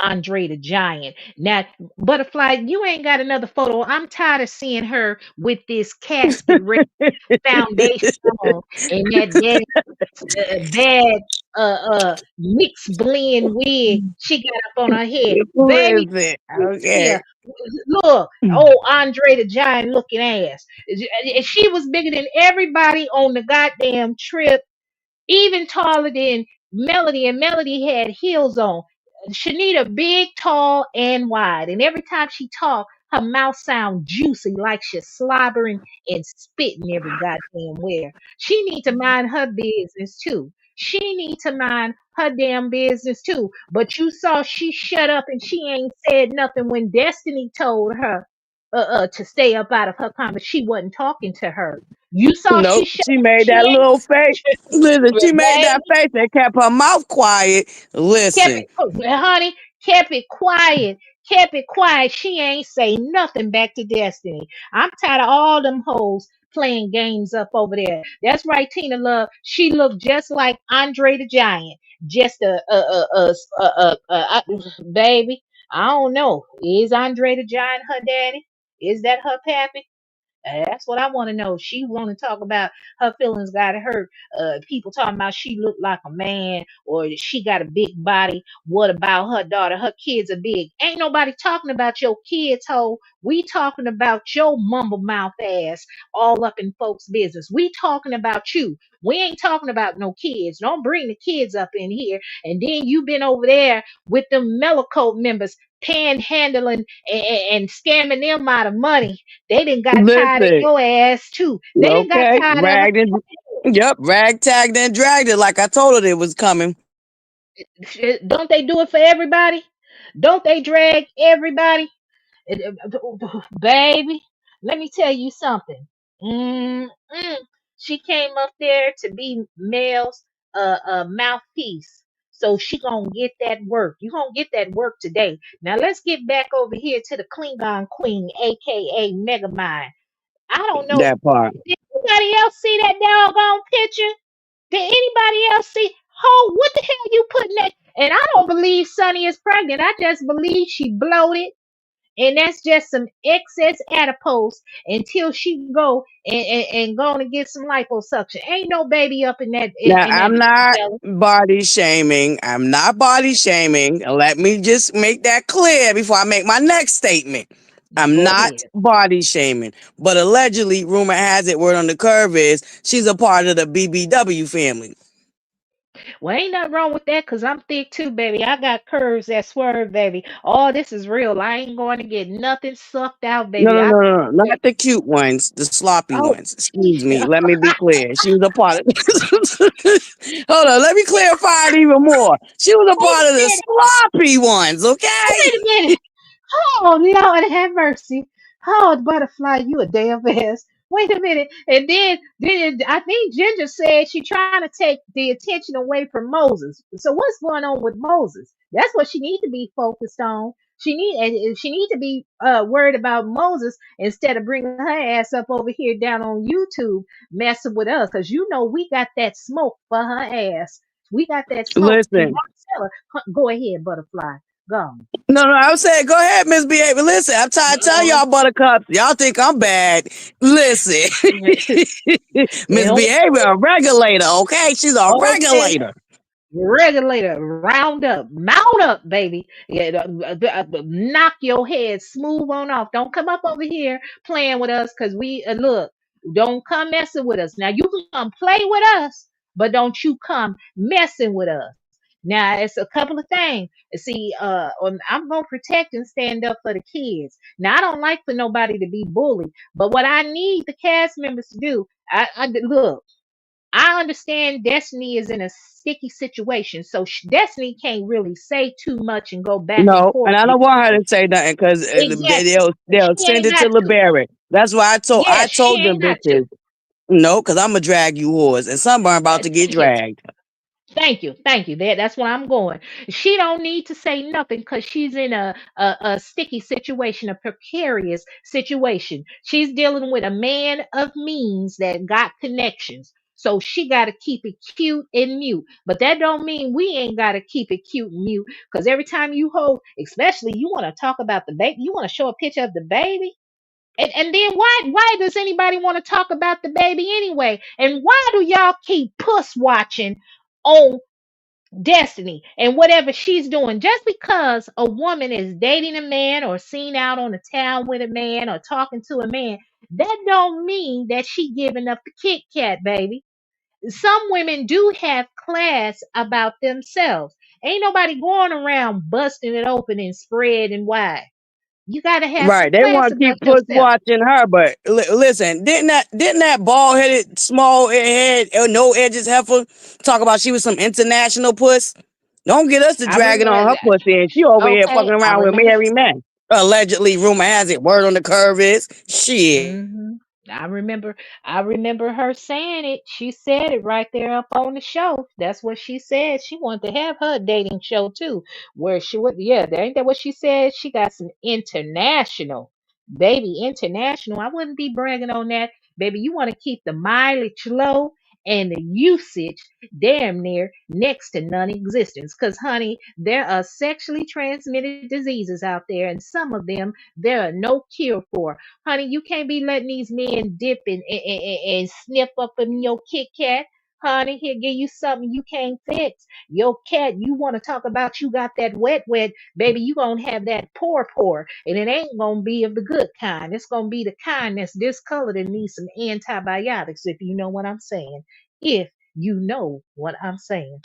Andre the Giant. Now, ButterFlii, you ain't got another photo. I'm tired of seeing her with this casket red foundation on and that bad mixed blend wig she got up on her head. Baby, Listen, here, okay. look, oh Andre the Giant looking ass. She was bigger than everybody on the goddamn trip, even taller than Melody, and Melody had heels on. Shanita big, tall, and wide, and every time she talked, her mouth sound juicy like she's slobbering and spitting every goddamn where. She need to mind her business too. She need to mind her damn business too. But you saw she shut up and she ain't said nothing when Destiny told her to stay up out of her comment. She wasn't talking to her. You saw she Nope. shut She up. made She that little face. Listen, ain't she made babe. that face and kept her mouth quiet. Kept Listen, it, honey, kept it quiet. Kept it quiet. She ain't say nothing back to Destiny. I'm tired of all them hoes playing games up over there. That's right, Tina Love. She looked just like Andre the Giant. Just baby. I don't know. Is Andre the Giant her daddy? Is that her pappy? That's what I want to know. She want to talk about her feelings got hurt. People talking about she looked like a man or she got a big body. What about her daughter? Her kids are big. Ain't nobody talking about your kids, ho. We talking about your mumble mouth ass all up in folks' business. We talking about you. We ain't talking about no kids. Don't bring the kids up in here. And then you been over there with them Mellow members panhandling and scamming them out of money. They didn't got tired of listen. your ass too. They didn't got Okay, tired of ragged and yep, rag tagged and dragged it like I told her it was coming. it. Don't they do it for everybody? Don't they drag everybody? Baby, let me tell you something. Mm-mm. She came up there to be Mel's mouthpiece. So she gonna get that work. You gonna get that work today. Now let's get back over here to the Klingon Queen, aka Megamind. I don't know. That part. Did anybody else see that doggone picture? Did anybody else see? Oh, what the hell you putting that? And I don't believe Sunny is pregnant. I just believe she bloated, and that's just some excess adipose until she go and go and get some liposuction. Ain't no baby up in that Now, in that I'm baby not belly. body shaming. I'm not body shaming. Let me just make that clear before I make my next statement. I'm Go not ahead. body shaming, but allegedly, rumor has it, word on the curve is she's a part of the BBW family. Well, ain't nothing wrong with that because I'm thick too, baby. I got curves that swerve, baby. Oh, this is real. I ain't going to get nothing sucked out, No, baby. no, I no, no, no, not the cute ones, the sloppy oh, ones. Excuse me. Let me be clear. She was a part of. Hold on. Let me clarify it even more. She was a wait part a of the minute. sloppy ones. Okay. Wait a minute. Oh, Lord have mercy. Oh, ButterFlii, you a damn mess. Wait a minute. And then I think Ginger said she trying to take the attention away from Moses. So what's going on with Moses? That's what she need to be focused on. She need to be worried about Moses instead of bringing her ass up over here down on YouTube messing with us, because you know we got that smoke for her ass. We got that smoke. And Listen. Marcella, go ahead, ButterFlii. Go. No, no, I was saying, go ahead, Miss Behavior. Listen, I'm trying to tell Uh-uh. y'all, buttercups. Y'all think I'm bad. Listen, They Miss don't Behavior, a regulator, okay? She's a okay. regulator. regulator, round up, mount up, baby. Yeah, knock your head smooth on off. Don't come up over here playing with us, cause we look. Don't come messing with us. Now you can come play with us, but don't you come messing with us. Now it's a couple of things. See, I'm gonna protect and stand up for the kids. Now I don't like for nobody to be bullied, but what I need the cast members to do, I look. I understand Destiny is in a sticky situation, so Destiny can't really say too much and go back and No, and forth I with don't want her people. to say nothing because Exactly. they'll She send ain't it to got to. LeBaron. That's why I Yes, she told them ain't got to. bitches no, because I'm gonna drag you whores, and Sunburn about to get Thank you. dragged. Thank you. Thank you. That's where I'm going. She don't need to say nothing because she's in a sticky situation, a precarious situation. She's dealing with a man of means that got connections. So she got to keep it cute and mute. But that don't mean we ain't got to keep it cute and mute. Because every time you hold, especially you want to talk about the baby, you want to show a picture of the baby. And then why does anybody want to talk about the baby anyway? And why do y'all keep puss watching on Destiny and whatever she's doing? Just because a woman is dating a man or seen out on the town with a man or talking to a man, that don't mean that she giving up the Kit Kat, baby. Some women do have class about themselves. Ain't nobody going around busting it open and spreading wide. You got to have some Right, they class want to about keep push yourself. watching her, but listen, didn't that bald headed, small head, no edges heifer talk about she was some international puss? Don't get us to I dragging remember on her that. pussy, and she over here Okay, fucking I around with remember. married men. Allegedly, rumor has it. Word on the curve is shit. hmm I remember. I remember her saying it. She said it right there up on the show. That's what she said. She wanted to have her dating show too, where she would. Yeah, ain't that what she said? She got some international, baby, international. I wouldn't be bragging on that, baby. You want to keep the mileage low and the usage damn near next to non-existence, because honey, there are sexually transmitted diseases out there, and some of them there are no cure for. Honey, you can't be letting these men dip and sniff up in your Kit Kat. Honey, he'll give you something you can't fix. Your cat, you want to talk about you got that wet, baby, you going to have that pour. And it ain't going to be of the good kind. It's going to be the kind that's discolored and needs some antibiotics, if you know what I'm saying. If you know what I'm saying.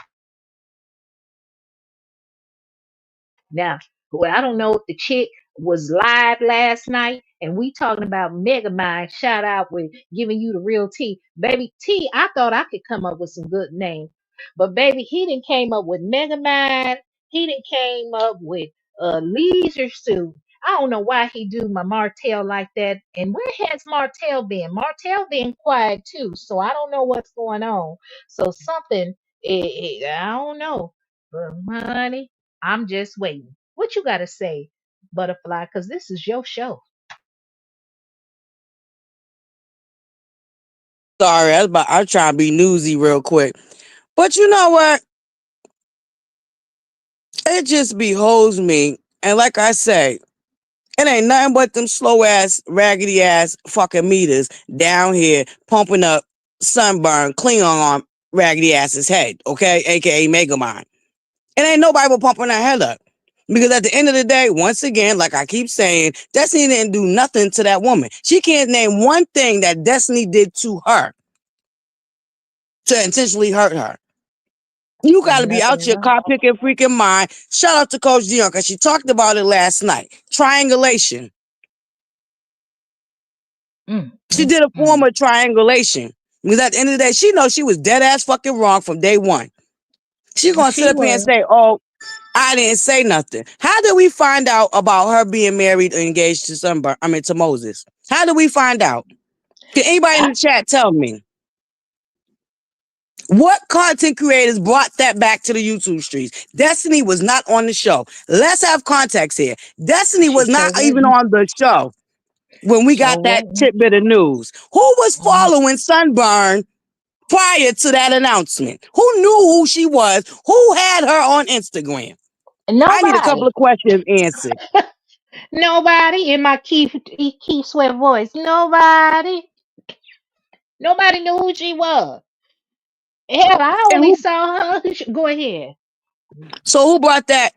Now, well, I don't know if the chick was live last night and we talking about Megamind. Shout out with giving you the real T. Baby T, I thought I could come up with some good names. But baby, he didn't came up with Megamind. He didn't came up with Leisure Suit. I don't know why he do my Martell like that. And where has Martell been? Martell been quiet too. So I don't know what's going on. So something, I don't know. But honey, I'm just waiting. What you got to say, ButterFlii? Because this is your show. Sorry, I'm trying to be newsy real quick. But you know what? It just beholds me. And like I say, it ain't nothing but them slow ass, raggedy ass fucking meters down here pumping up sunburn, clean on raggedy ass's head, okay? AKA Megamind. It ain't nobody but pumping her head up. Because at the end of the day, once again, like I keep saying, Destiny didn't do nothing to that woman. She can't name one thing that Destiny did to her to intentionally hurt her. You got to be Nothing out at your all. car picking freaking mind. Shout out to Coach Dion because she talked about it last night. Triangulation. Mm, She mm, did a form mm. of triangulation. Because at the end of the day, she knows she was dead ass fucking wrong from day one. She gonna sit She up here and was. say, "Oh, I didn't say nothing." How did we find out about her being married or engaged to somebody? I mean, to Moses. How did we find out? Can anybody in I, the chat tell me what content creators brought that back to the YouTube streets? Destiny was not on the show. Let's have context here. Destiny she was not sure even wasn't. on the show when we Sure got that wasn't. tidbit of news. Who was Mhm. following Sunburn prior to that announcement? Who knew who she was? Who had her on Instagram? I need a couple Nobody. of questions answered. Nobody in my keep sweat voice. Nobody. Nobody knew who she was. Hell, I And only who? saw her. Go ahead. So who brought that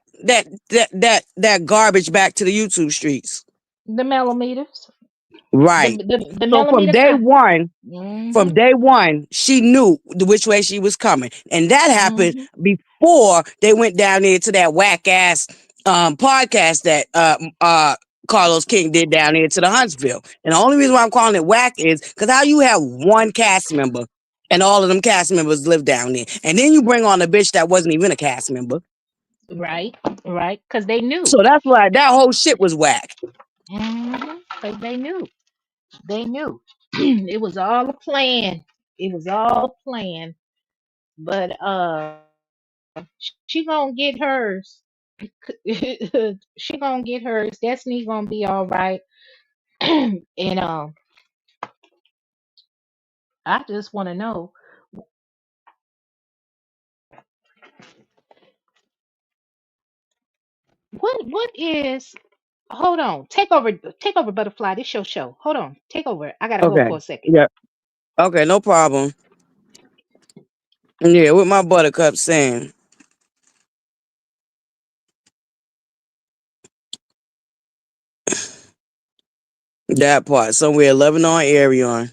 garbage back to the YouTube streets? The millimeters. The Right. the So from millimeter day kind. one, Mm-hmm. from day one, she knew which way she was coming, and that happened Mm-hmm. before they went down there to that whack ass podcast that Carlos King did down there to the Huntsville. And the only reason why I'm calling it whack is because how you have one cast member and all of them cast members live down there, and then you bring on a bitch that wasn't even a cast member. Right. Right. Because they knew. So that's why that whole shit was whack. Mm-hmm. Because they knew. They knew. It was all a plan. It was all a plan. But she gonna get hers. She gonna get hers. Destiny gonna be all right. And I just want to know what is. Hold on, take over, Butterfly. This your show. Hold on, take over. I gotta go Okay. for a second. Yeah. Okay. No problem. Yeah. With my buttercup saying that part somewhere 11 on Arion.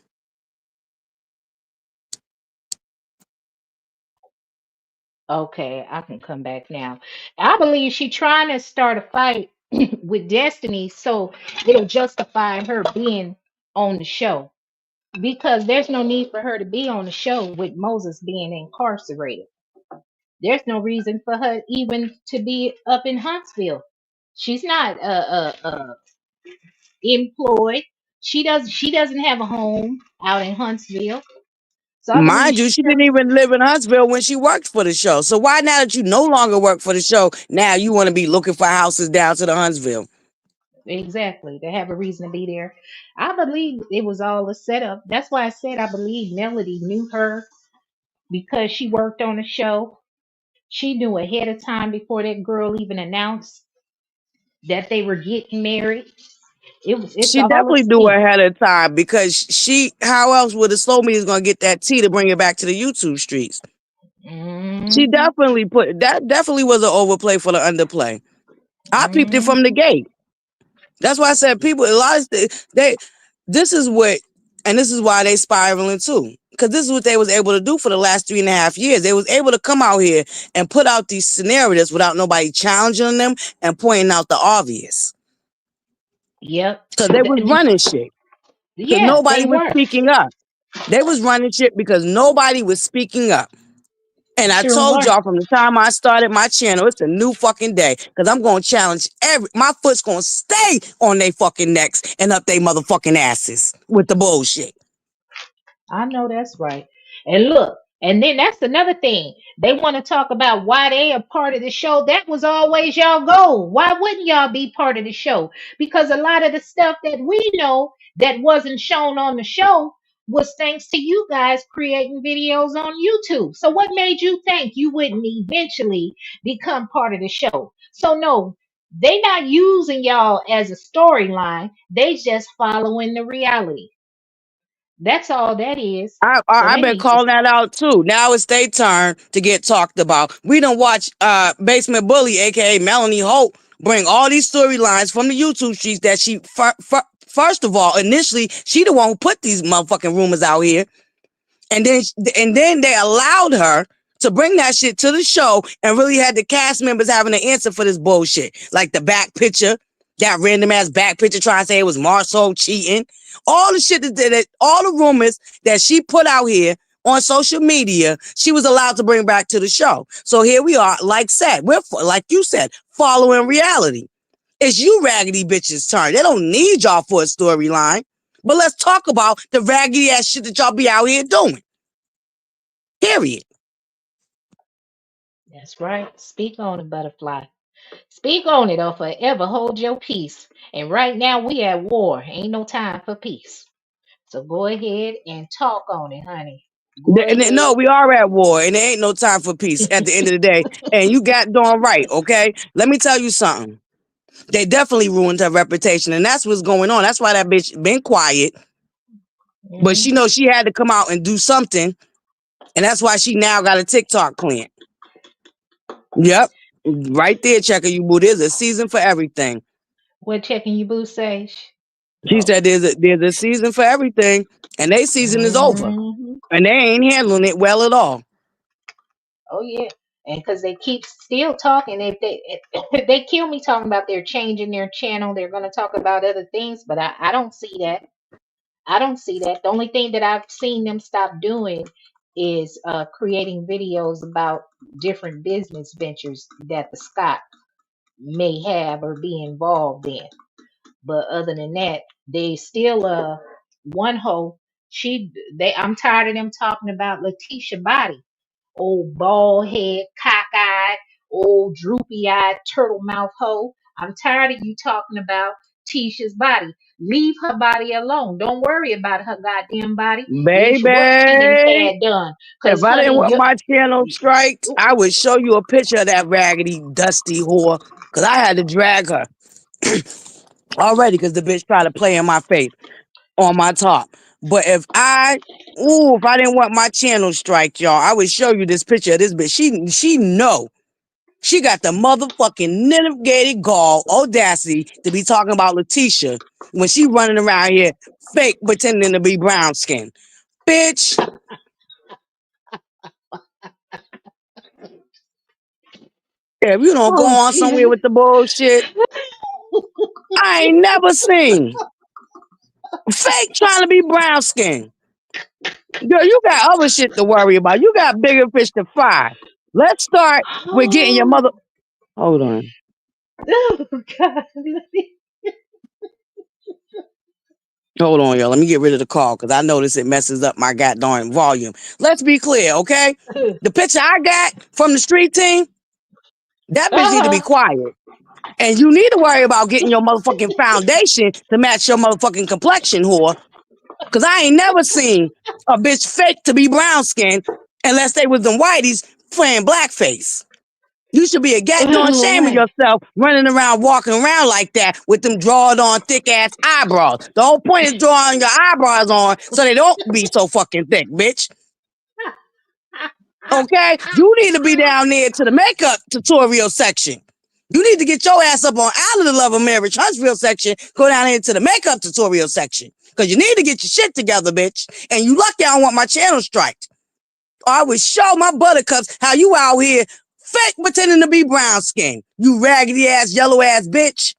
Okay, I can come back now. I believe she trying to start a fight with Destiny, so it'll justify her being on the show because there's no need for her to be on the show with Moses being incarcerated. There's no reason for her even to be up in Huntsville. She's not employed. She doesn't have a home out in Huntsville. So I believe Mind you, she she didn't even live in Huntsville when she worked for the show. So why now that you no longer work for the show, now you want to be looking for houses down to the Huntsville? exactly they have a reason to be there. I believe it was all a setup. That's why I said I believe Melody knew her because she worked on the show. She knew ahead of time before that girl even announced that they were getting married. It's She all a definitely do scheme. ahead of time because she, how else would the slow media going to get that tea to bring it back to the YouTube streets? She Hmm. definitely put that, definitely was an overplay for the underplay. I peeped it from the Hmm. gate. That's why I said people, a lot of they, this is what, and this is why they spiraling too. Because this is what they was able to do for the last 3.5 years. They was able to come out here and put out these scenarios without nobody challenging them and pointing out the obvious. Yep. Because they was running shit. Because Yeah, they nobody was were. speaking up. They was running shit because nobody was speaking up. And I Sure told were. y'all from the time I started my channel, it's a new fucking day. Cause I'm gonna challenge my foot's gonna stay on they fucking necks and up they motherfucking asses with the bullshit. I know that's right. And look, and then that's another thing. They want to talk about why they are part of the show. That was always y'all goal. Why wouldn't y'all be part of the show? Because a lot of the stuff that we know that wasn't shown on the show was thanks to you guys creating videos on YouTube. So what made you think you wouldn't eventually become part of the show? So no, they not using y'all as a storyline. They just following the reality. That's all that is. So I've they been need to. calling that out too. Now it's their turn to get talked about. We done watch Basement Bully, aka Melanie Holt, bring all these storylines from the YouTube streets that she first of all, initially, she the one who put these motherfucking rumors out here. And then they allowed her to bring that shit to the show and really had the cast members having an answer for this bullshit. Like the back picture, that random ass back picture trying to say it was Marceau cheating. All the shit all the rumors that she put out here on social media, she was allowed to bring back to the show. So here we are, like said, like you said, following reality. It's you raggedy bitches' turn. They don't need y'all for a storyline. But let's talk about the raggedy ass shit that y'all be out here doing. Period. That's right. Speak on it, butterfly. Speak on it or forever hold your peace. And right now we at war. Ain't no time for peace. So go ahead and talk on it, honey. Go No, ahead. we are at war, and there ain't no time for peace at the end of the day. And you got darn right, okay? Let me tell you something. They definitely ruined her reputation, and that's what's going on. That's why that bitch been quiet. But she Hmm. knows she had to come out and do something And that's why she now got a TikTok plant. Yep. Right there, checker you boo. There's a season for everything. What checking you boo say? She Oh. said there's a season for everything, and their season is over. Hmm. And they ain't handling it well at all. Oh yeah. And because they keep still talking, if they kill me talking about they're changing their channel, they're going to talk about other things. But I don't see that. I don't see that. The only thing that I've seen them stop doing is creating videos about different business ventures that the Scott may have or be involved in. But other than that, they still one hoe. I'm tired of them talking about Letitia body. Old bald head, cockeyed, old droopy eyed turtle mouth hoe. I'm tired of you talking about Tisha's body. Leave her body alone. Don't worry about her goddamn body. It's what she done Baby, had done. if Cause I didn't honey, want you my channel striked, I would show you a picture of that raggedy, dusty whore. Because I had to drag her already because the bitch tried to play in my face on my top. But if I didn't want my channel striked, y'all, I would show you this picture of this bitch. She know. She got the motherfucking negated gall, audacity to be talking about Letitia when she running around here fake pretending to be brown skin. Bitch, if you don't go oh on somewhere Jesus. with the bullshit, I ain't never seen. Fake trying to be brown skin. Girl, you got other shit to worry about. You got bigger fish to fry. Let's start with getting your mother. Hold on. Oh God. Hold on, y'all. Let me get rid of the call because I notice it messes up my goddamn volume. Let's be clear, okay? The picture I got from the street team, that bitch need to be Uh-huh. quiet. And you need to worry about getting your motherfucking foundation to match your motherfucking complexion, whore. Because I ain't never seen a bitch fake to be brown skinned unless they was them whiteys playing blackface. You should be a goddamn shame of Right. yourself running around, walking around like that with them drawed on thick ass eyebrows. The whole point is drawing your eyebrows on so they don't be so fucking thick, bitch. Okay? You need to be down there to the makeup tutorial section. You need to get your ass up on out of the Love of Marriage Huntsville section, go down here to the makeup tutorial section. Because you need to get your shit together, bitch. And you lucky I don't want my channel striked. Or I would show my ButterCups how you out here fake pretending to be brown skin. You raggedy ass, yellow ass bitch.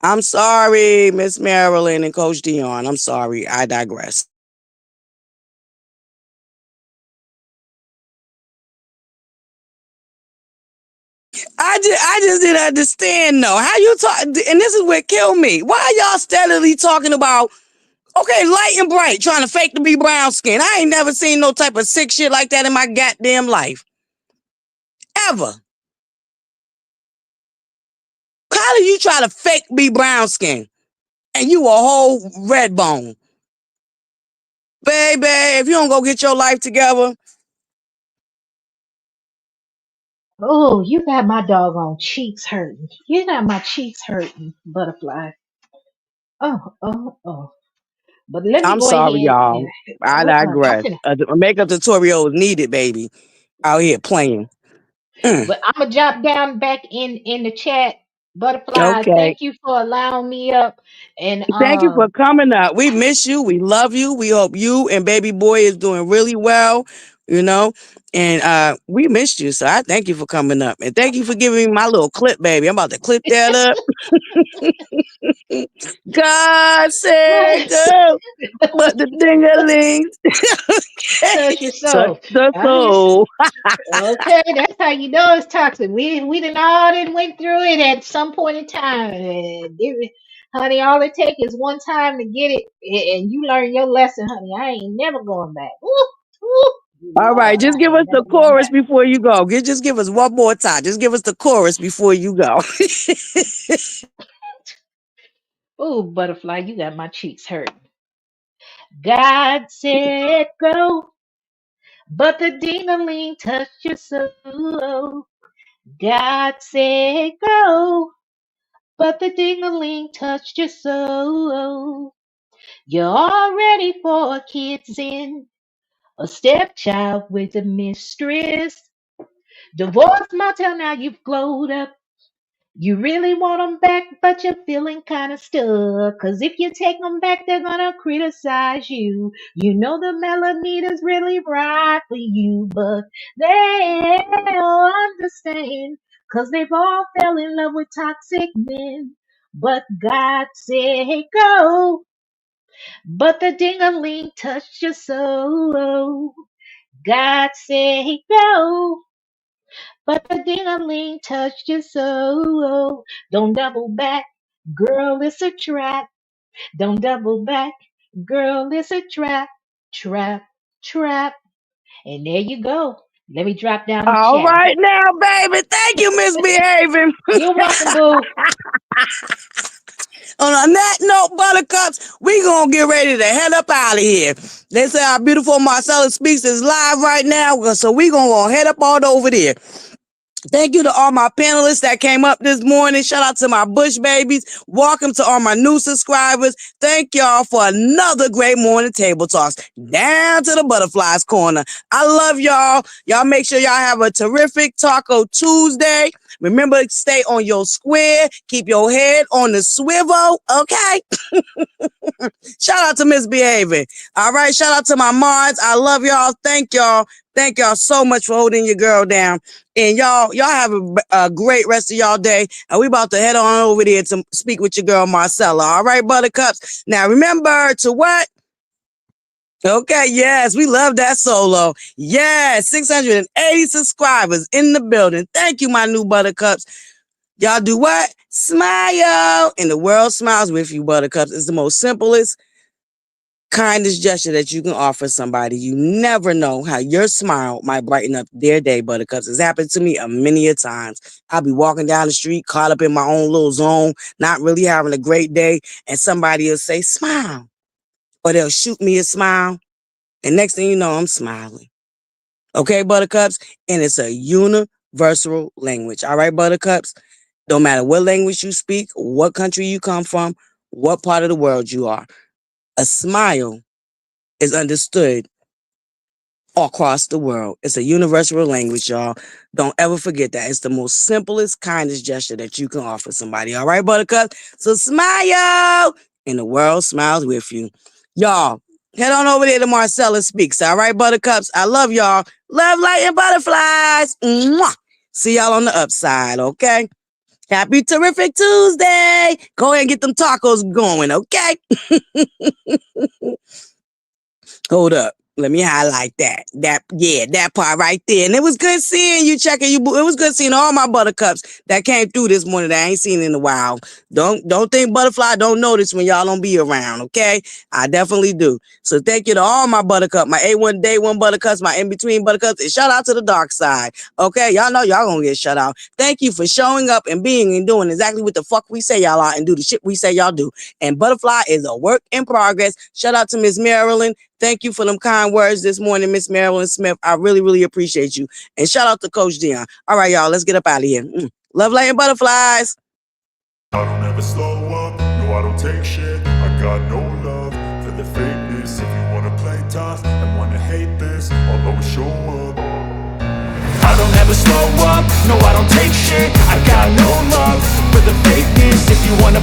I'm sorry, Miss Marilyn and Coach Dion. I'm sorry. I digress. I just didn't understand though. How you talk? And this is what killed me. Why y'all steadily talking about okay, light and bright, trying to fake to be brown skin? I ain't never seen no type of sick shit like that in my goddamn life ever. How do you try to fake be brown skin and you a whole red bone, baby? If you don't go get your life together, Oh, you got my doggone cheeks hurting. You got my cheeks hurting, butterfly. Oh, oh, oh. But let me I'm go sorry, ahead y'all. and I I'm digress. finna, A makeup tutorial is needed, baby. Out here playing. Mm, but I'm gonna jump down back in the chat. Butterfly, okay. thank you for allowing me up. And Thank you for coming up. We miss you. We love you. We hope you and baby boy is doing really well, you know. And we missed you. So I thank you for coming up. And thank you for giving me my little clip, baby. I'm about to clip that up. God said go. But the ding-a-ling touch your touch soul. the I just soul. okay, that's how you know it's toxic. We done all done went through it at some point in time. And honey, all it takes is one time to get it, and you learn your lesson, honey. I ain't never going back. Woo, woo. All right, Lord, just I give ain't us the never going chorus back. before you go. Just give us one more time. Just give us the chorus before you go. Ooh, butterfly, you got my cheeks hurt. God said go, but the ding-a-ling touched your soul. God said go, but the ding-a-ling touched your soul. You're all ready for a kid's in, a stepchild with a mistress. Divorced Martell, now you've glowed up. You really want 'em back, but you're feeling kinda stuck. 'Cause if you take 'em back, they're gonna criticize you. You know the melody is really right for you, but they don't understand. 'Cause they've all fell in love with toxic men. But God said go. But the ding-a-ling touched your soul. God said go. But the ding-a-ling touched your soul. Don't double back, girl, it's a trap. Don't double back, girl, it's a trap. Trap, trap. And there you go. Let me drop down the All chat. right now, baby. Thank you, Misbehaving. You're welcome, boo. On that note, Buttercups, we gonna get ready to head up out of here. They say our beautiful Marcella Speaks is live right now, so we gonna go head up all over there. Thank you to all my panelists that came up this morning. Shout out to my Bush babies. Welcome to all my new subscribers. Thank y'all for another great morning table talks. Down to the butterflies corner. I love y'all. Y'all make sure y'all have a terrific Taco Tuesday. Remember to stay on your square. Keep your head on the swivel. Okay. Shout out to Misbehaving. All right. Shout out to my mods. I love y'all. Thank y'all. Thank y'all so much for holding your girl down. And y'all have a great rest of y'all day. And we about to head on over there to speak with your girl, Marcella. All right, Buttercups. Now remember to what? Okay, yes, we love that solo. Yes, 680 subscribers in the building. Thank you, my new Buttercups. Y'all do what? Smile. And the world smiles with you, Buttercups. It's the most simplest kindest gesture that you can offer somebody. You never know how your smile might brighten up their day, Buttercups. It's happened to me a many a times. I'll be walking down the street, caught up in my own little zone, not really having a great day, and somebody will say, smile. Or they'll shoot me a smile, and next thing you know, I'm smiling. Okay, Buttercups? And it's a universal language. All right, Buttercups? No matter what language you speak, what country you come from, what part of the world you are, a smile is understood all across the world. It's a universal language, y'all. Don't ever forget that. It's the most simplest, kindest gesture that you can offer somebody. All right, Buttercup? So smile, and the world smiles with you. Y'all, head on over there to Marcella Speaks. All right, Buttercups? I love y'all. Love, light, and butterflies. Mwah. See y'all on the upside, okay? Happy terrific Tuesday. Go ahead and get them tacos going, okay? Hold up. Let me highlight that. That part right there. And it was good seeing you, checking you. It was good seeing all my Buttercups that came through this morning that I ain't seen in a while. Don't think Butterfly don't notice when y'all don't be around, okay? I definitely do. So thank you to all my Buttercup, my A1 Day 1 Buttercups, my in-between Buttercups, and shout out to the dark side, okay? Y'all know y'all gonna get shut out. Thank you for showing up and being and doing exactly what the fuck we say y'all are and do the shit we say y'all do. And Butterfly is a work in progress. Shout out to Miss Marilyn. Thank you for them kind words this morning, Miss Marilyn Smith. I really, really appreciate you. And shout out to Coach Dion. All right, y'all, let's get up out of here. Love, light, and butterflies. I don't ever slow up, no I don't take shit. I got no love for the fakeness. If you wanna play tough and wanna hate this, I'll always show up. I don't ever slow up, no I don't take shit. I got no love for the fakeness. If you wanna